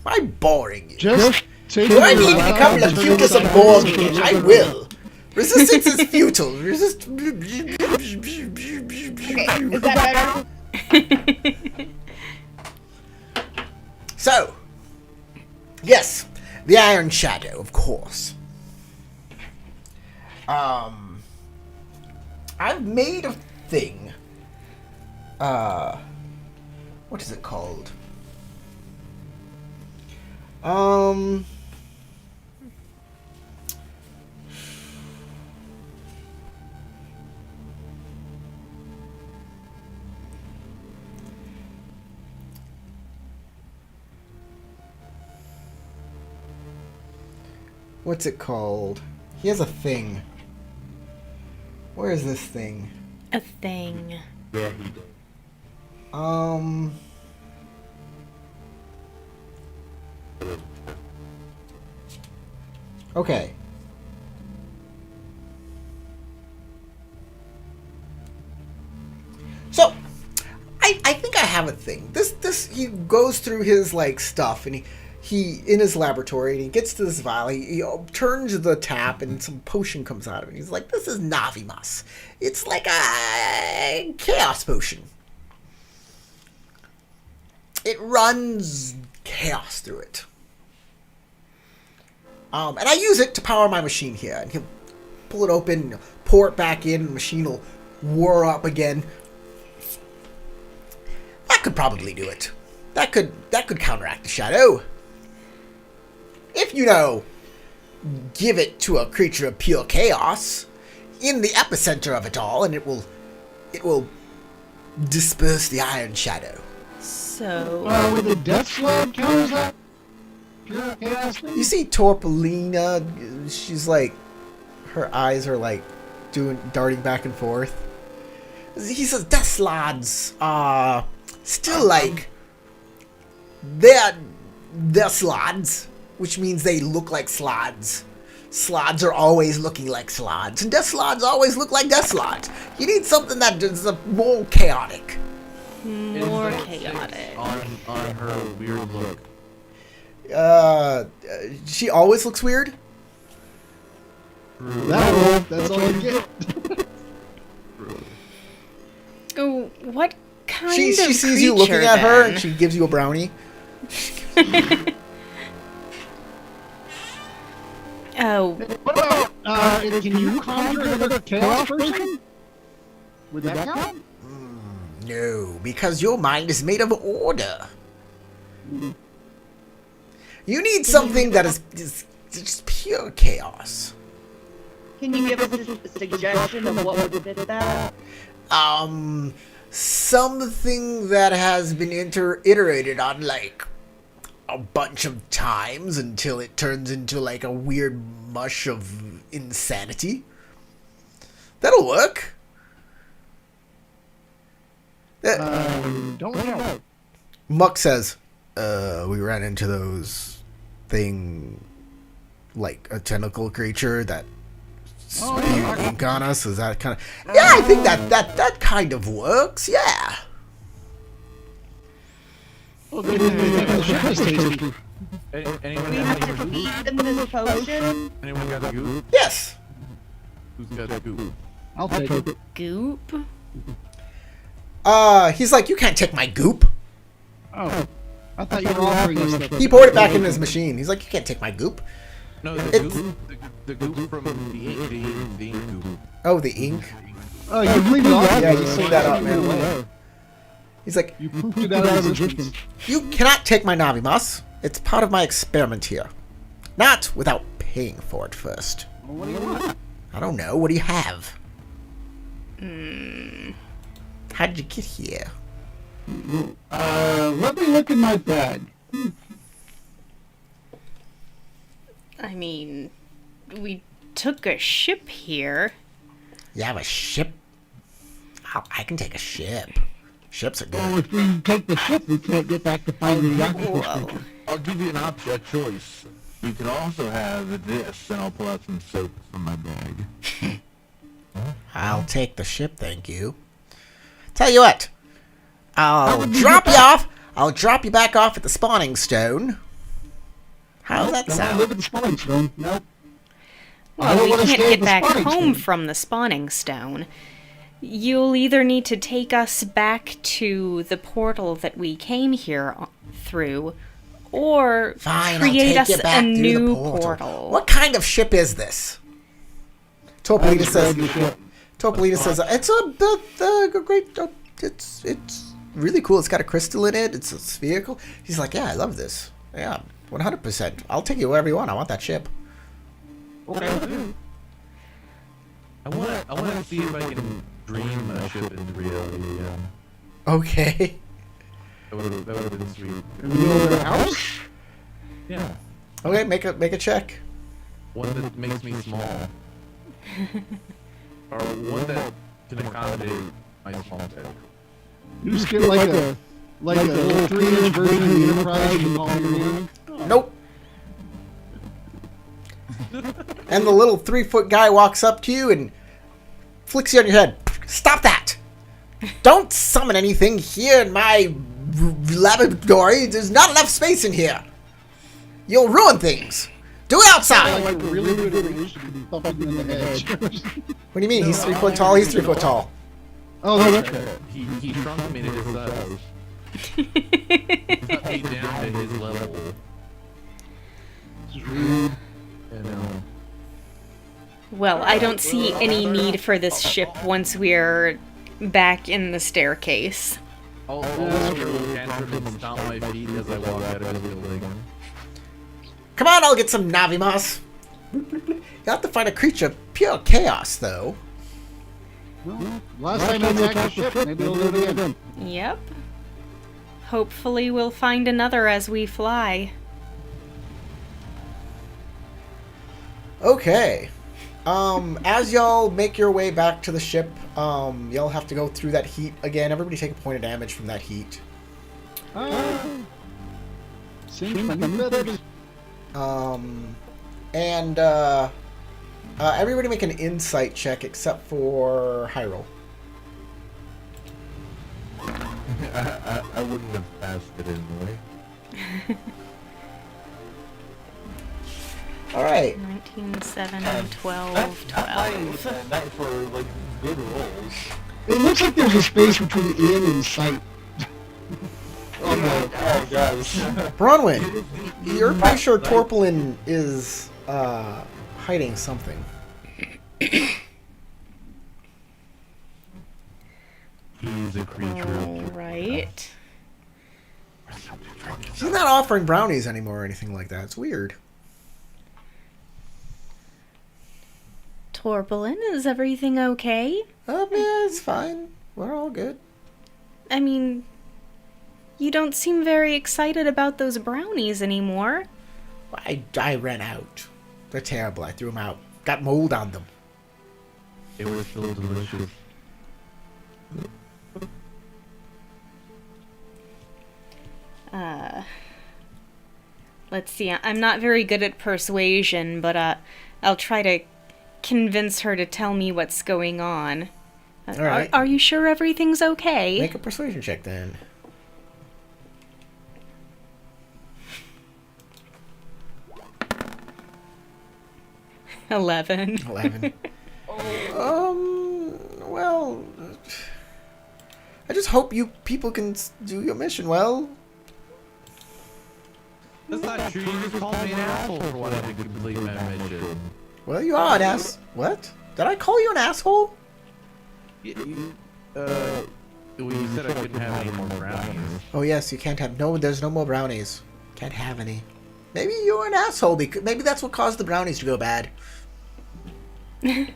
Am I boring you? Just take Do I need to become Locutus and bore me? I will. Resistance is futile. Okay, is that better? So, yes, the Iron Shadow, of course. I've made a thing. What is it called? What's it called? He has a thing. Where is this thing? A thing. Yeah, he did. Okay. So, I think I have a thing. This he goes through his stuff, and he in his laboratory, and he gets to this vial. He turns the tap, and some potion comes out of it. He's like, "This is Navimas. It's like a chaos potion. It runs chaos through it." And I use it to power my machine here. And he'll pull it open, pour it back in, and the machine will whir up again. could probably do it. That could counteract the shadow. If give it to a creature of pure chaos in the epicenter of it all, and it will disperse the iron shadow. So... With the death slab counters that pure chaos thing? You see Torpolina, she's like, her eyes are like darting back and forth. He says death slots are still like, they're slots, which means they look like slots. Slots are always looking like slots, and death slots always look like death slots. You need something that is more chaotic. More chaotic. On her weird look. She always looks weird. That's all you get. Oh, what kind She of sees you looking at her, and she gives you a brownie. Oh, What about, can you conjure another chaos person? Would that count? No, because your mind is made of order. You need something that is just pure chaos. Can you give us a suggestion of what would fit that? Something that has been iterated on like a bunch of times until it turns into like a weird mush of insanity. That'll work. Don't know. Muck says, we ran into those thing, like a tentacle creature that spewed ink on us. Is that kind of... Yeah, I think that kind of works, yeah. Well, the ship is tasty. Anyone We have to feed them this potion? Anyone got a goop? Yes. Who's got a goop? I'll take it. goop? He's like, you can't take my goop. Oh, I thought you were offering us the... He poured it back in his machine. He's like, you can't take my goop. No, It's- the goop from the ink goop. Oh, the ink. Oh, you cleaned it off? Yeah, you cleaned that up, man. He's like, You pooped it out of existence. you cannot take my Navimas. It's part of my experiment here. Not without paying for it first. Well, what do you want? I don't know. What do you have? How did you get here? Let me look in my bag. I mean, we took a ship here. You have a ship? I can take a ship. Ships are Well, good. if we take the ship, we can't get back to finding the octopus. Whoa. I'll give you an option, a choice. You can also have this, and I'll pull out some soap from my bag. I'll take the ship, thank you. Tell you what. I'll drop you off. I'll drop you back off at the spawning stone. How's that Don't live sound? at the spawning stone. Nope. I Well, don't we wanna can't stay at get the back spawning home stone. from the spawning stone. You'll either need to take us back to the portal that we came here through, or Fine, I'll create take us you back a through new the portal. portal. What kind of ship is this? Torpolina says. Torpolina says it's a great. It's really cool. It's got a crystal in it. It's a spherical. He's like, yeah, I love this. Yeah, 100%. I'll take you wherever you want. I want that ship. I want to see if I can dream a ship into reality again. Okay. That would have been sweet. In the middle of the house? Yeah. Okay, make a check. One that makes me small. Or one that can accommodate my small tech. You just get like a little 3-inch version of the Enterprise and you call it your name? Nope. And the little 3-foot guy walks up to you and flicks you on your head. Stop that! Don't summon anything here in my laboratory. There's not enough space in here. You'll ruin things. Do it outside. Like really good range to be thumping you in the edge. What do you mean? He's 3 foot tall. He's 3 foot tall. Oh, no, okay. He shrunk me to his size. Cut me down to his level. You know. Well, I don't see any need for this ship once we're back in the staircase. I'll whisper a little tantrum and stomp my feet as I walk out of the building. Come on, I'll get some Navimas. You have to find a creature of pure chaos, though. Well, last time I attacked the ship, maybe we'll do it again. Yep. Hopefully we'll find another as we fly. Okay. As y'all make your way back to the ship, y'all have to go through that heat again. Everybody take a point of damage from that heat. Seems like better. Everybody make an insight check except for Hyrule. I wouldn't have passed it anyway. Alright. 19, 7, 12, Not for, like, good rolls. It looks like there's a space between in and sight. Oh, guys. Bronwyn, you're pretty sure Torpilin is hiding something. He's a creature of Right. She's not offering brownies anymore or anything like that. It's weird. Torpilin, is everything okay? Yeah, it's fine. We're all good. I mean, you don't seem very excited about those brownies anymore. I ran out. They're terrible. I threw them out. Got mold on them. They were still delicious. Let's see. I'm not very good at persuasion, but I'll try to convince her to tell me what's going on. All right. Are you sure everything's okay? Make a persuasion check then. $11. 11. Well, I just hope you people can do your mission well. That's not true. You just called me an asshole for wanting to complete my mission. Well, you are an ass. What? Did I call you an asshole? Well, you said I couldn't have any more brownies. Oh yes, you can't have there's no more brownies. Can't have any. Maybe you're an asshole because maybe that's what caused the brownies to go bad. Or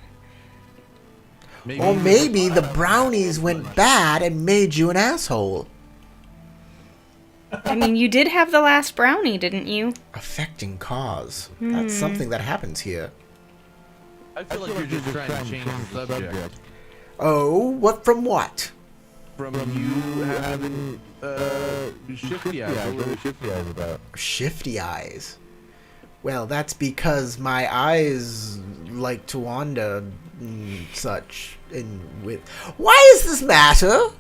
maybe the brownies went bad and made you an asshole. I mean, you did have the last brownie, didn't you? Affecting cause. That's something that happens here. I feel like you're just trying to change the subject. Oh, what from what? From you having, shifty eyes. What are shifty eyes about? Shifty eyes. Well, that's because my eyes like to wander and such and with. Why is this matter?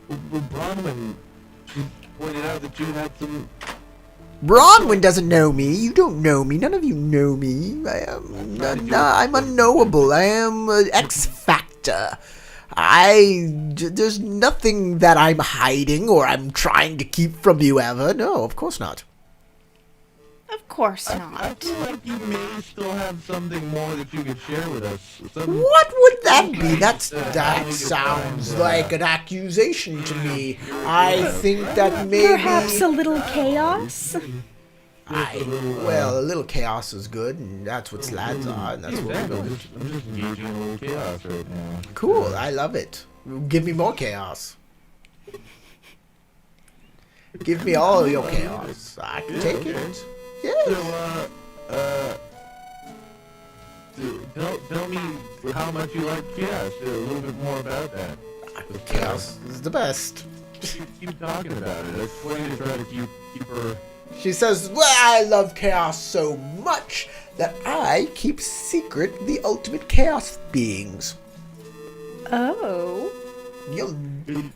Well, Bronwyn pointed out that you had some. Bronwyn doesn't know me. You don't know me. None of you know me. I'm unknowable. I am X Factor. There's nothing that I'm hiding or I'm trying to keep from you ever. No, of course not. Of course I not. feel like you may still have something more that you could share with us. What would that be? That sounds like an accusation to me. I think that maybe... Perhaps a little chaos? Well, a little chaos is good, and that's what slads are, and that's what we're going. I'm just engaging a little chaos right now. Cool, I love it. Give me more chaos. Give me all your chaos. I can take it. Yes. Tell me how much you like chaos. A little bit more about that. Chaos is the best. Keep talking about it. That's why you try to keep her. She says, well, I love chaos so much that I keep secret the ultimate chaos beings. Oh.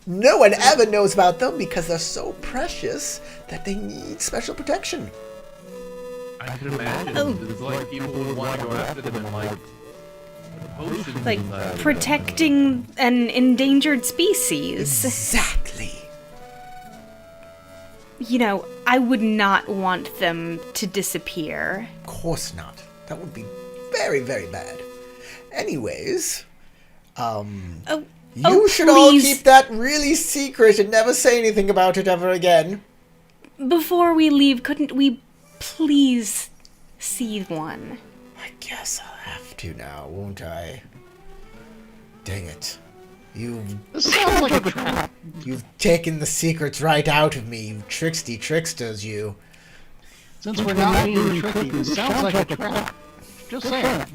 No one ever knows about them because they're so precious that they need special protection. I can imagine. It's like people would want to go after them and like potions. Like and that. protecting an endangered species. Exactly. You know, I would not want them to disappear. Of course not. That would be very, very bad. Anyways, Oh, You Oh, should all please. keep that really secret and never say anything about it ever again. Before we leave, couldn't we please see one? I guess I'll have to now, won't I? Dang it. This sounds like a trap. You've taken the secrets right out of me, you tricksters, you. Since we're not being tricky, this sounds like a trap. Just saying.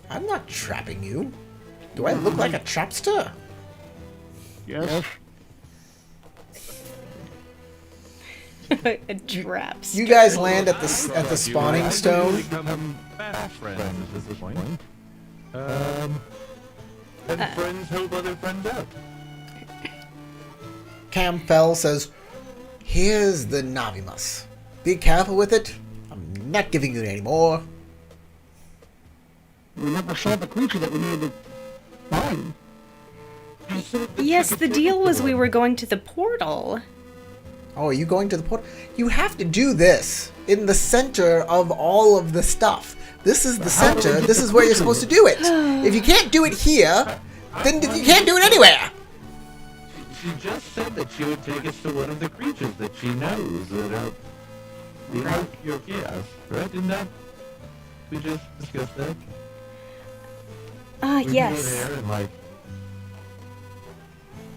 I'm not trapping you. Do I look like a trapster? Yes. A traps. You guys land at the spawning stone. Become fast friends at this point. And friends help other friends out. Cam Fell says, "Here's the Navimus. Be careful with it. I'm not giving you any more." We never saw the creature that we needed to find. Yes, the deal was we were going to the portal. Oh, are you going to the port? You have to do this in the center of all of the stuff. This is the center. This is where you're supposed to do it. If you can't do it here, then you can't do it anywhere. She just said that she would take us to one of the creatures that she knows that are behind your chaos, right? Didn't that? We just discussed that. We can go Yes. there and like.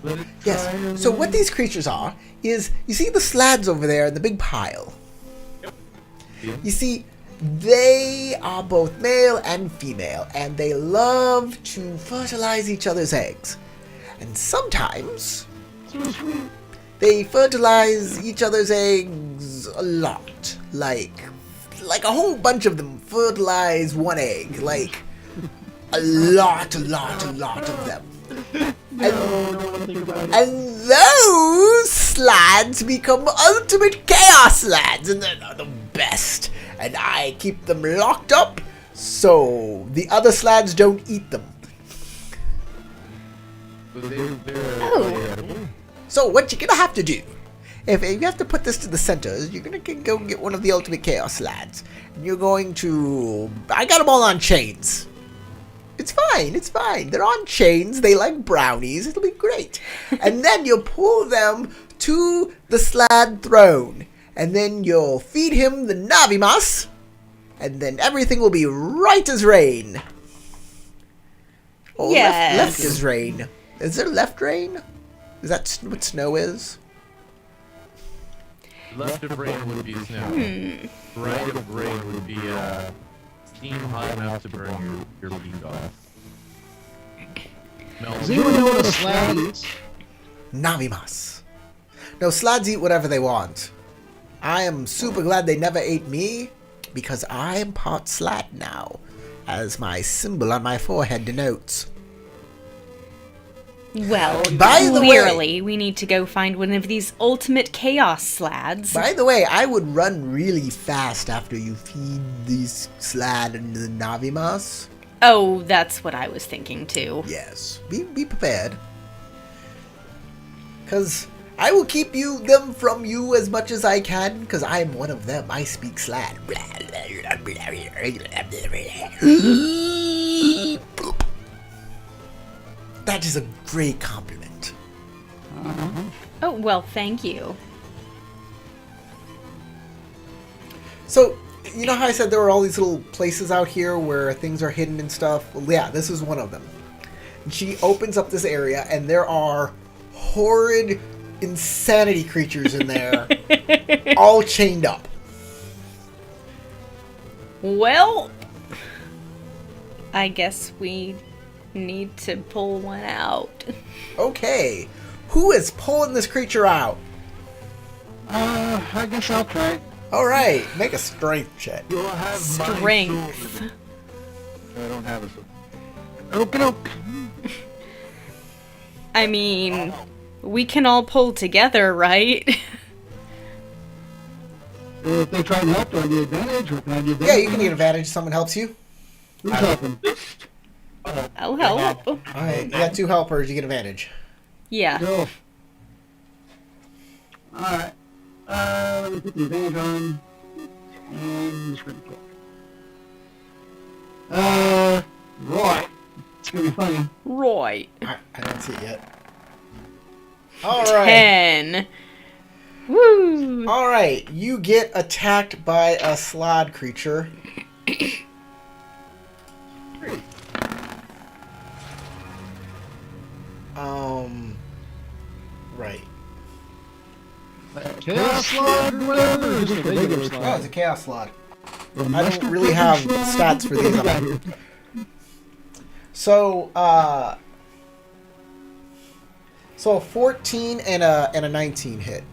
Let it Yes. try and- So what these creatures are is, you see the slads over there in the big pile. Yeah. You see, they are both male and female, and they love to fertilize each other's eggs. And sometimes they fertilize each other's eggs a lot. Like a whole bunch of them fertilize one egg. Like a lot of them. And those slads become ultimate chaos slads, and they're the best. And I keep them locked up so the other slads don't eat them. Oh. So what you're gonna have to do, if you have to put this to the center, is you're gonna go get one of the ultimate chaos slads. And you're going to... I got them all on chains. It's fine. They're on chains. They like brownies. It'll be great. And then you'll pull them to the slad throne. And then you'll feed him the Navimas. And then everything will be right as rain. Oh, Yes. left as rain. Is there left rain? Is that what snow is? Left of rain would be snow. Right of rain would be steam hot enough to burn your feet off. Does anyone know what a slab eats? Navimas. No, slads eat whatever they want. I am super glad they never ate me, because I am part slad now, as my symbol on my forehead denotes. Well, By the way- clearly we need to go find one of these ultimate chaos slads. By the way, I would run really fast after you feed these slad and the Navimas. Oh, that's what I was thinking too. Yes, be prepared. Because I will keep them from you as much as I can, because I am one of them. I speak slad. That is a great compliment. Oh, well, thank you. So, you know how I said there were all these little places out here where things are hidden and stuff? Well, yeah, this is one of them. And she opens up this area, and there are horrid insanity creatures in there, all chained up. Well, I guess we need to pull one out. Okay, who is pulling this creature out? I guess I'll try. All right, make a strength check. You'll have my Strength. sword. I don't have a sword. Okie-doke. I mean, we can all pull together, right? If they try to help, do I get advantage, or can I get advantage? Yeah, you can get advantage if someone helps you. Who's helping? I'll help. All right, you got 2 helpers, you get advantage. Yeah. Go. Alright. Let me put the advantage on. And screen check. Right. It's gonna be funny. Right. I don't see it yet. All right. 10. Woo! All right. You get attacked by a slod creature. Right. Chaos slot or whatever, or just a regular Oh, slot? it's a chaos slot. I don't really have stats for these. So, so a 14 and a 19 hit.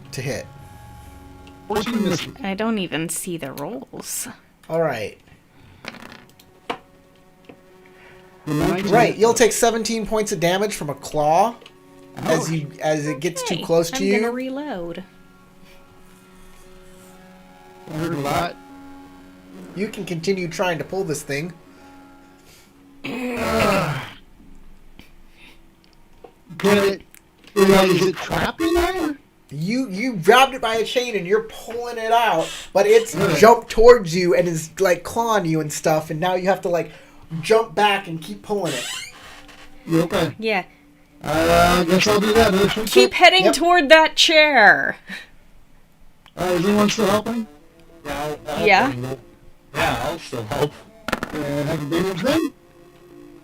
14 misses. I don't even see the rolls. All right. The 19 Right, you'll take 17 points of damage from a claw as it gets too Hey, close to I'm gonna you. reload. I heard a lot. You can continue trying to pull this thing. But is it trapped in there? You grabbed it by a chain and you're pulling it out, but it's jumped towards you and is like clawing you and stuff, and now you have to like jump back and keep pulling it. You okay? Yeah. I guess I'll do that. Keep heading Yep. toward that chair. Is anyone still helping? Yeah. Yeah, I'll still help. Have a damage then?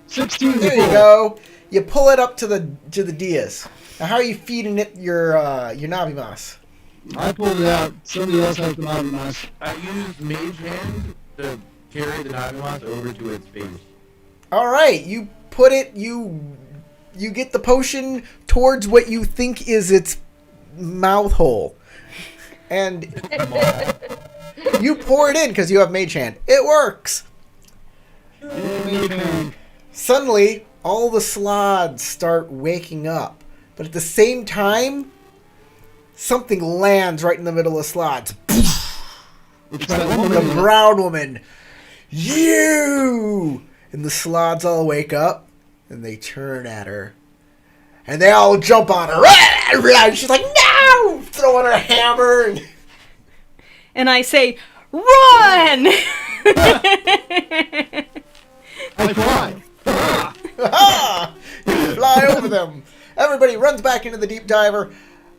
16. There you go. You pull it up to the dais. Now, how are you feeding it your Navimas? I pulled it out. Somebody else has the Navimas. I used Mage Hand to carry the Navimas over to its face. All right, you put it. You get the potion towards what you think is its mouth hole, and you pour it in because you have Mage Hand. It works. Suddenly, all the slods start waking up. But at the same time, something lands right in the middle of slods. It's that woman. The brown woman. You! And the slods all wake up, and they turn at her. And they all jump on her. And she's like, no! Throwing her hammer. And I say, run! I fly. You fly over them. Everybody runs back into the deep diver.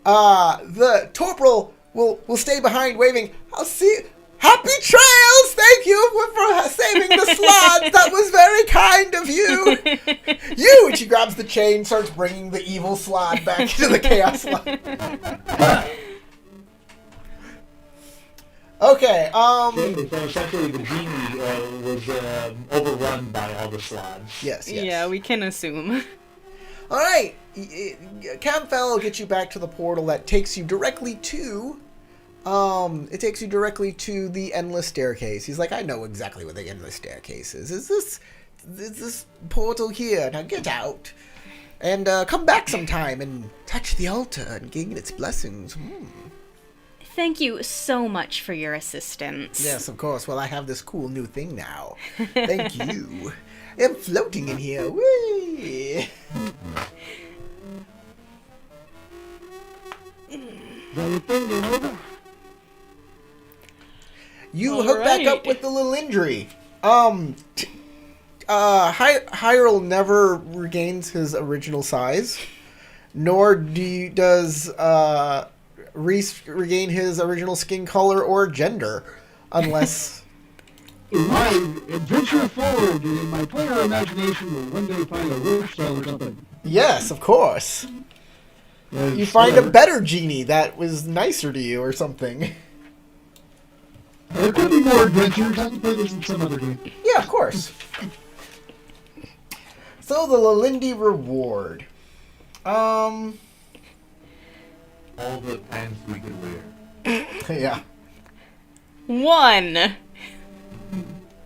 The Torpral will stay behind waving, I'll see. Happy trails! Thank you for saving the slots. That was very kind of you. You! And she grabs the chain, starts bringing the evil slot back into the chaos slot. Okay, So essentially the genie was overrun by all the slots. Yes. Yeah, we can assume. All right, Camfell will get you back to the portal that takes you directly to, the endless staircase. He's like, I know exactly what the endless staircase is. Is this portal here? Now get out, and come back sometime and touch the altar and gain its blessings. Thank you so much for your assistance. Yes, of course. Well, I have this cool new thing now. Thank you. I'm floating in here. Whee! You hook back up with the little injury. Hyrule never regains his original size, nor does Reese regain his original skin color or gender, unless... In my adventure forward, in my player imagination will one day find a wolf shell or something. Yes, of course. You find a better genie that was nicer to you or something. There could be more adventures. I can play this in some other game. Yeah, of course. So the Lalindi reward. All the pants we could wear. Yeah. 1.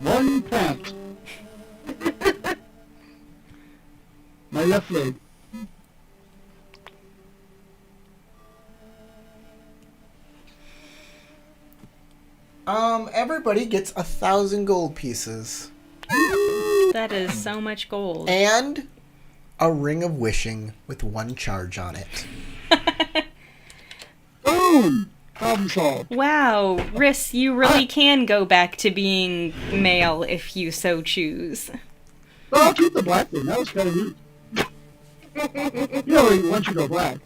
One pant. My left leg. Everybody gets 1,000 gold pieces. That is so much gold. And a ring of wishing with 1 charge on it. Boom! Problem solved. Wow, Riss, you really can go back to being male if you so choose. But I'll keep the black thing. That was kind of neat. You know, once you go black.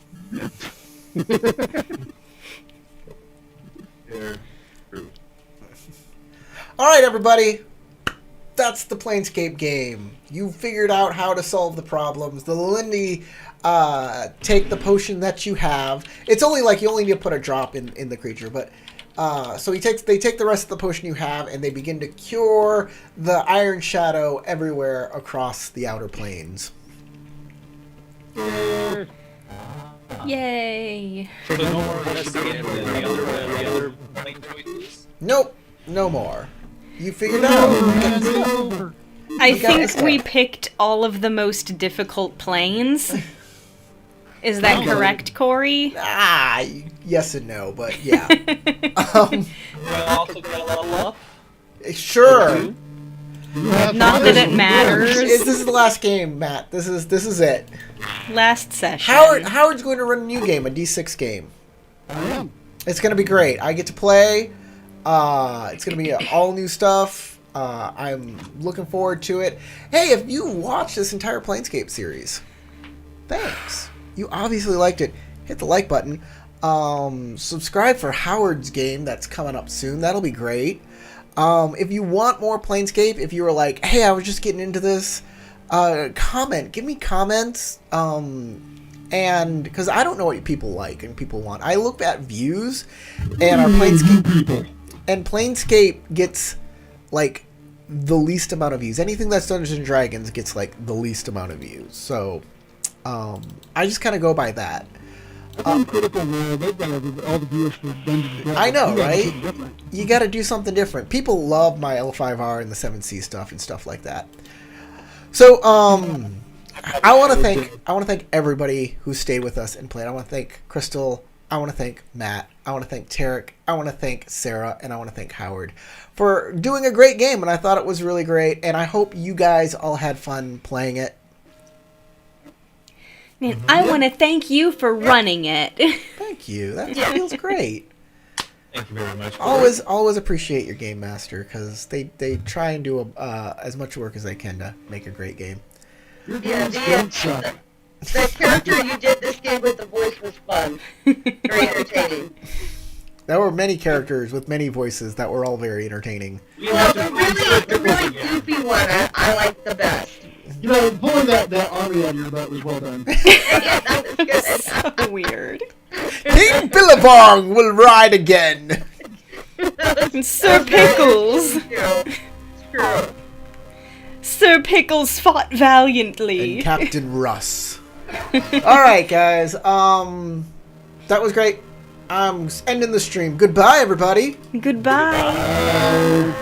Here. True. All right, everybody. That's the Planescape game. You figured out how to solve the problems. The Lindy take the potion that you have. It's only like you only need to put a drop in the creature, but so they take the rest of the potion you have and they begin to cure the Iron Shadow everywhere across the Outer Planes. Yay! So no more investigating the other plane choices? Nope, no more. You figured out. I think we picked all of the most difficult planes. Is that correct, Corey? Yes and no, but yeah. Will I also get a level up? Sure. Not that it matters. This is the last game, Matt. This is it. Last session. Howard's going to run a new game, a D6 game. I am. It's going to be great. I get to play. It's going to be all new stuff. I'm looking forward to it. Hey, if you watched this entire Planescape series, thanks. You obviously liked it. Hit the like button. Subscribe for Howard's game that's coming up soon. That'll be great. If you want more Planescape, if you were like, hey, I was just getting into this, comment. Give me comments. And because I don't know what people like and people want. I look at views and our Planescape. And Planescape gets like the least amount of views. Anything that's Dungeons and Dragons gets like the least amount of views. So I just kind of go by that. Critical Role, they've got all the viewers for Dungeons and Dragons. I know, right? Different. You got to do something different. People love my L5R and the 7C stuff and stuff like that. So I want to thank everybody who stayed with us and played. I want to thank Crystal. I want to thank Matt. I want to thank Tarek. I want to thank Sarah, and I want to thank Howard for doing a great game. And I thought it was really great. And I hope you guys all had fun playing it. Man, I want to thank you for running it. Thank you. That feels great. Thank you very much. Always appreciate your game master because they try and do as much work as they can to make a great game. Yeah, the character you did this game with, the voice was fun. Very entertaining. There were many characters with many voices that were all very entertaining. Well, the really goofy one I like the best. You know, pulling that army out of your butt was well done. Yeah, that was good. So weird. King Billabong will ride again. And Sir Pickles. True. Sir Pickles fought valiantly. And Captain Russ. Alright, guys. That was great. I'm ending the stream. Goodbye, everybody. Goodbye.